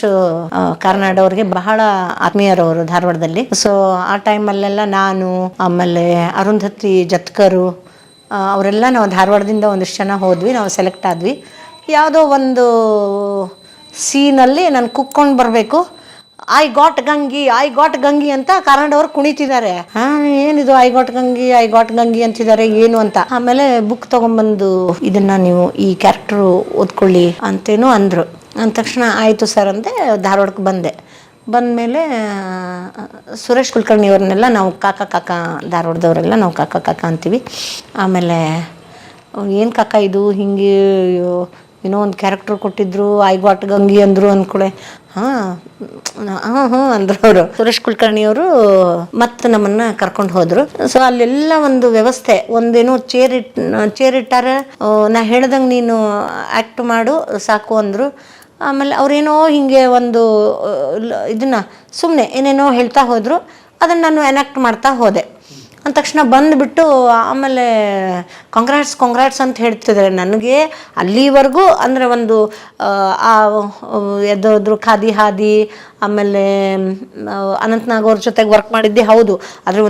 B: ಕಾರ್ನಾಡ್ ಅವ್ರಿಗೆ ಬಹಳ ಆತ್ಮೀಯರವರು ಧಾರವಾಡದಲ್ಲಿ. ಸೊ ಆ ಟೈಮಲ್ಲೆಲ್ಲ ನಾನು, ಆಮೇಲೆ ಅರುಂಧತಿ ಜತ್ಕರು ಅವರೆಲ್ಲ ನಾವು ಧಾರವಾಡದಿಂದ ಒಂದಿಷ್ಟು ಜನ ಹೋದ್ವಿ. ನಾವು ಸೆಲೆಕ್ಟ್ ಆದ್ವಿ. ಯಾವುದೋ ಒಂದು ಸೀನಲ್ಲಿ ನಾನು ಕುಕ್ಕೊಂಡು ಬರಬೇಕು. ಐ ಗಾಟ್ ಗಂಗಿ ಅಂತ ಕಾರ್ನಾಡವ್ರು ಕುಣಿತಿದ್ದಾರೆ. ಏನಿದು ಐ ಗಾಟ್ ಗಂಗಿ ಅಂತಿದ್ದಾರೆ, ಏನು ಅಂತ. ಆಮೇಲೆ ಬುಕ್ ತೊಗೊಂಬಂದು ಇದನ್ನ ನೀವು ಈ ಕ್ಯಾರೆಕ್ಟರು ಓದ್ಕೊಳ್ಳಿ ಅಂತೇನೋ ಅಂದರು. ಅಂದ ತಕ್ಷಣ ಆಯಿತು ಸರ್ ಅಂತೆ ಧಾರವಾಡಕ್ಕೆ ಬಂದಮೇಲೆ ಸುರೇಶ್ ಕುಲಕರ್ಣಿ ಅವ್ರನ್ನೆಲ್ಲ ನಾವು ಕಾಕ ಧಾರವಾಡದವರೆಲ್ಲ ನಾವು ಕಾಕ ಅಂತೀವಿ. ಆಮೇಲೆ ಏನು ಕಾಕ ಇದು ಹಿಂಗೆ ಏನೋ ಒಂದು ಕ್ಯಾರೆಕ್ಟರ್ ಕೊಟ್ಟಿದ್ರು, ಐ ಗಾಟ್ ಗಂಗಿ ಅಂದರು ಅಂದ್ಕೊಳ್ಳೆ. ಹಾಂ ಅಂದರು ಅವರು. ಸುರೇಶ್ ಕುಲಕರ್ಣಿಯವರು ಮತ್ತೆ ನಮ್ಮನ್ನು ಕರ್ಕೊಂಡು ಹೋದರು. ಸೊ ಅಲ್ಲೆಲ್ಲ ಒಂದು ವ್ಯವಸ್ಥೆ, ಒಂದೇನೋ ಚೇರ್ ಇಟ್ಟಾರೆ, ನಾ ಹೇಳ್ದಂಗೆ ನೀನು ಆ್ಯಕ್ಟ್ ಮಾಡು ಸಾಕು ಅಂದರು. ಆಮೇಲೆ ಅವರೇನೋ ಹೀಗೆ ಒಂದು ಇದನ್ನು ಸುಮ್ಮನೆ ಏನೇನೋ ಹೇಳ್ತಾ ಹೋದರು. ಅದನ್ನು ನಾನು ಎನಾಕ್ಟ್ ಮಾಡ್ತಾ ಹೋದೆ. ಅಂದ ತಕ್ಷಣ ಬಂದುಬಿಟ್ಟು ಆಮೇಲೆ ಕಾಂಗ್ರಾಟ್ಸ್ ಅಂತ ಹೇಳ್ತಿದ್ದಾರೆ. ನನಗೆ ಅಲ್ಲಿವರೆಗೂ ಅಂದರೆ ಒಂದು ಎದ್ದೋದ್ರು ಖಾದಿ ಹಾದಿ, ಆಮೇಲೆ ಅನಂತ್ನಾಗ್ ಅವ್ರ ಜೊತೆಗೆ ವರ್ಕ್ ಮಾಡಿದ್ದೆ ಹೌದು. ಆದರೆ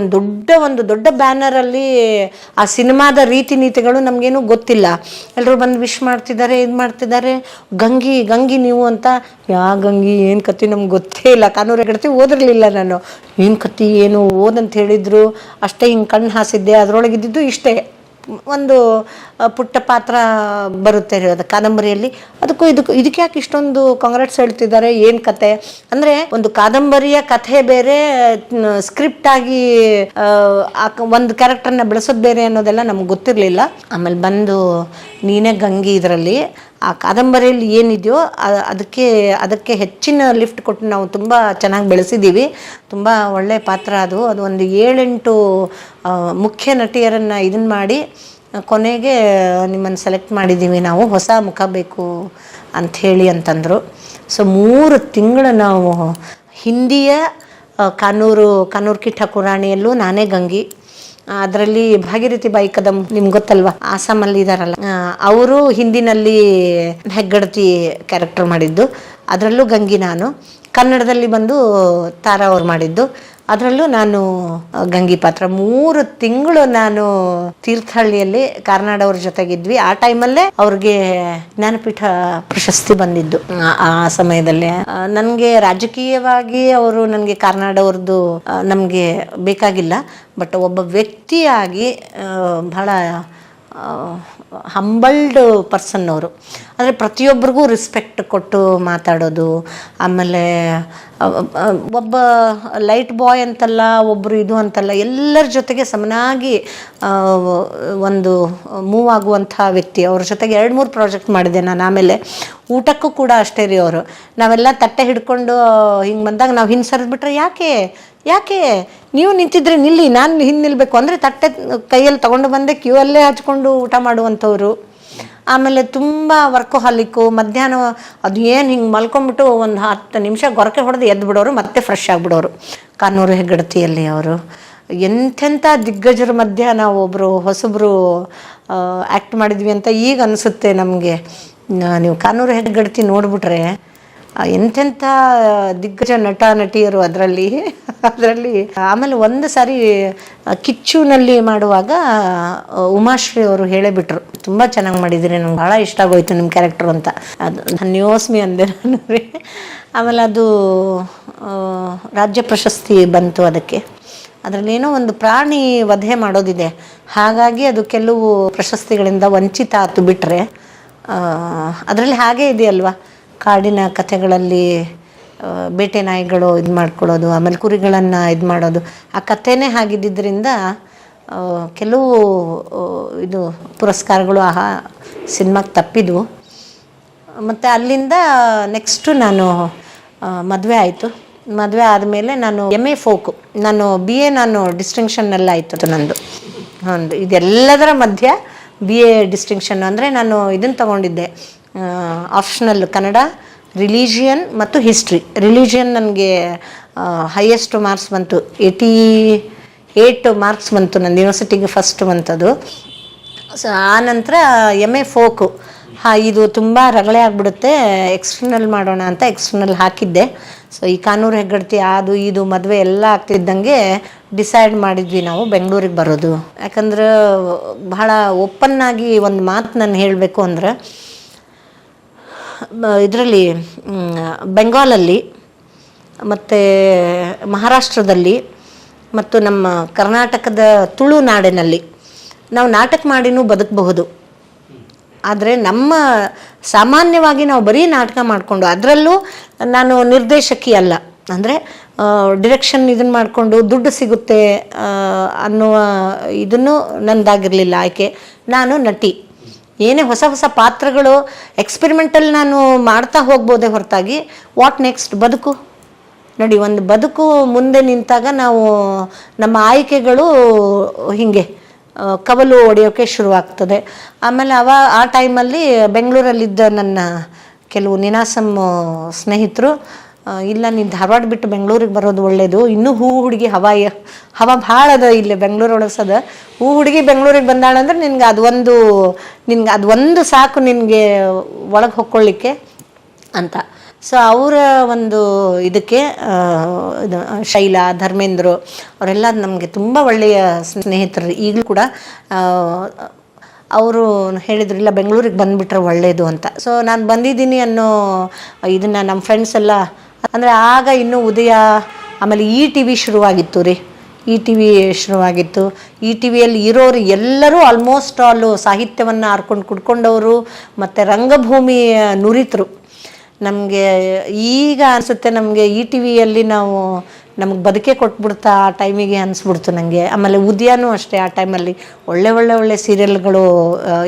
B: ಒಂದು ದೊಡ್ಡ ಬ್ಯಾನರಲ್ಲಿ ಆ ಸಿನಿಮಾದ ರೀತಿ ನೀತಿಗಳು ನಮಗೇನು ಗೊತ್ತಿಲ್ಲ. ಎಲ್ಲರೂ ಬಂದು ವಿಶ್ ಮಾಡ್ತಿದ್ದಾರೆ, ಇದು ಮಾಡ್ತಿದ್ದಾರೆ. ಗಂಗಿ ನೀವು ಅಂತ. ಗಂಗಿ ಏನು ಕತ್ತಿ ನಮ್ಗೆ ಗೊತ್ತೇ ಇಲ್ಲ. ಕಾನೂರು ಹೆಗ್ಗಡತಿ ಓದಿರಲಿಲ್ಲ ನಾನು. ಏನು ಕತ್ತಿ ಏನು ಓದಂತ ಹೇಳಿದ್ರು. ಅಷ್ಟೇ ಹಿಂಗೆ ಕಣ್ಣು ಹಾಸಿದ್ದೆ. ಅದರೊಳಗಿದ್ದು ಇಷ್ಟೇ ಒಂದು ಪುಟ್ಟ ಪಾತ್ರ ಬರುತ್ತೆ ರೀ ಅದು ಕಾದಂಬರಿಯಲ್ಲಿ. ಇದಕ್ಕೆ ಯಾಕೆ ಇಷ್ಟೊಂದು ಕಾಂಗ್ರೆಟ್ಸ್ ಹೇಳ್ತಿದ್ದಾರೆ, ಏನು ಕತೆ ಅಂದರೆ ಒಂದು ಕಾದಂಬರಿಯ ಕಥೆ ಬೇರೆ, ಸ್ಕ್ರಿಪ್ಟ್ ಆಗಿ ಒಂದು ಕ್ಯಾರೆಕ್ಟರ್ನ ಬೆಳೆಸೋದು ಬೇರೆ ಅನ್ನೋದೆಲ್ಲ ನಮ್ಗೆ ಗೊತ್ತಿರಲಿಲ್ಲ. ಆಮೇಲೆ ಬಂದು ನೀನೇ ಗಂಗಿ ಇದರಲ್ಲಿ ಆ ಕಾದಂಬರಿಯಲ್ಲಿ ಏನಿದೆಯೋ ಅದಕ್ಕೆ ಹೆಚ್ಚಿನ ಲಿಫ್ಟ್ ಕೊಟ್ಟು ನಾವು ತುಂಬ ಚೆನ್ನಾಗಿ ಬೆಳೆಸಿದ್ದೀವಿ. ತುಂಬ ಒಳ್ಳೆಯ ಪಾತ್ರ ಅದು ಒಂದು 7-8 ಮುಖ್ಯ ನಟಿಯರನ್ನು ಇದನ್ನು ಮಾಡಿ ಕೊನೆಗೆ ನಿಮ್ಮನ್ನು ಸೆಲೆಕ್ಟ್ ಮಾಡಿದ್ದೀವಿ ನಾವು, ಹೊಸ ಮುಖ ಬೇಕು ಅಂಥೇಳಿ ಅಂತಂದರು. ಸೊ 3 ತಿಂಗಳು ನಾವು ಹಿಂದಿಯ ಕಾನೂರು ಕಿ ಠಕುರಾಣಿಯಲ್ಲೂ ನಾನೇ ಗಂಗಿ, ಅದರಲ್ಲಿ ಭಾಗೀರಥಿ ಬಾಯಿ ಕದಂ ನಿಮ್ಗೆ ಗೊತ್ತಲ್ವಾ, ಆಸಾಮಲ್ಲಿ ಇದಾರಲ್ಲ ಅವರು ಹಿಂದಿನಲ್ಲಿ ಹೆಗ್ಗಡತಿ ಕ್ಯಾರೆಕ್ಟರ್ ಮಾಡಿದ್ದು, ಅದರಲ್ಲೂ ಗಂಗಿ ನಾನು. ಕನ್ನಡದಲ್ಲಿ ಬಂದು ತಾರಾ ಅವ್ರು ಮಾಡಿದ್ದು, ಅದರಲ್ಲೂ ನಾನು ಗಂಗಿ ಪಾತ್ರ. 3 ತಿಂಗಳು ನಾನು ತೀರ್ಥಹಳ್ಳಿಯಲ್ಲಿ ಕಾರ್ನಾಡ್ ಅವ್ರ ಜೊತೆಗಿದ್ವಿ. ಆ ಟೈಮಲ್ಲೇ ಅವ್ರಿಗೆ ಜ್ಞಾನಪೀಠ ಪ್ರಶಸ್ತಿ ಬಂದಿದ್ದು. ಆ ಸಮಯದಲ್ಲೇ ನನಗೆ ರಾಜಕೀಯವಾಗಿ ಅವರು ನನಗೆ ಕಾರ್ನಾಡ್ ಅವ್ರದ್ದು ನಮಗೆ ಬೇಕಾಗಿಲ್ಲ, ಬಟ್ ಒಬ್ಬ ವ್ಯಕ್ತಿಯಾಗಿ ಬಹಳ ಹಂಬಲ್ಡ್ ಪರ್ಸನ್ ಅವರು. ಅಂದರೆ ಪ್ರತಿಯೊಬ್ಬರಿಗೂ ರೆಸ್ಪೆಕ್ಟ್ ಕೊಟ್ಟು ಮಾತಾಡೋದು. ಆಮೇಲೆ ಒಬ್ಬ ಲೈಟ್ ಬಾಯ್ ಅಂತಲ್ಲ, ಒಬ್ಬರು ಇದು ಅಂತಲ್ಲ, ಎಲ್ಲರ ಜೊತೆಗೆ ಸಮನಾಗಿ ಒಂದು ಮೂವ್ ಆಗುವಂಥ ವ್ಯಕ್ತಿ. ಅವ್ರ ಜೊತೆಗೆ 2-3 ಪ್ರಾಜೆಕ್ಟ್ ಮಾಡಿದೆ ನಾನು. ಆಮೇಲೆ ಊಟಕ್ಕೂ ಕೂಡ ಅಷ್ಟೇ ರೀ, ಅವರು ನಾವೆಲ್ಲ ತಟ್ಟೆ ಹಿಡ್ಕೊಂಡು ಹಿಂಗೆ ಬಂದಾಗ ನಾವು ಹಿಂದೆ ಸರಿದ್ಬಿಟ್ರೆ ಯಾಕೆ ನೀವು ನಿಂತಿದ್ರೆ ನಿಲ್ಲಿ, ನಾನು ಹಿಂದೆ ನಿಲ್ಲಬೇಕು ಅಂದರೆ ತಟ್ಟೆ ಕೈಯಲ್ಲಿ ತೊಗೊಂಡು ಬಂದೆ ಕ್ಯೂ ಅಲ್ಲೇ ಹಚ್ಕೊಂಡು ಊಟ ಮಾಡುವಂಥವ್ರು. ಆಮೇಲೆ ತುಂಬ ವರ್ಕೋಹಾಲಿಕ್ಕು. ಮಧ್ಯಾಹ್ನ ಅದು ಏನು ಹಿಂಗೆ ಮಲ್ಕೊಂಡ್ಬಿಟ್ಟು ಒಂದು 10 ನಿಮಿಷ ಗೊರಕೆ ಹೊಡೆದು ಎದ್ದು ಬಿಡೋರು, ಮತ್ತೆ ಫ್ರೆಶ್ ಆಗಿಬಿಡೋರು. ಕಾನೂರು ಹೆಗ್ಗಡತಿಯಲ್ಲಿ ಅವರು ಎಂಥೆಂಥ ದಿಗ್ಗಜರ ಮಧ್ಯ ನಾವು ಒಬ್ಬರು ಹೊಸಬ್ರು ಆ್ಯಕ್ಟ್ ಮಾಡಿದ್ವಿ ಅಂತ ಈಗ ಅನಿಸುತ್ತೆ ನಮಗೆ. ನೀವು ಕಾನೂರು ಹೆಗ್ಗಡತಿ ನೋಡಿಬಿಟ್ರೆ ಎಂಥೆಂಥ ದಿಗ್ಗಜ ನಟ ನಟಿಯರು ಅದರಲ್ಲಿ. ಆಮೇಲೆ ಒಂದು ಸಾರಿ ಕಿಚ್ಚುನಲ್ಲಿ ಮಾಡುವಾಗ ಉಮಾಶ್ರೀ ಅವರು ಹೇಳೇಬಿಟ್ರು, ತುಂಬ ಚೆನ್ನಾಗಿ ಮಾಡಿದ್ದೀರಿ, ನಂಗೆ ಭಾಳ ಇಷ್ಟ ಆಗೋಯ್ತು ನಿಮ್ಮ ಕ್ಯಾರೆಕ್ಟರ್ ಅಂತ. ಅದು ಧನ್ಯೋಸ್ಮಿ ಅಂದೆ ನಾನು ರೀ. ಆಮೇಲೆ ಅದು ರಾಜ್ಯ ಪ್ರಶಸ್ತಿ ಬಂತು ಅದಕ್ಕೆ. ಅದರಲ್ಲೇನೋ ಒಂದು ಪ್ರಾಣಿ ವಧೆ ಮಾಡೋದಿದೆ, ಹಾಗಾಗಿ ಅದು ಕೆಲವು ಪ್ರಶಸ್ತಿಗಳಿಂದ ವಂಚಿತ ಆತು. ಬಿಟ್ಟರೆ ಅದರಲ್ಲಿ ಹಾಗೇ ಇದೆಯಲ್ವ, ಕಾಡಿನ ಕಥೆಗಳಲ್ಲಿ ಬೇಟೆ ನಾಯಿಗಳು ಇದು ಮಾಡ್ಕೊಳ್ಳೋದು, ಆಮೇಲೆ ಕುರಿಗಳನ್ನು ಇದು ಮಾಡೋದು, ಆ ಕಥೆನೇ ಆಗಿದ್ದರಿಂದ ಕೆಲವು ಇದು ಪುರಸ್ಕಾರಗಳು ಆ ಸಿನಿಮಾಗೆ ತಪ್ಪಿದ್ವು. ಮತ್ತು ಅಲ್ಲಿಂದ ನೆಕ್ಸ್ಟು ನಾನು ಮದುವೆ ಆಯಿತು. ಮದುವೆ ಆದಮೇಲೆ ನಾನು MA ಫೋಕು, ನಾನು BA ನಾನು ಡಿಸ್ಟಿಂಕ್ಷನ್ನೆಲ್ಲ ಆಯಿತು ನಂದು. ಇದೆಲ್ಲದರ ಮಧ್ಯ BA ಡಿಸ್ಟಿಂಕ್ಷನ್ ಅಂದರೆ ನಾನು ಇದನ್ನು ತಗೊಂಡಿದ್ದೆ, ಆಪ್ಷನಲ್ ಕನ್ನಡ, ರಿಲಿಜಿಯನ್ ಮತ್ತು ಹಿಸ್ಟ್ರಿ. ರಿಲಿಜಿಯನ್ ನನಗೆ ಹೈಯೆಸ್ಟ್ ಮಾರ್ಕ್ಸ್ ಬಂತು, 88 ಮಾರ್ಕ್ಸ್ ಬಂತು ನನ್ನ ಯೂನಿವರ್ಸಿಟಿಗೆ ಫಸ್ಟ್ ಬಂತದು. ಸೊ ಆನಂತರ MA ಫೋಕು, ಇದು ತುಂಬ ರಗಳೆ ಆಗಿಬಿಡುತ್ತೆ, ಎಕ್ಸ್ಟರ್ನಲ್ ಮಾಡೋಣ ಅಂತ ಎಕ್ಸ್ಟರ್ನಲ್ ಹಾಕಿದ್ದೆ. ಸೊ ಈ ಕಾನೂರು ಹೆಗ್ಗಡತಿ ಅದು ಇದು ಮದುವೆ ಎಲ್ಲ ಆಗ್ತಿದ್ದಂಗೆ ಡಿಸೈಡ್ ಮಾಡಿದ್ವಿ ನಾವು ಬೆಂಗಳೂರಿಗೆ ಬರೋದು. ಯಾಕಂದ್ರೆ ಬಹಳ ಓಪನ್ನಾಗಿ ಒಂದು ಮಾತು ನಾನು ಹೇಳಬೇಕು ಅಂದರೆ, ಇದರಲ್ಲಿ ಬೆಂಗಾಲಲ್ಲಿ ಮತ್ತು ಮಹಾರಾಷ್ಟ್ರದಲ್ಲಿ ಮತ್ತು ನಮ್ಮ ಕರ್ನಾಟಕದ ತುಳುನಾಡಿನಲ್ಲಿ ನಾವು ನಾಟಕ ಮಾಡಿನೂ ಬದುಕಬಹುದು. ಆದರೆ ನಮ್ಮ ಸಾಮಾನ್ಯವಾಗಿ ನಾವು ಬರೀ ನಾಟಕ ಮಾಡಿಕೊಂಡು, ಅದರಲ್ಲೂ ನಾನು ನಿರ್ದೇಶಕಿ ಅಲ್ಲ, ಅಂದರೆ ಡಿರೆಕ್ಷನ್ ಇದನ್ನು ಮಾಡಿಕೊಂಡು ದುಡ್ಡು ಸಿಗುತ್ತೆ ಅನ್ನುವ ಇದನ್ನು ನನ್ನದಾಗಿರಲಿಲ್ಲ ಆಯ್ಕೆ. ನಾನು ನಟಿ, ಏನೇ ಹೊಸ ಹೊಸ ಪಾತ್ರಗಳು ಎಕ್ಸ್ಪೆರಿಮೆಂಟಲ್ ನಾನು ಮಾಡ್ತಾ ಹೋಗ್ಬೋದೇ ಹೊರತಾಗಿ ವಾಟ್ ನೆಕ್ಸ್ಟ್ ಬದುಕು ನೋಡಿ, ಒಂದು ಬದುಕು ಮುಂದೆ ನಿಂತಾಗ ನಾವು ನಮ್ಮ ಆಯ್ಕೆಗಳು ಹೀಗೆ ಕವಲು ಹೊಡೆಯೋಕ್ಕೆ ಶುರುವಾಗ್ತದೆ. ಆಮೇಲೆ ಆ ಟೈಮಲ್ಲಿ ಬೆಂಗಳೂರಲ್ಲಿದ್ದ ನನ್ನ ಕೆಲವು ನಿನಾಸಂ ಸ್ನೇಹಿತರು, ಇಲ್ಲ ನೀನು ಧಾರವಾಡ ಬಿಟ್ಟು ಬೆಂಗಳೂರಿಗೆ ಬರೋದು ಒಳ್ಳೆಯದು, ಇನ್ನೂ ಹೂ ಹುಡುಗಿ ಹವಾ ಭಾಳ ಅದ ಇಲ್ಲಿ ಬೆಂಗಳೂರೊಳಗೆ ಸದ. ಹೂ ಹುಡುಗಿ ಬೆಂಗಳೂರಿಗೆ ಬಂದಾಳಂದ್ರೆ ನಿನ್ಗೆ ಅದೊಂದು ಸಾಕು ನಿನಗೆ ಒಳಗೆ ಹೊಕ್ಕೊಳ್ಳಿಕ್ಕೆ ಅಂತ. ಸೊ ಅವರ ಒಂದು ಇದಕ್ಕೆ ಶೈಲಾ, ಧರ್ಮೇಂದ್ರ ಅವರೆಲ್ಲ ನಮಗೆ ತುಂಬ ಒಳ್ಳೆಯ ಸ್ನೇಹಿತರು ಈಗಲೂ ಕೂಡ. ಅವರು ಹೇಳಿದ್ರು ಇಲ್ಲ ಬೆಂಗಳೂರಿಗೆ ಬಂದುಬಿಟ್ರೆ ಒಳ್ಳೆಯದು ಅಂತ. ಸೊ ನಾನು ಬಂದಿದ್ದೀನಿ ಅನ್ನೋ ಇದನ್ನು ನಮ್ಮ ಫ್ರೆಂಡ್ಸ್ ಎಲ್ಲ, ಅಂದರೆ ಆಗ ಇನ್ನೂ ಉದಯ, ಆಮೇಲೆ ಈ TV ಶುರುವಾಗಿತ್ತು ರೀ. ETV ಶುರುವಾಗಿತ್ತು. ETVಯಲ್ಲಿ ಇರೋರು ಎಲ್ಲರೂ ಆಲ್ಮೋಸ್ಟ್ ಆಲು ಸಾಹಿತ್ಯವನ್ನು ಆರ್ಕೊಂಡು ಕುಡ್ಕೊಂಡವರು ಮತ್ತು ರಂಗಭೂಮಿ ನುರಿತರು. ನಮಗೆ ಈಗ ಅನಿಸುತ್ತೆ ನಮಗೆ ETVಯಲ್ಲಿ ನಾವು ನಮಗೆ ಬದುಕೆ ಕೊಟ್ಬಿಡ್ತಾ ಆ ಟೈಮಿಗೆ ಅನಿಸ್ಬಿಡ್ತು ನನಗೆ. ಆಮೇಲೆ ಉದಯನೂ ಅಷ್ಟೇ, ಆ ಟೈಮಲ್ಲಿ ಒಳ್ಳೆ ಸೀರಿಯಲ್ಗಳು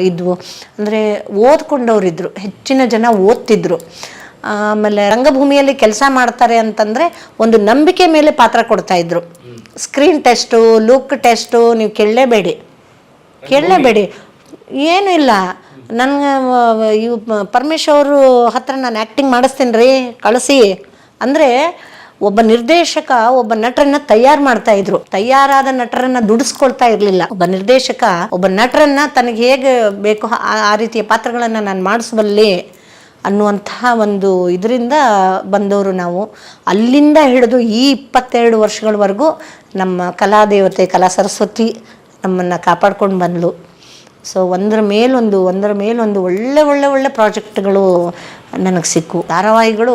B: ಇದ್ವು. ಅಂದರೆ ಓದ್ಕೊಂಡವರಿದ್ದರು, ಹೆಚ್ಚಿನ ಜನ ಓದ್ತಿದ್ರು. ಆಮೇಲೆ ರಂಗಭೂಮಿಯಲ್ಲಿ ಕೆಲಸ ಮಾಡ್ತಾರೆ ಅಂತಂದರೆ ಒಂದು ನಂಬಿಕೆ ಮೇಲೆ ಪಾತ್ರ ಕೊಡ್ತಾಯಿದ್ರು. ಸ್ಕ್ರೀನ್ ಟೆಸ್ಟು, ಲುಕ್ ಟೆಸ್ಟು ನೀವು ಕೇಳಲೇಬೇಡಿ ಏನೂ ಇಲ್ಲ. ನನಗೆ ಇವು ಪರಮೇಶ್ ಅವರು ಹತ್ರ ನಾನು ಆ್ಯಕ್ಟಿಂಗ್ ಮಾಡಿಸ್ತೀನಿ ರೀ ಕಳಿಸಿ ಅಂದರೆ ಒಬ್ಬ ನಿರ್ದೇಶಕ ಒಬ್ಬ ನಟರನ್ನ ತಯಾರು ಮಾಡ್ತಾ ಇದ್ರು. ತಯಾರಾದ ನಟರನ್ನ ದುಡಿಸ್ಕೊಳ್ತಾ ಇರಲಿಲ್ಲ. ಒಬ್ಬ ನಿರ್ದೇಶಕ ಒಬ್ಬ ನಟರನ್ನ ತನಗೆ ಹೇಗೆ ಬೇಕೋ ಆ ರೀತಿಯ ಪಾತ್ರಗಳನ್ನು ನಾನು ಮಾಡಿಸಬಲ್ಲೆ ಅನ್ನುವಂತಹ ಒಂದು ಇದರಿಂದ ಬಂದವರು ನಾವು. ಅಲ್ಲಿಂದ ಹಿಡಿದು ಈ 22 ವರ್ಷಗಳವರೆಗೂ ನಮ್ಮ ಕಲಾದೇವತೆ ಕಲಾ ಸರಸ್ವತಿ ನಮ್ಮನ್ನು ಕಾಪಾಡ್ಕೊಂಡು ಬಂದಳು. ಸೊ ಒಂದರ ಮೇಲೊಂದು ಒಳ್ಳೆ ಪ್ರಾಜೆಕ್ಟ್ಗಳು ನನಗೆ ಸಿಕ್ಕು. ಧಾರಾವಾಹಿಗಳು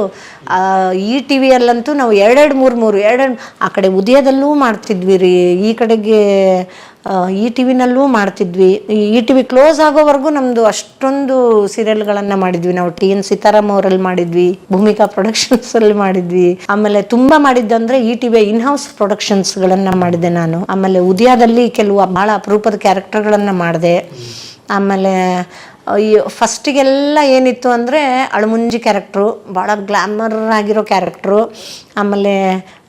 B: ETVಯಲ್ಲಂತೂ ನಾವು 2-3 ಆ ಕಡೆ ಉದಯದಲ್ಲೂ ಮಾಡ್ತಿದ್ವಿ ರೀ, ಈ ಕಡೆಗೆ ETVನಲ್ಲೂ ಮಾಡ್ತಿದ್ವಿ. ETV ಕ್ಲೋಸ್ ಆಗೋವರೆಗೂ ನಮ್ಮದು ಅಷ್ಟೊಂದು ಸೀರಿಯಲ್ಗಳನ್ನು ಮಾಡಿದ್ವಿ ನಾವು. TN ಸೀತಾರಾಮ್ ಅವರಲ್ಲಿ ಮಾಡಿದ್ವಿ, ಭೂಮಿಕಾ ಪ್ರೊಡಕ್ಷನ್ಸಲ್ಲಿ ಮಾಡಿದ್ವಿ. ಆಮೇಲೆ ತುಂಬ ಮಾಡಿದ್ದಂದರೆ ETV ಇನ್ಹೌಸ್ ಪ್ರೊಡಕ್ಷನ್ಸ್ಗಳನ್ನು ಮಾಡಿದೆ ನಾನು. ಆಮೇಲೆ ಉದಯದಲ್ಲಿ ಕೆಲವು ಭಾಳ ಅಪರೂಪದ ಕ್ಯಾರೆಕ್ಟರ್ಗಳನ್ನು ಮಾಡಿದೆ. ಆಮೇಲೆ ಈ ಫಸ್ಟಿಗೆಲ್ಲ ಏನಿತ್ತು ಅಂದರೆ ಅಳಮುಂಜಿ ಕ್ಯಾರೆಕ್ಟ್ರು, ಭಾಳ ಗ್ಲಾಮರ್ ಆಗಿರೋ ಕ್ಯಾರೆಕ್ಟ್ರು. ಆಮೇಲೆ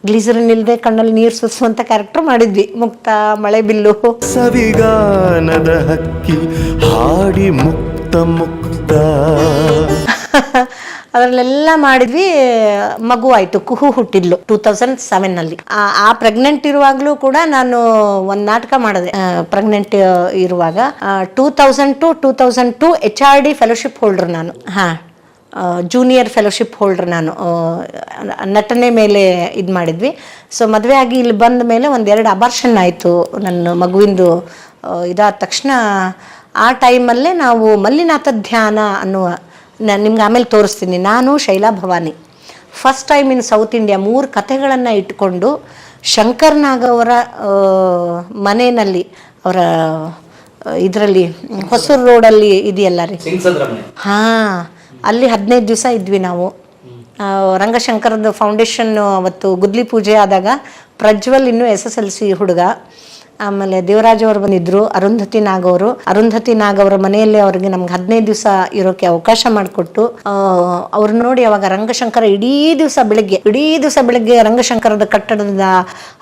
B: ಗ್ಲಿಸರಿನ್ ಇಲ್ಲದೆ ಕಣ್ಣಲ್ಲಿ ನೀರು ಸುರಿಸುವಂಥ ಕ್ಯಾರೆಕ್ಟ್ರು ಮಾಡಿದ್ವಿ. ಮುಕ್ತ, ಮಳೆ ಬಿಲ್ಲು,
D: ಸವಿಗಾನದ ಹಕ್ಕಿ ಹಾಡಿ ಮುಕ್ತ
B: ಅದರಲ್ಲೆಲ್ಲ ಮಾಡಿದ್ವಿ. ಮಗು ಆಯಿತು, ಕುಹು ಹುಟ್ಟಿದ್ಲು 2007ನಲ್ಲಿ. ಆ ಪ್ರೆಗ್ನೆಂಟ್ ಇರುವಾಗಲೂ ಕೂಡ ನಾನು ಒಂದು ನಾಟಕ ಮಾಡಿದೆ. ಪ್ರೆಗ್ನೆಂಟ್ ಇರುವಾಗ 2002 HRD ಫೆಲೋಶಿಪ್ ಹೋಲ್ಡರ್ ನಾನು. ಜೂನಿಯರ್ ಫೆಲೋಶಿಪ್ ಹೋಲ್ಡರ್ ನಾನು. ನಟನೆ ಮೇಲೆ ಇದು ಮಾಡಿದ್ವಿ. ಸೊ ಮದುವೆ ಆಗಿ ಇಲ್ಲಿ ಬಂದ ಮೇಲೆ 1-2 ಅಬಾರ್ಷನ್ ಆಯಿತು ನನ್ನ ಮಗುವಿಂದು. ಇದಾದ ತಕ್ಷಣ ಆ ಟೈಮಲ್ಲೇ ನಾವು ಮಲ್ಲಿನಾಥ ಧ್ಯಾನ ಅನ್ನುವ, ನಿಮ್ಗೆ ಆಮೇಲೆ ತೋರಿಸ್ತೀನಿ, ನಾನು Shaila Bhavani first time in south India 3 ಕಥೆಗಳನ್ನು ಇಟ್ಕೊಂಡು ಶಂಕರ್ ನಾಗ್ ಅವರ ಮನೆಯಲ್ಲಿ, ಅವರ ಇದರಲ್ಲಿ ಹೊಸೂರು ರೋಡಲ್ಲಿ ಇದೆಯಲ್ಲ ರೀ, ಅಲ್ಲಿ 15 ದಿವಸ ಇದ್ವಿ ನಾವು. ರಂಗಶಂಕರದ ಫೌಂಡೇಶನ್ ಅವತ್ತು ಗುದ್ಲಿ ಪೂಜೆ ಆದಾಗ ಪ್ರಜ್ವಲ್ ಇನ್ನೂ SSLC ಹುಡುಗ. ಆಮೇಲೆ ದೇವರಾಜ್ ಅವರು ಬಂದಿದ್ದರು, ಅರುಂಧತಿ ನಾಗ್ ಅವರ ಮನೆಯಲ್ಲಿ ಅವ್ರಿಗೆ ನಮ್ಗೆ 15 ದಿವಸ ಇರೋಕ್ಕೆ ಅವಕಾಶ ಮಾಡಿಕೊಟ್ಟು ಅವ್ರು ನೋಡಿ ಅವಾಗ ರಂಗಶಂಕರ ಇಡೀ ದಿವಸ ಬೆಳಗ್ಗೆ ರಂಗಶಂಕರದ ಕಟ್ಟಡದ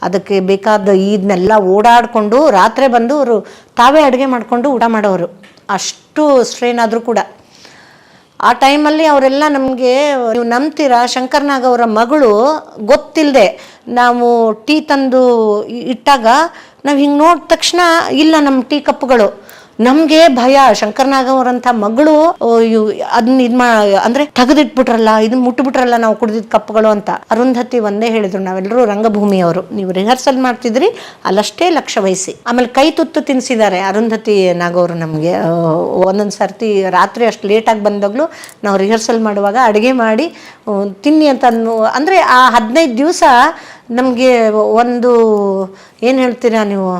B: ಅದಕ್ಕೆ ಬೇಕಾದ ಇದನ್ನೆಲ್ಲ ಓಡಾಡಿಕೊಂಡು ರಾತ್ರಿ ಬಂದು ಅವರು ತಾವೇ ಅಡುಗೆ ಮಾಡಿಕೊಂಡು ಊಟ ಮಾಡೋರು. ಅಷ್ಟು ಸ್ಟ್ರೇನ್ ಆದರೂ ಕೂಡ ಆ ಟೈಮಲ್ಲಿ ಅವರೆಲ್ಲ ನಮಗೆ, ನೀವು ನಂಬ್ತೀರಾ, ಶಂಕರ್ ನಾಗ್ ಅವರ ಮಗಳು ಗೊತ್ತಿಲ್ಲದೆ ನಾವು ಟೀ ತಂದು ಇಟ್ಟಾಗ ನಾವು ಹಿಂಗೆ ನೋಡಿದ ತಕ್ಷಣ ಇಲ್ಲ ನಮ್ಮ ಟೀ ಕಪ್ಗಳು. ನಮಗೆ ಭಯ, ಶಂಕರ್ ನಾಗ್ ಅವರಂಥ ಮಗಳು ಅದನ್ನ ಅಂದರೆ ತೆಗೆದಿಟ್ಬಿಟ್ರಲ್ಲ, ಇದನ್ನ ಮುಟ್ಬಿಟ್ರಲ್ಲ ನಾವು ಕುಡಿದಿದ್ದ ಕಪ್ಗಳು ಅಂತ. ಅರುಂಧತಿ ಒಂದೇ ಹೇಳಿದ್ರು, ನಾವೆಲ್ಲರೂ ರಂಗಭೂಮಿಯವರು, ನೀವು ರಿಹರ್ಸಲ್ ಮಾಡ್ತಿದ್ರಿ ಅಲ್ಲಷ್ಟೇ ಲಕ್ಷ್ಯ ವಹಿಸಿ. ಆಮೇಲೆ ಕೈ ತುತ್ತು ತಿನ್ನಿಸಿದ್ದಾರೆ ಅರುಂಧತಿ ನಾಗ್ ಅವರು ನಮಗೆ. ಒಂದೊಂದು ಸರ್ತಿ ರಾತ್ರಿ ಅಷ್ಟು ಲೇಟಾಗಿ ಬಂದಾಗಲೂ ನಾವು ರಿಹರ್ಸಲ್ ಮಾಡುವಾಗ ಅಡುಗೆ ಮಾಡಿ ತಿನ್ನಿ ಅಂತ ಅಂದರೆ ಆ 15 ದಿವಸ ನಮಗೆ ಒಂದು ಏನು ಹೇಳ್ತೀರಾ ನೀವು,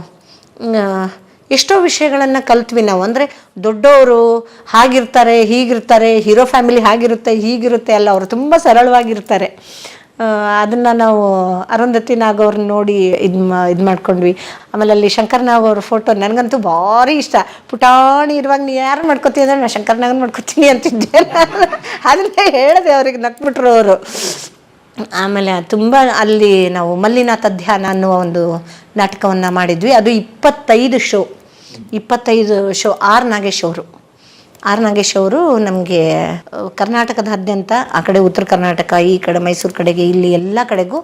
B: ಎಷ್ಟೋ ವಿಷಯಗಳನ್ನು ಕಲ್ತ್ವಿ ನಾವು. ಅಂದರೆ ದೊಡ್ಡವರು ಹಾಗಿರ್ತಾರೆ ಹೀಗಿರ್ತಾರೆ, ಹೀರೋ ಫ್ಯಾಮಿಲಿ ಹಾಗಿರುತ್ತೆ ಹೀಗಿರುತ್ತೆ ಅಲ್ಲ, ಅವರು ತುಂಬ ಸರಳವಾಗಿರ್ತಾರೆ. ಅದನ್ನು ನಾವು ಅರುಂಧತಿ ನಾಗ್ ಅವ್ರನ್ನ ನೋಡಿ ಇದು ಮಾಡ್ಕೊಂಡ್ವಿ. ಆಮೇಲೆ ಅಲ್ಲಿ ಶಂಕರ್ ನಾಗ್ ಅವ್ರ ಫೋಟೋ ನನಗಂತೂ ಭಾರಿ ಇಷ್ಟ. ಪುಟಾಣಿ ಇರುವಾಗ ನೀ ಯಾರು ಮಾಡ್ಕೊತೀನಿ ಅಂದರೆ ನಾನು ಶಂಕರ್ ನಾಗನ್ ಮಾಡ್ಕೊತೀನಿ ಅಂತಿದ್ದೆ. ಅದನ್ನೇ ಹೇಳಿದೆ, ಅವ್ರಿಗೆ ನಕ್ಬಿಟ್ರು ಅವರು. ಆಮೇಲೆ ತುಂಬ ಅಲ್ಲಿ ನಾವು ಮಲ್ಲಿನಾಥ ಧ್ಯಾನ ಅನ್ನುವ ಒಂದು ನಾಟಕವನ್ನು ಮಾಡಿದ್ವಿ. ಅದು 25 ಶೋ. ಆರ್ ನಾಗೇಶ್ ಅವರು ನಮಗೆ ಕರ್ನಾಟಕದಾದ್ಯಂತ, ಆ ಕಡೆ ಉತ್ತರ ಕರ್ನಾಟಕ, ಈ ಕಡೆ ಮೈಸೂರು ಕಡೆಗೆ, ಇಲ್ಲಿ ಎಲ್ಲ ಕಡೆಗೂ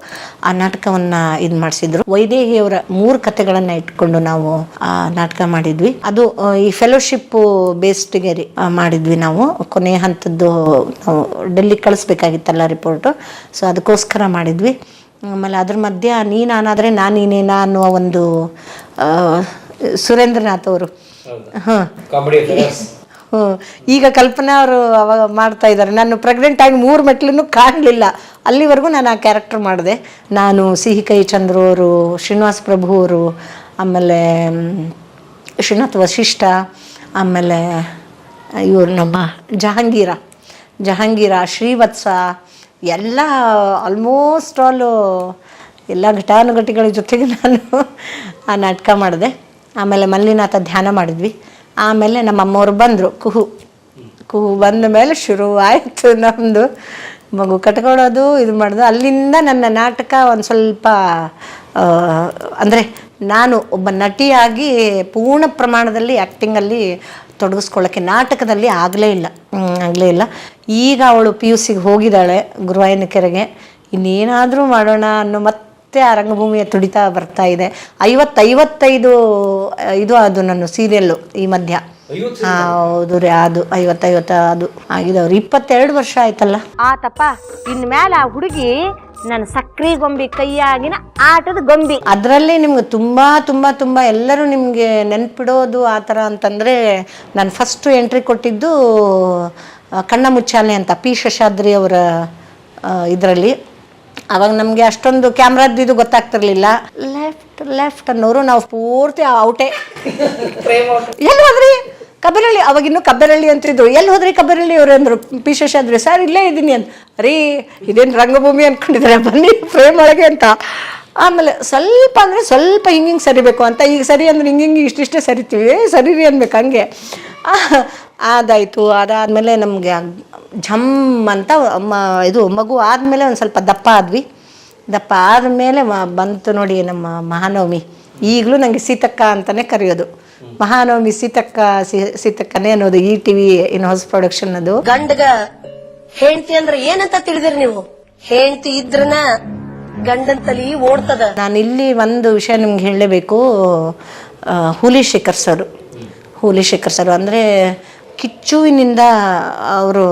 B: ಆ ನಾಟಕವನ್ನು ಇದು ಮಾಡಿಸಿದ್ರು. ವೈದೇಹಿಯವರ 3 ಕಥೆಗಳನ್ನು ಇಟ್ಕೊಂಡು ನಾವು ಆ ನಾಟಕ ಮಾಡಿದ್ವಿ. ಅದು ಈ ಫೆಲೋಶಿಪ್ ಬೇಸ್ಡ್ಗೆ ಮಾಡಿದ್ವಿ ನಾವು. ಕೊನೆಯ ಹಂತದ್ದು ನಾವು ಡೆಲ್ಲಿಗೆ ಕಳಿಸ್ಬೇಕಾಗಿತ್ತಲ್ಲ ರಿಪೋರ್ಟು, ಸೊ ಅದಕ್ಕೋಸ್ಕರ ಮಾಡಿದ್ವಿ. ಆಮೇಲೆ ಅದ್ರ ಮಧ್ಯೆ ನಾನಾದರೆ ನೀನೇನಾ ಅನ್ನುವ ಒಂದು ಸುರೇಂದ್ರನಾಥ್ ಅವರು ಈಗ ಕಲ್ಪನಾ ಅವರು ಅವಾಗ ಮಾಡ್ತಾ ಇದ್ದಾರೆ. ನಾನು ಪ್ರೆಗ್ನೆಂಟ್ ಆಗಿ 3 ಮೆಟ್ಲನ್ನು ಕಾಣಲಿಲ್ಲ, ಅಲ್ಲಿವರೆಗೂ ನಾನು ಆ ಕ್ಯಾರೆಕ್ಟರ್ ಮಾಡಿದೆ. ನಾನು ಸಿಹಿ ಕೈ ಚಂದ್ರು ಅವರು, ಶ್ರೀನಿವಾಸ ಪ್ರಭು ಅವರು, ಆಮೇಲೆ ಶ್ರೀನಾಥ್ ವಶಿಷ್ಠ, ಆಮೇಲೆ ಇವರು ನಮ್ಮ ಜಹಾಂಗೀರ, ಶ್ರೀವತ್ಸ ಎಲ್ಲ ಆಲ್ಮೋಸ್ಟ್ ಆಲು ಎಲ್ಲ ಘಟಾನುಘಟಿಗಳ ಜೊತೆಗೆ ನಾನು ಆ ನಾಟಕ ಮಾಡಿದೆ. ಆಮೇಲೆ ಮಲ್ಲಿನಾಥ ಧ್ಯಾನ ಮಾಡಿದ್ವಿ. ಆಮೇಲೆ ನಮ್ಮ ಅಮ್ಮವ್ರು ಬಂದರು, ಕುಹು ಬಂದ ಮೇಲೆ ಶುರುವಾಯಿತು ನಮ್ಮದು ಮಗು ಕಟ್ಕೊಳ್ಳೋದು, ಇದು ಮಾಡೋದು. ಅಲ್ಲಿಂದ ನನ್ನ ನಾಟಕ ಒಂದು ಸ್ವಲ್ಪ ಅಂದರೆ ನಾನು ಒಬ್ಬ ನಟಿಯಾಗಿ ಪೂರ್ಣ ಪ್ರಮಾಣದಲ್ಲಿ ಆ್ಯಕ್ಟಿಂಗಲ್ಲಿ ತೊಡಗಿಸ್ಕೊಳ್ಳೋಕ್ಕೆ ನಾಟಕದಲ್ಲಿ ಆಗಲೇ ಇಲ್ಲ. ಈಗ ಅವಳು PUCಗೆ ಹೋಗಿದ್ದಾಳೆ ಗುರುವಾಯನಕೆರೆಗೆ. ಇನ್ನೇನಾದರೂ ಮಾಡೋಣ ಅನ್ನೋ ಮತ್ತೆ ಆ ರಂಗಭೂಮಿಯ ತುಡಿತಾ ಬರ್ತಾ ಇದೆ. 55 ಇದು ಅದು ನನ್ನ ಸೀರಿಯಲ್ಲು ಈ ಮಧ್ಯ. ಹೌದು ರೀ, ಅದು 50 ಅದು ಆಗಿದವ್ರು 22 ವರ್ಷ ಆಯ್ತಲ್ಲ.
E: ಆತಪ್ಪ ಇನ್ಮೇಲೆ ಆ ಹುಡುಗಿ ನನ್ನ ಸಕ್ರಿ ಗೊಂಬಿ ಕೈಯಾಗಿನ ಆಟದ ಗೊಂಬಿ.
B: ಅದರಲ್ಲಿ ನಿಮ್ಗೆ ತುಂಬ ಎಲ್ಲರೂ ನಿಮಗೆ ನೆನ್ಪಿಡೋದು ಆ ಥರ ಅಂತಂದರೆ, ನಾನು ಫಸ್ಟು ಎಂಟ್ರಿ ಕೊಟ್ಟಿದ್ದು ಕಣ್ಣ ಮುಚ್ಚಾಲೆ ಅಂತ ಪಿ ಶೇಷಾದ್ರಿ ಅವರ ಇದರಲ್ಲಿ. ಅವಾಗ ನಮಗೆ ಅಷ್ಟೊಂದು ಕ್ಯಾಮ್ರಾದ್ದು ಇದು ಗೊತ್ತಾಗ್ತಿರ್ಲಿಲ್ಲ. ಲೆಫ್ಟ್ ಅನ್ನೋರು, ನಾವು ಪೂರ್ತಿ ಔಟೇ. ಎಲ್ಲಿ ಹೋದ್ರಿ ಕಬ್ಬೆರಳ್ಳಿ, ಅವಾಗಿನ್ನೂ ಕಬ್ಬೆರಳ್ಳಿ ಅಂತಿದ್ರು. ಎಲ್ಲಿ ಹೋದ್ರಿ ಕಬ್ಬೆರಳ್ಳಿ ಅವರು ಅಂದರು. ಪಿ ಶೇಷಾದ್ರಿ ಸರ್ ಇಲ್ಲೇ ಇದ್ದೀನಿ ಅಂತ. ರೀ ಇದೇನು ರಂಗಭೂಮಿ ಅಂದ್ಕೊಂಡಿದ್ದಾರೆ, ಬನ್ನಿ ಫ್ರೇಮ್ ಒಳಗೆ ಅಂತ. ಆಮೇಲೆ ಸ್ವಲ್ಪ ಹಿಂಗೆ ಸರಿಬೇಕು ಅಂತ. ಈಗ ಸರಿ ಅಂದ್ರೆ ಹಿಂಗೆ ಇಷ್ಟಿಷ್ಟೇ ಸರಿತೀವಿ, ಸರಿರಿ ಅನ್ಬೇಕು ಹಂಗೆ. ಅದಾಯಿತು. ಅದಾದಮೇಲೆ ನಮಗೆ ಝಮ್ ಅಂತ ಇದು ಮಗು ಆದಮೇಲೆ ಒಂದು ಸ್ವಲ್ಪ ದಪ್ಪ ಆದಮೇಲೆ ಬಂತು ನೋಡಿ ನಮ್ಮ ಮಹಾನವಮಿ. ಈಗಲೂ ನನಗೆ ಸೀತಕ್ಕ ಅಂತಲೇ ಕರೆಯೋದು. ಮಹಾನವಮಿ ಸೀತಕ್ಕನೇ ಅನ್ನೋದು ETV ಇನ್ ಹೌಸ್ ಪ್ರೊಡಕ್ಷನ್. ಅದು
E: ಗಂಡಗ ಹೆಂಡತಿ ಅಂದ್ರೆ ಏನಂತ ತಿಳಿದಿರಿ ನೀವು? ಹೆಂಡತಿ ಇದ್ರನ ಗಂಡನ್ ತಲಿ ಓಡ್ತದ.
B: ನಾನು ಇಲ್ಲಿ ಒಂದು ವಿಷಯ ನಿಮ್ಗೆ ಹೇಳಲೇಬೇಕು. ಹುಲಿಶೇಖರ್ ಸರ್ ಅಂದರೆ ಕಿಚ್ಚುವಿನಿಂದ ಅವರು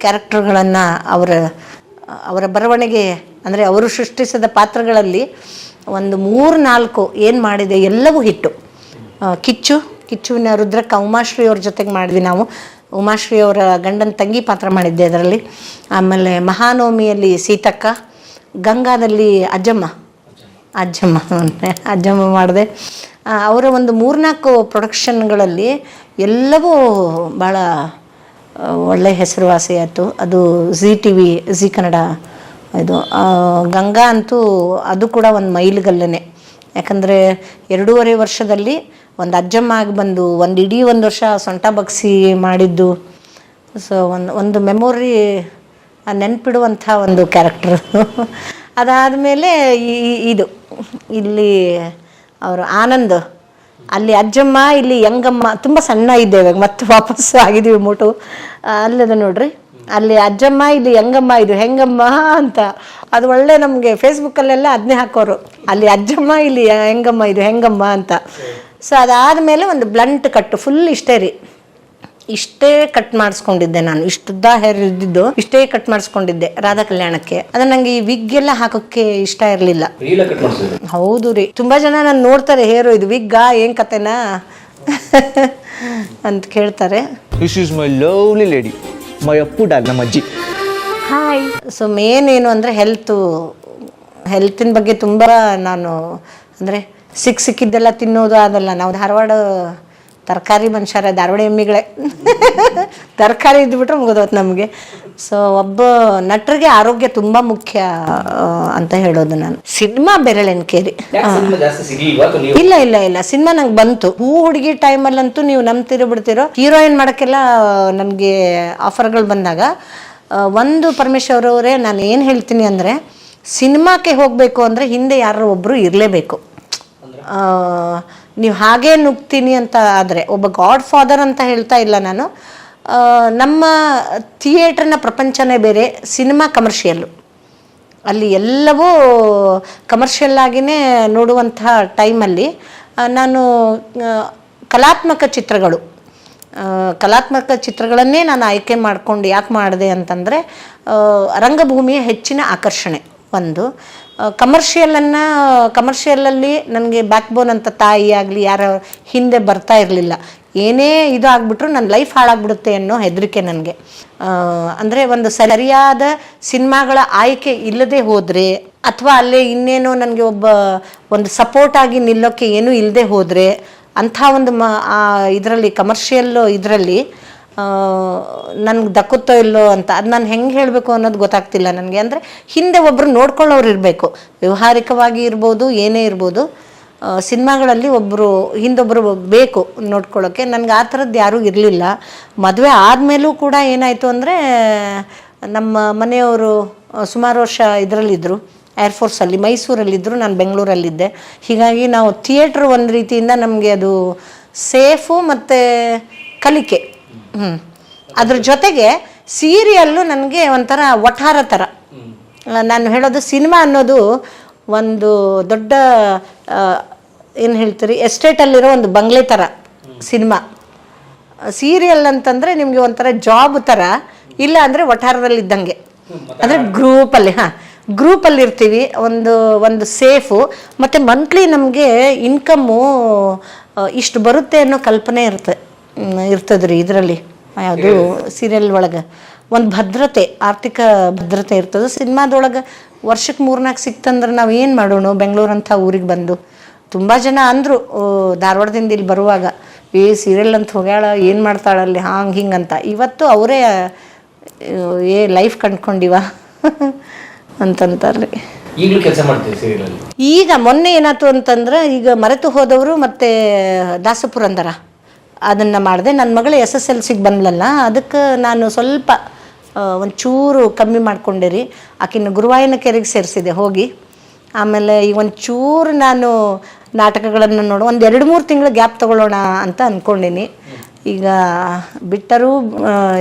B: ಕ್ಯಾರೆಕ್ಟರ್ಗಳನ್ನು ಅವರ ಬರವಣಿಗೆ ಅಂದರೆ ಅವರು ಸೃಷ್ಟಿಸಿದ ಪಾತ್ರಗಳಲ್ಲಿ ಒಂದು 3-4 ಏನು ಮಾಡಿದೆ ಎಲ್ಲವೂ ಹಿಟ್ಟು. ಕಿಚ್ಚುವಿನ ರುದ್ರಕ್ಕ ಉಮಾಶ್ರೀ ಅವ್ರ ಜೊತೆಗೆ ಮಾಡಿದ್ವಿ ನಾವು. ಉಮಾಶ್ರೀ ಅವರ ಗಂಡನ ತಂಗಿ ಪಾತ್ರ ಮಾಡಿದ್ದೆ ಅದರಲ್ಲಿ. ಆಮೇಲೆ ಮಹಾನವಮಿಯಲ್ಲಿ ಸೀತಕ್ಕ, ಗಂಗಾದಲ್ಲಿ ಅಜ್ಜಮ್ಮ ಮಾಡಿದೆ. ಅವರ ಒಂದು 3-4 ಪ್ರೊಡಕ್ಷನ್ಗಳಲ್ಲಿ ಎಲ್ಲವೂ ಭಾಳ ಒಳ್ಳೆಯ ಹೆಸರುವಾಸಿ ಆಯಿತು. ಅದು ಜಿ ಕನ್ನಡ ಇದು. ಗಂಗಾ ಅಂತೂ ಅದು ಕೂಡ ಒಂದು ಮೈಲಿಗಲ್ಲೇ. ಯಾಕಂದರೆ 2.5 ವರ್ಷದಲ್ಲಿ ಒಂದು ಅಜ್ಜಮ್ಮ ಆಗಿ ಬಂದು ಇಡೀ 1 ವರ್ಷ ಸೊಂಟ ಬಗ್ಸಿ ಮಾಡಿದ್ದು. ಸೊ ಒಂದು ಮೆಮೊರಿ ನೆನಪಿಡುವಂಥ ಒಂದು ಕ್ಯಾರೆಕ್ಟರ್. ಅದಾದಮೇಲೆ ಇಲ್ಲಿ ಅವರು ಆನಂದ್, ಅಲ್ಲಿ ಅಜ್ಜಮ್ಮ, ಇಲ್ಲಿ ಯಂಗಮ್ಮ. ತುಂಬ ಸಣ್ಣ ಇದ್ದೇವೆ, ಮತ್ತೆ ವಾಪಸ್ಸು ಆಗಿದ್ದೀವಿ ಮೋಟು. ಅಲ್ಲದ ನೋಡ್ರಿ, ಅಲ್ಲಿ ಅಜ್ಜಮ್ಮ, ಇಲ್ಲಿ ಯಂಗಮ್ಮ, ಇದು ಹೆಂಗಮ್ಮ ಅಂತ. ಅದು ಒಳ್ಳೆ ನಮಗೆ ಫೇಸ್ಬುಕ್ಕಲ್ಲೆಲ್ಲ ಅದನ್ನೇ ಹಾಕೋರು, ಅಲ್ಲಿ ಅಜ್ಜಮ್ಮ, ಇಲ್ಲಿ ಹೆಂಗಮ್ಮ, ಇದು ಹೆಂಗಮ್ಮ ಅಂತ. ಸೊ ಅದಾದಮೇಲೆ ಒಂದು ಬ್ಲಂಟ್ ಕಟ್ಟು, ಫುಲ್ ಇಷ್ಟೇ ಕಟ್ ಮಾಡಿಸ್ಕೊಂಡಿದ್ದೆ ನಾನು. ಇಷ್ಟುದ್ದ ಹೇರ್ ಇದ್ದಿದ್ದು ಇಷ್ಟೇ ಕಟ್ ಮಾಡಿಸ್ಕೊಂಡಿದ್ದೆ ರಾಧಾ ಕಲ್ಯಾಣಕ್ಕೆ. ಅದ ನಂಗೆ ಈ ವಿಗ್ ಎಲ್ಲ ಹಾಕೋಕ್ಕೆ ಇಷ್ಟ ಇರಲಿಲ್ಲ. ಹೌದು ರೀ, ತುಂಬಾ ಜನ ನಾನು ನೋಡ್ತಾರೆ, ಹೇರು ಇದು ವಿಗ್ಗಾ ಏನ್ ಕತೆನಾ ಅಂತ ಕೇಳ್ತಾರೆ.
I: This is my lovely lady, my Appu dog, ನಮ್ಮ ಅಜ್ಜಿ.
B: ಹಾಯ್. ಸೊ ಮೇನ್ ಏನು ಅಂದರೆ ಹೆಲ್ತಿನ ಬಗ್ಗೆ ತುಂಬ ನಾನು ಅಂದರೆ ಸಿಕ್ಕಿದ್ದೆಲ್ಲ ತಿನ್ನೋದು ಅದಲ್ಲ. ನಾವು ಧಾರವಾಡ ತರಕಾರಿ ಮನುಷ್ಯರ, ಧಾರವಾಡ ಎಮ್ಮಿಗಳೇ. ತರಕಾರಿ ಇದ್ಬಿಟ್ರೆ ಮುಗಿದೋತು ನಮಗೆ. ಸೊ ಒಬ್ಬ ನಟರಿಗೆ ಆರೋಗ್ಯ ತುಂಬ ಮುಖ್ಯ ಅಂತ ಹೇಳೋದು ನಾನು. ಸಿನಿಮಾ ಬೆರಳೆನ್ಕೇರಿ. ಇಲ್ಲ ಸಿನಿಮಾ ನಂಗೆ ಬಂತು. ಹುಡುಗಿ ಟೈಮಲ್ಲಂತೂ ನೀವು ನಂಬ್ತಿರೋ ಬಿಡ್ತಿರೋ, ಹೀರೋಯಿನ್ ಮಾಡೋಕ್ಕೆಲ್ಲ ನನಗೆ ಆಫರ್ಗಳು ಬಂದಾಗ ಒಂದು ಪರಮೇಶ್ವರ್ ಅವರೇ, ನಾನು ಏನು ಹೇಳ್ತೀನಿ ಅಂದರೆ, ಸಿನಿಮಾಕ್ಕೆ ಹೋಗಬೇಕು ಅಂದರೆ ಹಿಂದೆ ಯಾರೋ ಒಬ್ಬರು ಇರಲೇಬೇಕು. ನೀವು ಹಾಗೇ ನುಗ್ತೀನಿ ಅಂತ ಆದರೆ, ಒಬ್ಬ ಗಾಡ್ ಫಾದರ್ ಅಂತ ಹೇಳ್ತಾ ಇಲ್ಲ ನಾನು. ನಮ್ಮ ಥಿಯೇಟ್ರಿನ ಪ್ರಪಂಚನೇ ಬೇರೆ, ಸಿನಿಮಾ ಕಮರ್ಷಿಯಲ್ಲು. ಅಲ್ಲಿ ಎಲ್ಲವೂ ಕಮರ್ಷಿಯಲ್ ಆಗಿಯೇ ನೋಡುವಂಥ ಟೈಮಲ್ಲಿ ನಾನು ಕಲಾತ್ಮಕ ಚಿತ್ರಗಳನ್ನೇ ನಾನು ಆಯ್ಕೆ ಮಾಡಿಕೊಂಡು ಯಾಕೆ ಮಾಡಿದೆ ಅಂತಂದರೆ, ರಂಗಭೂಮಿಯ ಹೆಚ್ಚಿನ ಆಕರ್ಷಣೆ ಒಂದು. ಕಮರ್ಷಿಯಲಲ್ಲಿ ನನಗೆ ಬ್ಯಾಕ್ ಬೋನ್ ಅಂತ ತಾಯಿ ಆಗಲಿ ಯಾರ ಹಿಂದೆ ಬರ್ತಾ ಇರಲಿಲ್ಲ. ಏನೇ ಇದು ಆಗ್ಬಿಟ್ರು ನನ್ನ ಲೈಫ್ ಹಾಳಾಗ್ಬಿಡುತ್ತೆ ಅನ್ನೋ ಹೆದರಿಕೆ ನನಗೆ. ಅಂದರೆ ಒಂದು ಸರಿಯಾದ ಸಿನಿಮಾಗಳ ಆಯ್ಕೆ ಇಲ್ಲದೆ ಹೋದರೆ, ಅಥವಾ ಅಲ್ಲೇ ಇನ್ನೇನೋ ನನಗೆ ಒಂದು ಸಪೋರ್ಟ್ ಆಗಿ ನಿಲ್ಲೋಕ್ಕೆ ಏನೂ ಇಲ್ಲದೆ ಹೋದರೆ, ಅಂಥ ಒಂದು ಇದರಲ್ಲಿ ಕಮರ್ಷಿಯಲ್ ಇದರಲ್ಲಿ ನನಗೆ ದಕ್ಕುತ್ತೋ ಇಲ್ಲೋ ಅಂತ ಅದು ನಾನು ಹೆಂಗೆ ಹೇಳಬೇಕು ಅನ್ನೋದು ಗೊತ್ತಾಗ್ತಿಲ್ಲ ನನಗೆ. ಅಂದರೆ ಹಿಂದೆ ಒಬ್ಬರು ನೋಡ್ಕೊಳ್ಳೋರು ಇರಬೇಕು, ವ್ಯವಹಾರಿಕವಾಗಿ ಇರ್ಬೋದು, ಏನೇ ಇರ್ಬೋದು. ಸಿನಿಮಾಗಳಲ್ಲಿ ಹಿಂದೊಬ್ಬರು ಬೇಕು ನೋಡ್ಕೊಳ್ಳೋಕ್ಕೆ. ನನಗೆ ಆ ಥರದ್ದು ಯಾರೂ ಇರಲಿಲ್ಲ. ಮದುವೆ ಆದಮೇಲೂ ಕೂಡ ಏನಾಯಿತು ಅಂದರೆ, ನಮ್ಮ ಮನೆಯವರು ಸುಮಾರು ವರ್ಷ ಇದರಲ್ಲಿದ್ದರು, ಏರ್ಫೋರ್ಸಲ್ಲಿ, ಮೈಸೂರಲ್ಲಿದ್ದರು, ನಾನು ಬೆಂಗಳೂರಲ್ಲಿದ್ದೆ. ಹೀಗಾಗಿ ನಾವು ಥಿಯೇಟ್ರ್ ಒಂದು ರೀತಿಯಿಂದ ನಮಗೆ ಅದು ಸೇಫು ಮತ್ತು ಕಲಿಕೆ. ಅದ್ರ ಜೊತೆಗೆ ಸೀರಿಯಲ್ಲು ನನಗೆ ಒಂಥರ ಒಟ್ಟಾರ ಥರ. ನಾನು ಹೇಳೋದು, ಸಿನಿಮಾ ಅನ್ನೋದು ಒಂದು ದೊಡ್ಡ ಏನು ಹೇಳ್ತೀರಿ, ಎಸ್ಟೇಟಲ್ಲಿರೋ ಒಂದು ಬಂಗ್ಲೆ ಥರ ಸಿನಿಮಾ. ಸೀರಿಯಲ್ ಅಂತಂದರೆ ನಿಮಗೆ ಒಂಥರ ಜಾಬ್ ಥರ, ಇಲ್ಲ ಅಂದರೆ ವಠಾರದಲ್ಲಿದ್ದಂಗೆ. ಅಂದರೆ ಗ್ರೂಪಲ್ಲಿ ಇರ್ತೀವಿ, ಒಂದು ಸೇಫು, ಮತ್ತು ಮಂತ್ಲಿ ನಮಗೆ ಇನ್ಕಮ್ಮು ಇಷ್ಟು ಬರುತ್ತೆ ಅನ್ನೋ ಕಲ್ಪನೆ ಇರ್ತದ್ರಿ ಇದರಲ್ಲಿ. ಯಾವುದು ಸೀರಿಯಲ್ ಒಳಗೆ ಒಂದು ಭದ್ರತೆ, ಆರ್ಥಿಕ ಭದ್ರತೆ ಇರ್ತದೆ. ಸಿನಿಮಾದೊಳಗೆ ವರ್ಷಕ್ಕೆ 3-4 ಸಿಕ್ತಂದ್ರೆ ನಾವು ಏನು ಮಾಡೋಣ? ಬೆಂಗಳೂರಂಥ ಊರಿಗೆ ಬಂದು ತುಂಬ ಜನ ಅಂದರು ಧಾರವಾಡದಿಂದ ಇಲ್ಲಿ ಬರುವಾಗ, ಸೀರಿಯಲ್ ಅಂತ ಹೋಗ್ಯಾಳ, ಏನು ಮಾಡ್ತಾಳಲ್ಲಿ ಹಿಂಗೆ ಅಂತ. ಇವತ್ತು ಅವರೇ ಲೈಫ್ ಕಂಡ್ಕೊಂಡಿವ ಅಂತಂತಾರ್ರಿ.
C: ಈಗಲೂ ಕೆಲಸ ಮಾಡ್ತೀವಿ ಸೀರಿಯಲ್.
B: ಈಗ ಮೊನ್ನೆ ಏನಾಯ್ತು ಅಂತಂದ್ರೆ, ಈಗ ಮರೆತು ಹೋದವರು ಮತ್ತು ದಾಸಪುರಂದರ ಅದನ್ನು ಮಾಡಿದೆ. ನನ್ನ ಮಗಳು SSLCಗೆ ಬಂದ್ಲಲ್ಲ, ಅದಕ್ಕೆ ನಾನು ಸ್ವಲ್ಪ ಒಂಚೂರು ಕಮ್ಮಿ ಮಾಡ್ಕೊಂಡಿರಿ. ಆಕಿನ ಗುರುವಾಯನ ಕೆರೆಗೆ ಸೇರಿಸಿದೆ ಹೋಗಿ. ಆಮೇಲೆ ಈಗ ಒಂಚೂರು ನಾನು ನಾಟಕಗಳನ್ನು ನೋಡೋ 1-2-3 ತಿಂಗಳು ಗ್ಯಾಪ್ ತೊಗೊಳ್ಳೋಣ ಅಂತ ಅಂದ್ಕೊಂಡೀನಿ. ಈಗ ಬಿಟ್ಟರೂ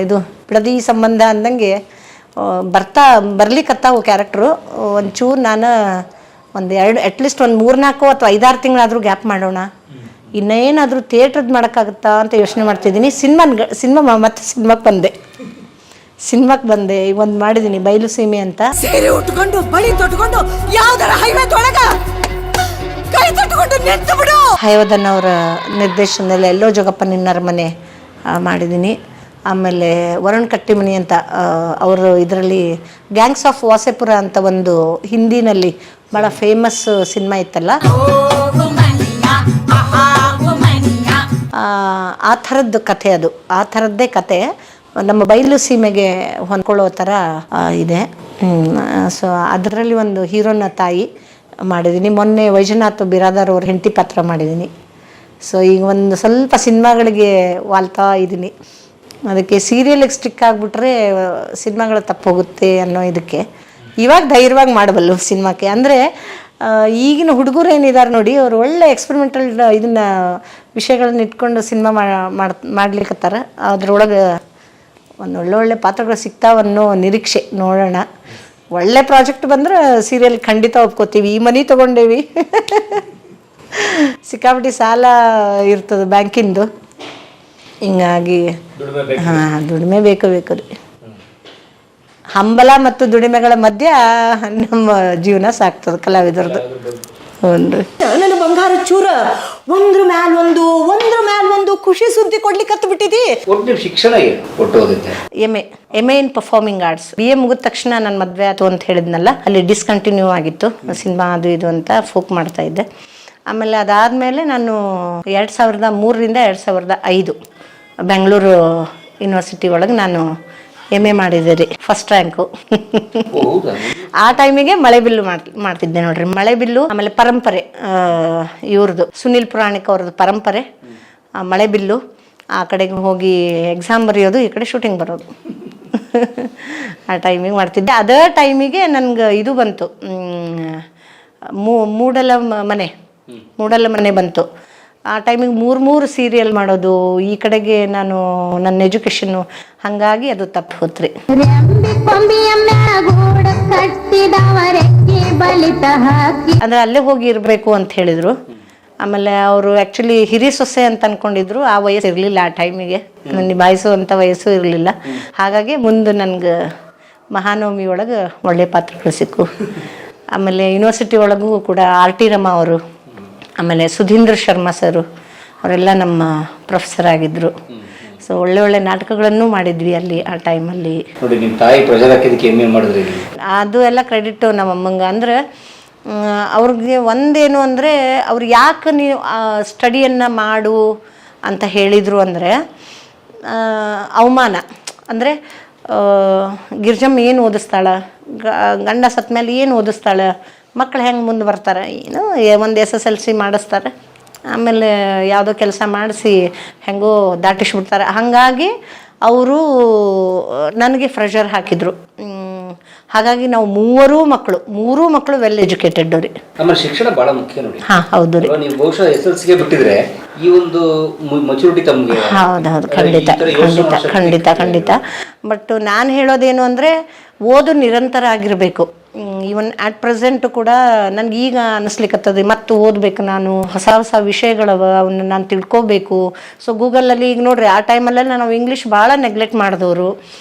B: ಇದು ಬಿಡದಿ ಸಂಬಂಧ ಅಂದಂಗೆ ಬರ್ಲಿಕ್ಕತ್ತಾವು ಕ್ಯಾರೆಕ್ಟ್ರು. ಒಂಚೂರು ನಾನು ಅಟ್ಲೀಸ್ಟ್ 3-4 ಅಥವಾ 5-6 ತಿಂಗಳಾದರೂ ಗ್ಯಾಪ್ ಮಾಡೋಣ. ಇನ್ನೇನಾದರೂ ಥಿಯೇಟ್ರದ್ದು ಮಾಡೋಕ್ಕಾಗುತ್ತಾ ಅಂತ ಯೋಚನೆ ಮಾಡ್ತಿದ್ದೀನಿ. ಸಿನಿಮಾಕ್ಕೆ ಬಂದೆ ಈಗ ಒಂದು ಮಾಡಿದ್ದೀನಿ, ಬಯಲು ಸೀಮೆ ಅಂತ.
G: ಸೀರೆ ಉಟ್ಕೊಂಡು ಬಳಿ ತೊಟ್ಕೊಂಡು ಯಾವ್ದಾರ ಹೈವೇ ತೊಳಗ ಕೈ ತೊಟ್ಕೊಂಡು ನಿಂತು ಬಿಡು.
B: ಹಯವದನ್ ಅವರ ನಿರ್ದೇಶನದಲ್ಲಿ ಎಲ್ಲೋ ಜೋಗಪ್ಪ ನಿನ್ನರ ಮನೆ ಮಾಡಿದ್ದೀನಿ. ಆಮೇಲೆ ವರುಣ್ ಕಟ್ಟಿಮನಿ ಅಂತ ಅವರು ಇದರಲ್ಲಿ ಗ್ಯಾಂಗ್ಸ್ ಆಫ್ ವಾಸೆಪುರ ಅಂತ ಒಂದು ಹಿಂದಿನಲ್ಲಿ ಭಾಳ ಫೇಮಸ್ ಸಿನಿಮಾ ಇತ್ತಲ್ಲ, ಆ ಥರದ್ದು ಕಥೆ. ಅದು ಆ ಥರದ್ದೇ ಕತೆ ನಮ್ಮ ಬಯಲು ಸೀಮೆಗೆ ಹೊಂದ್ಕೊಳ್ಳೋ ಥರ ಇದೆ. ಸೊ ಅದರಲ್ಲಿ ಒಂದು ಹೀರೋನ ತಾಯಿ ಮಾಡಿದ್ದೀನಿ. ಮೊನ್ನೆ ವೈಜನಾಥ್ ಬಿರಾದಾರ್ ಅವ್ರ ಹೆಂಡತಿ ಪಾತ್ರ ಮಾಡಿದ್ದೀನಿ. ಸೊ ಈಗ ಒಂದು ಸ್ವಲ್ಪ ಸಿನಿಮಾಗಳಿಗೆ ವಾಲ್ತಾ ಇದ್ದೀನಿ. ಅದಕ್ಕೆ ಸೀರಿಯಲಿಗೆ ಸ್ಟಿಕ್ ಆಗಿಬಿಟ್ರೆ ಸಿನಿಮಾಗಳು ತಪ್ಪೋಗುತ್ತೆ ಅನ್ನೋ ಇದಕ್ಕೆ ಇವಾಗ ಧೈರ್ಯವಾಗಿ ಮಾಡಬಲ್ಲು ಸಿನಿಮಾಕ್ಕೆ. ಅಂದರೆ ಈಗಿನ ಹುಡುಗರು ಏನಿದ್ದಾರೆ ನೋಡಿ, ಅವರು ಒಳ್ಳೆ ಎಕ್ಸ್ಪೆರಿಮೆಂಟಲ್ ಇದನ್ನು ವಿಷಯಗಳನ್ನ ಇಟ್ಕೊಂಡು ಸಿನಿಮಾ ಮಾಡ್ಲಿಕ್ಕತ್ತಾರ. ಅದ್ರೊಳಗೆ ಒಳ್ಳೊಳ್ಳೆ ಪಾತ್ರಗಳು ಸಿಗ್ತಾವನ್ನೋ ನಿರೀಕ್ಷೆ. ನೋಡೋಣ, ಒಳ್ಳೆ ಪ್ರಾಜೆಕ್ಟ್ ಬಂದ್ರೆ ಸೀರಿಯಲ್ ಖಂಡಿತ ಒಪ್ಕೋತೀವಿ. ಈ ಮನೆ ತೊಗೊಂಡೇವಿ, ಸಿಕ್ಕಾಪಟ್ಟಿ ಸಾಲ ಇರ್ತದೆ ಬ್ಯಾಂಕಿಂದು, ಹಿಂಗಾಗಿ ದುಡಿಮೆ ಬೇಕು ರೀ. ಹಂಬಲ ಮತ್ತು ದುಡಿಮೆಗಳ ಮಧ್ಯ ನಮ್ಮ ಜೀವನ ಸಾಕ್ತದೆ ಕಲಾವಿದರದು.
G: ನನ್ನ ಬಂಗಾರ ಚೂರ ಒಂದ್ರ ಮ್ಯಾಲ ಒಂದು ಖುಷಿ ಸುದ್ದಿ ಕೊಡ್ಲಿಕ್ಕೆ ಬಿಟ್ಟಿದಿ.
C: ಶಿಕ್ಷಣ
B: M A in performing arts. BA ಮುಗಿದ ತಕ್ಷಣ ನನ್ನ ಮದುವೆ ಆಯ್ತು ಅಂತ ಹೇಳಿದ್ನಲ್ಲ, ಅಲ್ಲಿ ಡಿಸ್ಕಂಟಿನ್ಯೂ ಆಗಿತ್ತು ಸಿನಿಮಾ ಅದು ಇದು ಅಂತ ಫೋಕ್ ಮಾಡ್ತಾ ಇದ್ದೆ. ಆಮೇಲೆ ಅದಾದಮೇಲೆ ನಾನು 2003ರಿಂದ 2005 ಬೆಂಗಳೂರು ಯೂನಿವರ್ಸಿಟಿ ಒಳಗೆ ನಾನು MA ಮಾಡಿದ್ದೆ ರೀ, ಫಸ್ಟ್ ರ್ಯಾಂಕು. ಆ ಟೈಮಿಗೆ ಮಳೆಬಿಲ್ಲು ಮಾಡ್ತಿದ್ದೆ ನೋಡ್ರಿ. ಮಳೆಬಿಲ್ಲು, ಆಮೇಲೆ ಪರಂಪರೆ, ಇವ್ರದ್ದು ಸುನಿಲ್ ಪುರಾಣಿಕ್ ಅವ್ರದ್ದು ಪರಂಪರೆ, ಮಳೆಬಿಲ್ಲು. ಆ ಕಡೆಗೆ ಹೋಗಿ ಎಕ್ಸಾಮ್ ಬರೆಯೋದು, ಈ ಕಡೆ ಶೂಟಿಂಗ್ ಬರೋದು. ಆ ಟೈಮಿಗೆ ಮಾಡ್ತಿದ್ದೆ. ಅದೇ ಟೈಮಿಗೆ ನನಗೆ ಇದು ಬಂತು, ಮೂಡಲ ಮನೆ ಬಂತು. ಆ ಟೈಮಿಗೆ 3 ಸೀರಿಯಲ್ ಮಾಡೋದು, ಈ ಕಡೆಗೆ ನಾನು ನನ್ನ ಎಜುಕೇಷನ್ನು, ಹಾಗಾಗಿ ಅದು ತಪ್ಪು ಹೋತ್ರಿ. ಅಂದರೆ ಅಲ್ಲೇ ಹೋಗಿ ಇರಬೇಕು ಅಂತ ಹೇಳಿದರು. ಆಮೇಲೆ ಅವರು ಆ್ಯಕ್ಚುಲಿ ಹಿರಿ ಸೊಸೆ ಅಂತ ಅಂದ್ಕೊಂಡಿದ್ರು. ಆ ವಯಸ್ಸು ಇರಲಿಲ್ಲ ಆ ಟೈಮಿಗೆ, ನನಗೆ ನಿಭಾಯಿಸುವಂಥ ವಯಸ್ಸು ಇರಲಿಲ್ಲ. ಹಾಗಾಗಿ ಮುಂದೆ ನನಗೆ ಮಹಾನವಮಿ ಒಳಗೆ ಒಳ್ಳೆ ಪಾತ್ರಗಳು ಸಿಕ್ಕು. ಆಮೇಲೆ ಯೂನಿವರ್ಸಿಟಿ ಒಳಗೂ ಕೂಡ RT ರಮಾ ಅವರು, ಆಮೇಲೆ ಸುಧೀಂದ್ರ ಶರ್ಮಾ ಸರು, ಅವರೆಲ್ಲ ನಮ್ಮ ಪ್ರೊಫೆಸರ್ ಆಗಿದ್ದರು. ಸೊ ಒಳ್ಳೆ ಒಳ್ಳೆ ನಾಟಕಗಳನ್ನು ಮಾಡಿದ್ವಿ ಅಲ್ಲಿ ಆ ಟೈಮಲ್ಲಿ.
C: ನೋಡಿ, ನಿಮ್ಮ ತಾಯಿ ಪ್ರಜಾರಾಕಿದ್ದಕ್ಕೆ ಏನೇನು ಮಾಡಿದ್ರಿ?
B: ಅದು ಎಲ್ಲ ಕ್ರೆಡಿಟ್ ನಮ್ಮ ಅಮ್ಮಂಗೆ. ಅಂದರೆ ಅವ್ರಿಗೆ ಒಂದೇನು ಅಂದರೆ ಅವ್ರು ಯಾಕೆ ನೀವು ಸ್ಟಡಿಯನ್ನು ಮಾಡು ಅಂತ ಹೇಳಿದರು ಅಂದರೆ ಅವಮಾನ. ಅಂದರೆ ಗಿರ್ಜಮ್ಮ ಏನು ಓದಿಸ್ತಾಳೆ, ಗಂಡ ಸತ್ತ ಮೇಲೆ ಏನು ಓದಿಸ್ತಾಳೆ, ಮಕ್ಳು ಹೆಂಗೆ ಮುಂದೆ ಬರ್ತಾರೆ, ಏನು ಒಂದು SSLC ಮಾಡಿಸ್ತಾರೆ, ಆಮೇಲೆ ಯಾವುದೋ ಕೆಲಸ ಮಾಡಿಸಿ ಹೆಂಗೋ ದಾಟಿಸ್ಬಿಡ್ತಾರೆ. ಹಾಗಾಗಿ ಅವರು ನನಗೆ ಪ್ರೆಷರ್ ಹಾಕಿದರು. ಹಾಗಾಗಿ ನಾವು ಮೂರೂ ಮಕ್ಕಳು ವೆಲ್ ಎಜುಕೇಟೆಡ್ ರೀ.
C: ಆಮೇಲೆ ಶಿಕ್ಷಣ ಭಾಳ ಮುಖ್ಯ ನೋಡಿ.
B: ಹಾಂ, ಹೌದು ರೀ.
C: ನೀವು ಬಹುಶಃ SSLCಗೆ ಬಿಟ್ಟಿದ್ರೆ ಈ ಒಂದು ಮೆಚುರಿಟಿ ತಮಗೆ.
B: ಹೌದೌದು, ಖಂಡಿತ. ಬಟ್ ನಾನು ಹೇಳೋದೇನು ಅಂದರೆ ಓದು ನಿರಂತರ ಆಗಿರಬೇಕು. ಈವನ್ ಆಟ್ ಪ್ರೆಸೆಂಟ್ ಕೂಡ ನನಗೆ ಈಗ ಅನ್ನಿಸ್ಲಿಕ್ಕತ್ತದ ಮತ್ತು ಓದಬೇಕು, ನಾನು ಹೊಸ ವಿಷಯಗಳವ, ಅವನ್ನ ನಾನು ತಿಳ್ಕೋಬೇಕು. ಸೊ ಗೂಗಲಲ್ಲಿ ಈಗ ನೋಡ್ರಿ, ಆ ಟೈಮಲ್ಲೆಲ್ಲ ನಾವು ಇಂಗ್ಲೀಷ್ ಭಾಳ ನೆಗ್ಲೆಕ್ಟ್ ಮಾಡಿದವರು.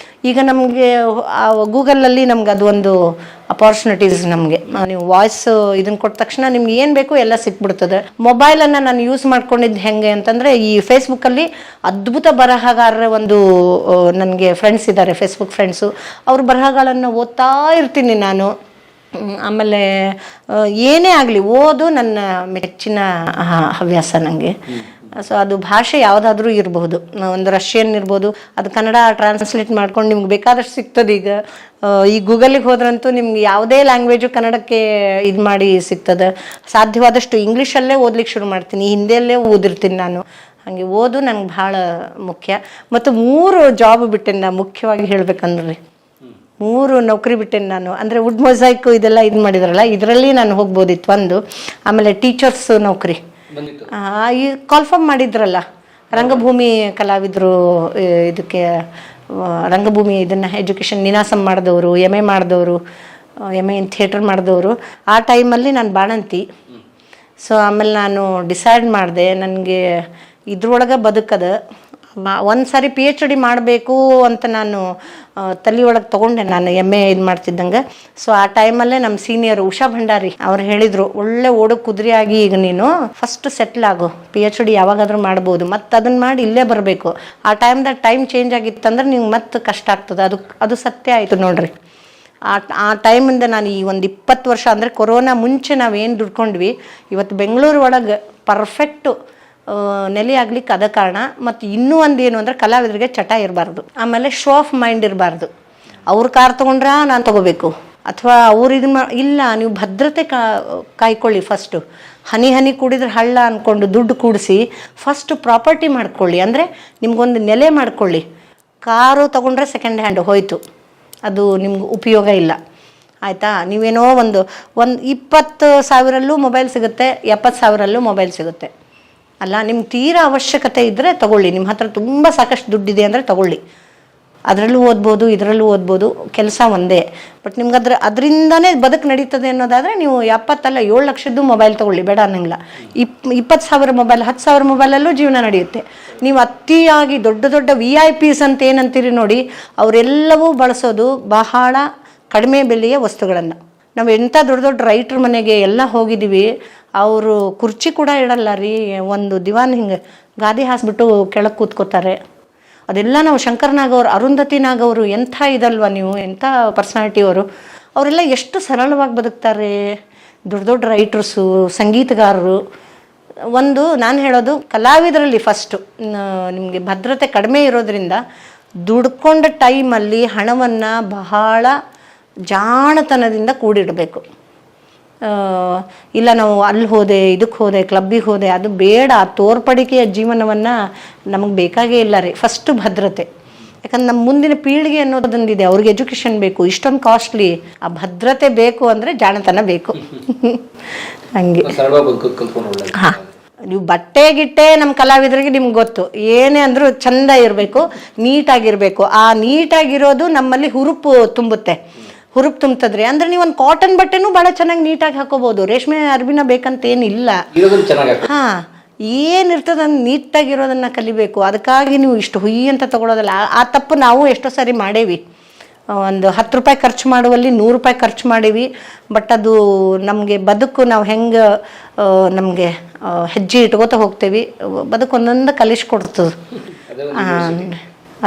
B: ಈಗ ನಮಗೆ ಗೂಗಲಲ್ಲಿ ನಮ್ಗೆ ಅದು ಒಂದು ಅಪಾರ್ಚುನಿಟೀಸ್. ನಮಗೆ ನೀವು ವಾಯ್ಸ್ ಇದನ್ನು ಕೊಟ್ಟ ತಕ್ಷಣ ನಿಮ್ಗೆ ಏನು ಬೇಕು ಎಲ್ಲ ಸಿಕ್ಬಿಡ್ತದೆ. ಮೊಬೈಲನ್ನು ನಾನು ಯೂಸ್ ಮಾಡ್ಕೊಂಡಿದ್ದು ಹೆಂಗೆ ಅಂತಂದರೆ, ಈ ಫೇಸ್ಬುಕ್ಕಲ್ಲಿ ಅದ್ಭುತ ಬರಹಗಾರರ ಒಂದು ನನಗೆ ಫ್ರೆಂಡ್ಸ್ ಇದ್ದಾರೆ, ಫೇಸ್ಬುಕ್ ಫ್ರೆಂಡ್ಸು. ಅವ್ರ ಬರಹಗಳನ್ನು ಓದ್ತಾ ಇರ್ತೀನಿ ನಾನು. ಆಮೇಲೆ ಏನೇ ಆಗಲಿ ಓದು ನನ್ನ ಮೆಚ್ಚಿನ ಹವ್ಯಾಸ ನನಗೆ. ಸೊ ಅದು ಭಾಷೆ ಯಾವುದಾದ್ರೂ ಇರಬಹುದು, ಒಂದು ರಷ್ಯನ್ ಇರ್ಬೋದು, ಅದು ಕನ್ನಡ ಟ್ರಾನ್ಸ್ಲೇಟ್ ಮಾಡ್ಕೊಂಡು ನಿಮ್ಗೆ ಬೇಕಾದಷ್ಟು ಸಿಗ್ತದೆ. ಈ ಗೂಗಲಿಗೆ ಹೋದ್ರಂತೂ ನಿಮ್ಗೆ ಯಾವುದೇ ಲ್ಯಾಂಗ್ವೇಜು ಕನ್ನಡಕ್ಕೆ ಇದು ಮಾಡಿ ಸಿಗ್ತದೆ. ಸಾಧ್ಯವಾದಷ್ಟು ಇಂಗ್ಲೀಷಲ್ಲೇ ಓದ್ಲಿಕ್ಕೆ ಶುರು ಮಾಡ್ತೀನಿ, ಹಿಂದಿಯಲ್ಲೇ ಓದಿರ್ತೀನಿ ನಾನು. ಹಾಗೆ ಓದು ನನಗೆ ಭಾಳ ಮುಖ್ಯ. ಮತ್ತು 3 ಜಾಬ್ ಬಿಟ್ಟೇನೆ ನಾನು, ಮುಖ್ಯವಾಗಿ ಹೇಳ್ಬೇಕಂದ್ರೆ 3 ನೌಕರಿ ಬಿಟ್ಟೇನೆ ನಾನು. ಅಂದರೆ ವುಡ್ ಮೊಸೈಕ್ ಇದೆಲ್ಲ ಇದು ಮಾಡಿದ್ರಲ್ಲ, ಇದರಲ್ಲಿ ನಾನು ಹೋಗ್ಬೋದಿತ್ತು ಒಂದು. ಆಮೇಲೆ ಟೀಚರ್ಸ್ ನೌಕರಿ ಈ ಕಾಲ್ಫಾರ್ಮ್ ಮಾಡಿದ್ರಲ್ಲ, ರಂಗಭೂಮಿ ಕಲಾವಿದರು, ಇದಕ್ಕೆ ರಂಗಭೂಮಿ ಇದನ್ನು ಎಜುಕೇಷನ್ ನಿನಾಸಂ ಮಾಡಿದವರು, MA ಮಾಡಿದವರು, MA ಇನ್ ಥಿಯೇಟರ್ ಮಾಡಿದವರು. ಆ ಟೈಮಲ್ಲಿ ನಾನು ಬಾಣಂತಿ. ಸೊ ಆಮೇಲೆ ನಾನು ಡಿಸೈಡ್ ಮಾಡಿದೆ, ನನಗೆ ಇದ್ರೊಳಗೆ ಬದುಕದ ಒಂದು ಸಾರಿ PhD ಮಾಡಬೇಕು ಅಂತ ನಾನು ತಲೆಯೊಳಗೆ ತೊಗೊಂಡೆ, ನಾನು MA ಇದು ಮಾಡ್ತಿದ್ದಂಗೆ. ಸೊ ಆ ಟೈಮಲ್ಲೇ ನಮ್ಮ ಸೀನಿಯರ್ ಉಷಾ ಭಂಡಾರಿ ಅವ್ರು ಹೇಳಿದರು, ಒಳ್ಳೆ ಓಡೋ ಕುದುರೆಯಾಗಿ ಈಗ ನೀನು ಫಸ್ಟ್ ಸೆಟ್ಲ್ ಆಗು, PhD ಯಾವಾಗಾದರೂ ಮಾಡ್ಬೋದು, ಮತ್ತು ಅದನ್ನು ಮಾಡಿ ಇಲ್ಲೇ ಬರಬೇಕು. ಆ ಟೈಮ್ ಚೇಂಜ್ ಆಗಿತ್ತಂದ್ರೆ ನಿಮ್ಗೆ ಮತ್ತೆ ಕಷ್ಟ ಆಗ್ತದೆ. ಅದು ಸತ್ಯ ಆಯಿತು ನೋಡ್ರಿ. ಆ ಟೈಮಿಂದ ನಾನು ಈ ಒಂದು 20 ವರ್ಷ, ಅಂದರೆ ಕೊರೋನಾ ಮುಂಚೆ ನಾವೇನು ದುಡ್ಕೊಂಡ್ವಿ, ಇವತ್ತು ಬೆಂಗಳೂರು ಒಳಗೆ ಪರ್ಫೆಕ್ಟು ನೆಲೆ ಆಗ್ಲಿಕ್ಕೆ ಅದ ಕಾರಣ. ಮತ್ತು ಇನ್ನೂ ಒಂದು ಏನು ಅಂದರೆ ಕಲಾವಿದರಿಗೆ ಚಟ ಇರಬಾರ್ದು, ಆಮೇಲೆ ಶೋ ಆಫ್ ಮೈಂಡ್ ಇರಬಾರ್ದು. ಅವ್ರ ಕಾರ್ ತೊಗೊಂಡ್ರೆ ನಾನು ತೊಗೋಬೇಕು, ಅಥವಾ ಅವ್ರು ಇದನ್ನ ಇಲ್ಲ, ನೀವು ಭದ್ರತೆ ಕಾಯ್ಕೊಳ್ಳಿ. ಫಸ್ಟು ಹನಿ ಕೂಡಿದ್ರೆ ಹಳ್ಳ ಅಂದ್ಕೊಂಡು ದುಡ್ಡು ಕೂಡಿಸಿ ಫಸ್ಟ್ ಪ್ರಾಪರ್ಟಿ ಮಾಡ್ಕೊಳ್ಳಿ, ಅಂದರೆ ನಿಮ್ಗೊಂದು ನೆಲೆ ಮಾಡ್ಕೊಳ್ಳಿ. ಕಾರು ತೊಗೊಂಡ್ರೆ ಸೆಕೆಂಡ್ ಹ್ಯಾಂಡ್ ಹೋಯ್ತು, ಅದು ನಿಮ್ಗೆ ಉಪಯೋಗ ಇಲ್ಲ, ಆಯಿತಾ. ನೀವೇನೋ ಒಂದು 20,000ರಲ್ಲೂ ಮೊಬೈಲ್ ಸಿಗುತ್ತೆ, 70,000ರಲ್ಲೂ ಮೊಬೈಲ್ ಸಿಗುತ್ತೆ ಅಲ್ಲ. ನಿಮ್ಗೆ ತೀರಾ ಅವಶ್ಯಕತೆ ಇದ್ದರೆ ತೊಗೊಳ್ಳಿ, ನಿಮ್ಮ ಹತ್ರ ತುಂಬ ಸಾಕಷ್ಟು ದುಡ್ಡಿದೆ ಅಂದರೆ ತೊಗೊಳ್ಳಿ, ಅದರಲ್ಲೂ ಓದ್ಬೋದು, ಇದರಲ್ಲೂ ಓದ್ಬೋದು, ಕೆಲಸ ಒಂದೇ. ಬಟ್ ನಿಮ್ಗೆ ಅದರಿಂದನೇ ಬದುಕು ನಡೀತದೆ ಅನ್ನೋದಾದರೆ ನೀವು 70 ಅಲ್ಲ 7 ಲಕ್ಷದ್ದು ಮೊಬೈಲ್ ತೊಗೊಳ್ಳಿ, ಬೇಡ ಅನ್ನಂಗಿಲ್ಲ. 20,000 ಮೊಬೈಲ್, 10,000 ಮೊಬೈಲಲ್ಲೂ ಜೀವನ ನಡೆಯುತ್ತೆ. ನೀವು ಅತಿಯಾಗಿ ದೊಡ್ಡ VIPs ಅಂತ ಏನಂತೀರಿ ನೋಡಿ, ಅವರೆಲ್ಲವೂ ಬಳಸೋದು ಬಹಳ ಕಡಿಮೆ ಬೆಲೆಯ ವಸ್ತುಗಳನ್ನು. ನಾವು ಎಂಥ ದೊಡ್ಡ ರೈಟ್ರ್ ಮನೆಗೆ ಎಲ್ಲ ಹೋಗಿದ್ದೀವಿ, ಅವರು ಕುರ್ಚಿ ಕೂಡ ಇಡಲ್ಲ ರೀ, ಒಂದು ದಿವಾನ್ ಹಿಂಗೆ ಗಾದಿ ಹಾಸ್ಬಿಟ್ಟು ಕೆಳಗೆ ಕೂತ್ಕೋತಾರೆ. ಅದೆಲ್ಲ ನಾವು ಶಂಕರ್ ನಾಗ್ ಅವರು, ಅರುಂಧತಿ ನಾಗ್ ಅವರು, ಎಂಥ ಇದಲ್ವ ನೀವು, ಎಂಥ ಪರ್ಸನಾಲಿಟಿ ಅವರು. ಅವರೆಲ್ಲ ಎಷ್ಟು ಸರಳವಾಗಿ ಬದುಕ್ತಾರೆ. ದೊಡ್ಡ ರೈಟರ್ಸು, ಸಂಗೀತಗಾರರು. ಒಂದು ನಾನು ಹೇಳೋದು, ಕಲಾವಿದರಲ್ಲಿ ಫಸ್ಟು ನಿಮಗೆ ಭದ್ರತೆ ಕಡಿಮೆ ಇರೋದ್ರಿಂದ ದುಡ್ಕೊಂಡ ಟೈಮಲ್ಲಿ ಹಣವನ್ನು ಬಹಳ ಜಾಣತನದಿಂದ ಕೂಡಿಡಬೇಕು. ಇಲ್ಲ ನಾವು ಅಲ್ಲಿ ಹೋದೆ, ಇದಕ್ಕೆ ಹೋದೆ, ಕ್ಲಬ್ಬಿಗೆ ಹೋದೆ, ಅದು ಬೇಡ. ತೋರ್ಪಡಿಕೆಯ ಜೀವನವನ್ನು ನಮಗೆ ಬೇಕಾಗೇ ಇಲ್ಲ ರೀ. ಫಸ್ಟು ಭದ್ರತೆ. ಯಾಕಂದ್ರೆ ನಮ್ಮ ಮುಂದಿನ ಪೀಳಿಗೆ ಅನ್ನೋದೊಂದಿದೆ, ಅವ್ರಿಗೆ ಎಜುಕೇಷನ್ ಬೇಕು, ಇಷ್ಟೊಂದು ಕಾಸ್ಟ್ಲಿ. ಆ ಭದ್ರತೆ ಬೇಕು ಅಂದರೆ ಜಾಣತನ ಬೇಕು. ಹಂಗೆ ಹಾಂ. ನೀವು ಬಟ್ಟೆ ಗಿಟ್ಟೆ ನಮ್ಮ ಕಲಾವಿದರಿಗೆ ನಿಮ್ಗೆ ಗೊತ್ತು, ಏನೇ ಅಂದರೂ ಚಂದ ಇರಬೇಕು, ನೀಟಾಗಿರಬೇಕು. ಆ ನೀಟಾಗಿರೋದು ನಮ್ಮಲ್ಲಿ ಹುರುಪು ತುಂಬುತ್ತದ್ರಿ. ಅಂದ್ರೆ ನೀವು ಒಂದು ಕಾಟನ್ ಬಟ್ಟೆನೂ ಭಾಳ ಚೆನ್ನಾಗಿ ನೀಟಾಗಿ ಹಾಕೋಬಹುದು, ರೇಷ್ಮೆ ಅರ್ಬಿನ ಬೇಕಂತ ಏನಿಲ್ಲ. ಹಾ, ಏನಿರ್ತದೆ ನೀಟಾಗಿರೋದನ್ನ ಕಲಿಬೇಕು. ಅದಕ್ಕಾಗಿ ನೀವು ಇಷ್ಟು ಹುಯಿ ಅಂತ ತಗೊಳ್ಳೋದಲ್ಲ. ಆ ತಪ್ಪು ನಾವು ಎಷ್ಟೋ ಸಾರಿ ಮಾಡೇವಿ. ಒಂದು 10 ರೂಪಾಯಿ ಖರ್ಚು ಮಾಡುವಲ್ಲಿ 100 ರೂಪಾಯಿ ಖರ್ಚು ಮಾಡೀವಿ. ಬಟ್ ಅದು ನಮಗೆ ಬದುಕು ನಾವು ಹೆಂಗೆ ನಮಗೆ ಹೆಜ್ಜೆ ಇಟ್ಕೋತ ಹೋಗ್ತೇವೆ, ಬದುಕು ಒಂದೊಂದು ಕಲಿಸ್ಕೊಡ್ತದೆ.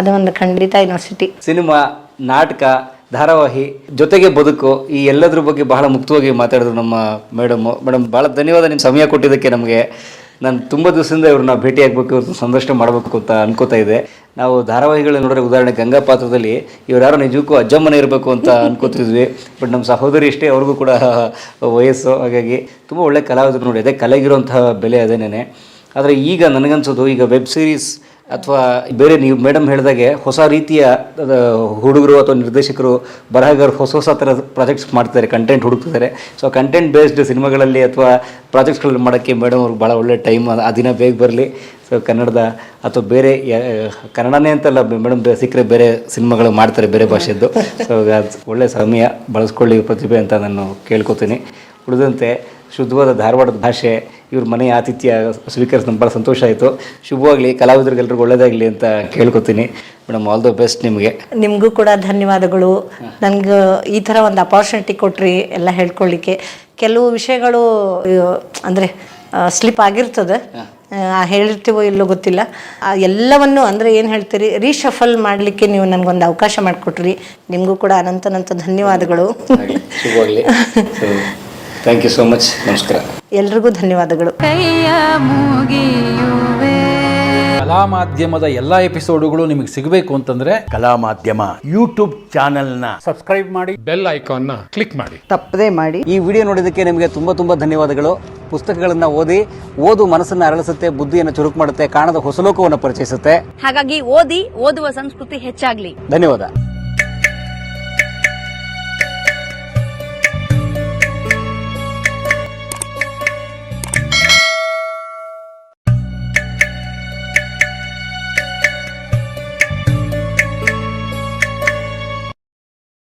B: ಅದೊಂದು ಖಂಡಿತ ಯೂನಿವರ್ಸಿಟಿ.
C: ಸಿನಿಮಾ, ನಾಟಕ, ಧಾರಾವಾಹಿ ಜೊತೆಗೆ ಬದುಕು, ಈ ಎಲ್ಲದ್ರ ಬಗ್ಗೆ ಬಹಳ ಮುಕ್ತವಾಗಿ ಮಾತಾಡಿದ್ರು ನಮ್ಮ ಮೇಡಮ್ ಭಾಳ ಧನ್ಯವಾದ ನಿಮ್ಮ ಸಮಯ ಕೊಟ್ಟಿದ್ದಕ್ಕೆ. ನಮಗೆ ನಾನು ತುಂಬ ದಿವಸದಿಂದ ಇವ್ರನ್ನ ಭೇಟಿ ಆಗಬೇಕು, ಸಂದರ್ಶನ ಮಾಡಬೇಕು ಅಂತ ಅನ್ಕೋತಾ ಇದ್ದೆ. ನಾವು ಧಾರಾವಾಹಿಗಳನ್ನ ನೋಡಿದ್ರೆ ಉದಾಹರಣೆ ಗಂಗಾ ಪಾತ್ರದಲ್ಲಿ ಇವ್ರು ಯಾರೋ ನಿಜಕ್ಕೂ ಅಜ್ಜಮ್ಮನೆ ಇರಬೇಕು ಅಂತ ಅನ್ಕೋತಿದ್ವಿ. ಬಟ್ ನಮ್ಮ ಸಹೋದರಿ ಇಷ್ಟೇ, ಅವ್ರಿಗೂ ಕೂಡ ವಯಸ್ಸು, ಹಾಗಾಗಿ ತುಂಬ ಒಳ್ಳೆ ಕಲಾವಿದರು ನೋಡಿ. ಅದೇ ಕಲೆಗಿರುವಂತಹ ಬೆಲೆ ಅದೇನೇ. ಆದರೆ ಈಗ ನನಗನ್ಸೋದು ಈಗ ವೆಬ್ ಸೀರೀಸ್ ಅಥವಾ ಬೇರೆ ನೀವು ಮೇಡಮ್ ಹೇಳಿದಾಗೆ ಹೊಸ ರೀತಿಯ ಹುಡುಗರು ಅಥವಾ ನಿರ್ದೇಶಕರು, ಬರಹಗಾರರು ಹೊಸ ಥರ ಪ್ರಾಜೆಕ್ಟ್ಸ್ ಮಾಡ್ತಾರೆ, ಕಂಟೆಂಟ್ ಹುಡುಕ್ತಿದ್ದಾರೆ. ಸೊ ಕಂಟೆಂಟ್ ಬೇಸ್ಡ್ ಸಿನಿಮಾಗಳಲ್ಲಿ ಅಥವಾ ಪ್ರಾಜೆಕ್ಟ್ಸ್ಗಳಲ್ಲಿ ಮಾಡೋಕ್ಕೆ ಮೇಡಮ್ ಅವ್ರಿಗೆ ಭಾಳ ಒಳ್ಳೆ ಟೈಮ್, ಆ ದಿನ ಬೇಗ ಬರಲಿ. ಸೊ ಕನ್ನಡದ ಅಥವಾ ಬೇರೆ ಕನ್ನಡನೇ ಅಂತಲ್ಲ ಮೇಡಮ್, ಸಿಕ್ಕರೆ ಬೇರೆ ಸಿನಿಮಾಗಳು ಮಾಡ್ತಾರೆ ಬೇರೆ ಭಾಷೆದ್ದು. ಸೊ ಒಳ್ಳೆ ಸಮಯ ಬಳಸ್ಕೊಳ್ಳಿ ಪ್ರತಿಭೆ ಅಂತ ನಾನು ಕೇಳ್ಕೊತೀನಿ. ಉಳಿದಂತೆ ಶುದ್ಧವಾದ ಧಾರವಾಡದ ಭಾಷೆ, ಇವ್ರ ಮನೆಯ ಆತಿಥ್ಯ ಸ್ವೀಕರಿಸಿ ನಮ್ಗೆ ಭಾಳ ಸಂತೋಷ ಆಯಿತು. ಶುಭವಾಗಲಿ, ಕಲಾವಿದರಿಗೆಲ್ರಿಗೂ ಒಳ್ಳೆಯದಾಗಲಿ ಅಂತ ಕೇಳ್ಕೊತೀನಿ. ಮೇಡಮ್, ಆಲ್ ದ ಬೆಸ್ಟ್ ನಿಮಗೆ.
B: ನಿಮಗೂ ಕೂಡ ಧನ್ಯವಾದಗಳು. ನನಗೆ ಈ ಥರ ಒಂದು ಅಪಾರ್ಚುನಿಟಿ ಕೊಟ್ರಿ ಎಲ್ಲ ಹೇಳ್ಕೊಳ್ಳಿಕ್ಕೆ. ಕೆಲವು ವಿಷಯಗಳು ಅಂದರೆ ಸ್ಲಿಪ್ ಆಗಿರ್ತದೆ, ಹೇಳಿರ್ತೀವೋ ಇಲ್ಲೋ ಗೊತ್ತಿಲ್ಲ. ಎಲ್ಲವನ್ನು ಅಂದರೆ ಏನು ಹೇಳ್ತೀರಿ, ರೀಶಫಲ್ ಮಾಡಲಿಕ್ಕೆ ನೀವು ನನಗೊಂದು ಅವಕಾಶ ಮಾಡಿಕೊಟ್ರಿ. ನಿಮಗೂ ಕೂಡ ಅನಂತ ಧನ್ಯವಾದಗಳು.
C: ಶುಭವಾಗಲಿ. Thank you so much. ನಮಸ್ಕಾರ.
B: ಎಲ್ರಿಗೂ ಧನ್ಯವಾದಗಳು.
J: ಕಲಾ ಮಾಧ್ಯಮದ ಎಲ್ಲಾ ಎಪಿಸೋಡುಗಳು ನಿಮಗೆ ಸಿಗಬೇಕು ಅಂತಂದ್ರೆ
H: ಕಲಾ ಮಾಧ್ಯಮ ಯೂಟ್ಯೂಬ್ ಚಾನೆಲ್ನ ಸಬ್ಸ್ಕ್ರೈಬ್ ಮಾಡಿ, ಬೆಲ್ ಐಕಾನ್ನ ಕ್ಲಿಕ್ ಮಾಡಿ,
B: ತಪ್ಪದೇ ಮಾಡಿ.
C: ಈ ವಿಡಿಯೋ ನೋಡಿದ್ದಕ್ಕೆ ನಿಮಗೆ ತುಂಬ ಧನ್ಯವಾದಗಳು. ಪುಸ್ತಕಗಳನ್ನು ಓದು ಮನಸ್ಸನ್ನು ಅರಳಿಸುತ್ತೆ, ಬುದ್ಧಿಯನ್ನು ಚುರುಕು ಮಾಡುತ್ತೆ, ಕಾಣದ ಹೊಸ ಲೋಕವನ್ನು ಪರಿಚಯಿಸುತ್ತೆ.
A: ಹಾಗಾಗಿ ಓದುವ ಸಂಸ್ಕೃತಿ ಹೆಚ್ಚಾಗ್ಲಿ.
C: ಧನ್ಯವಾದ.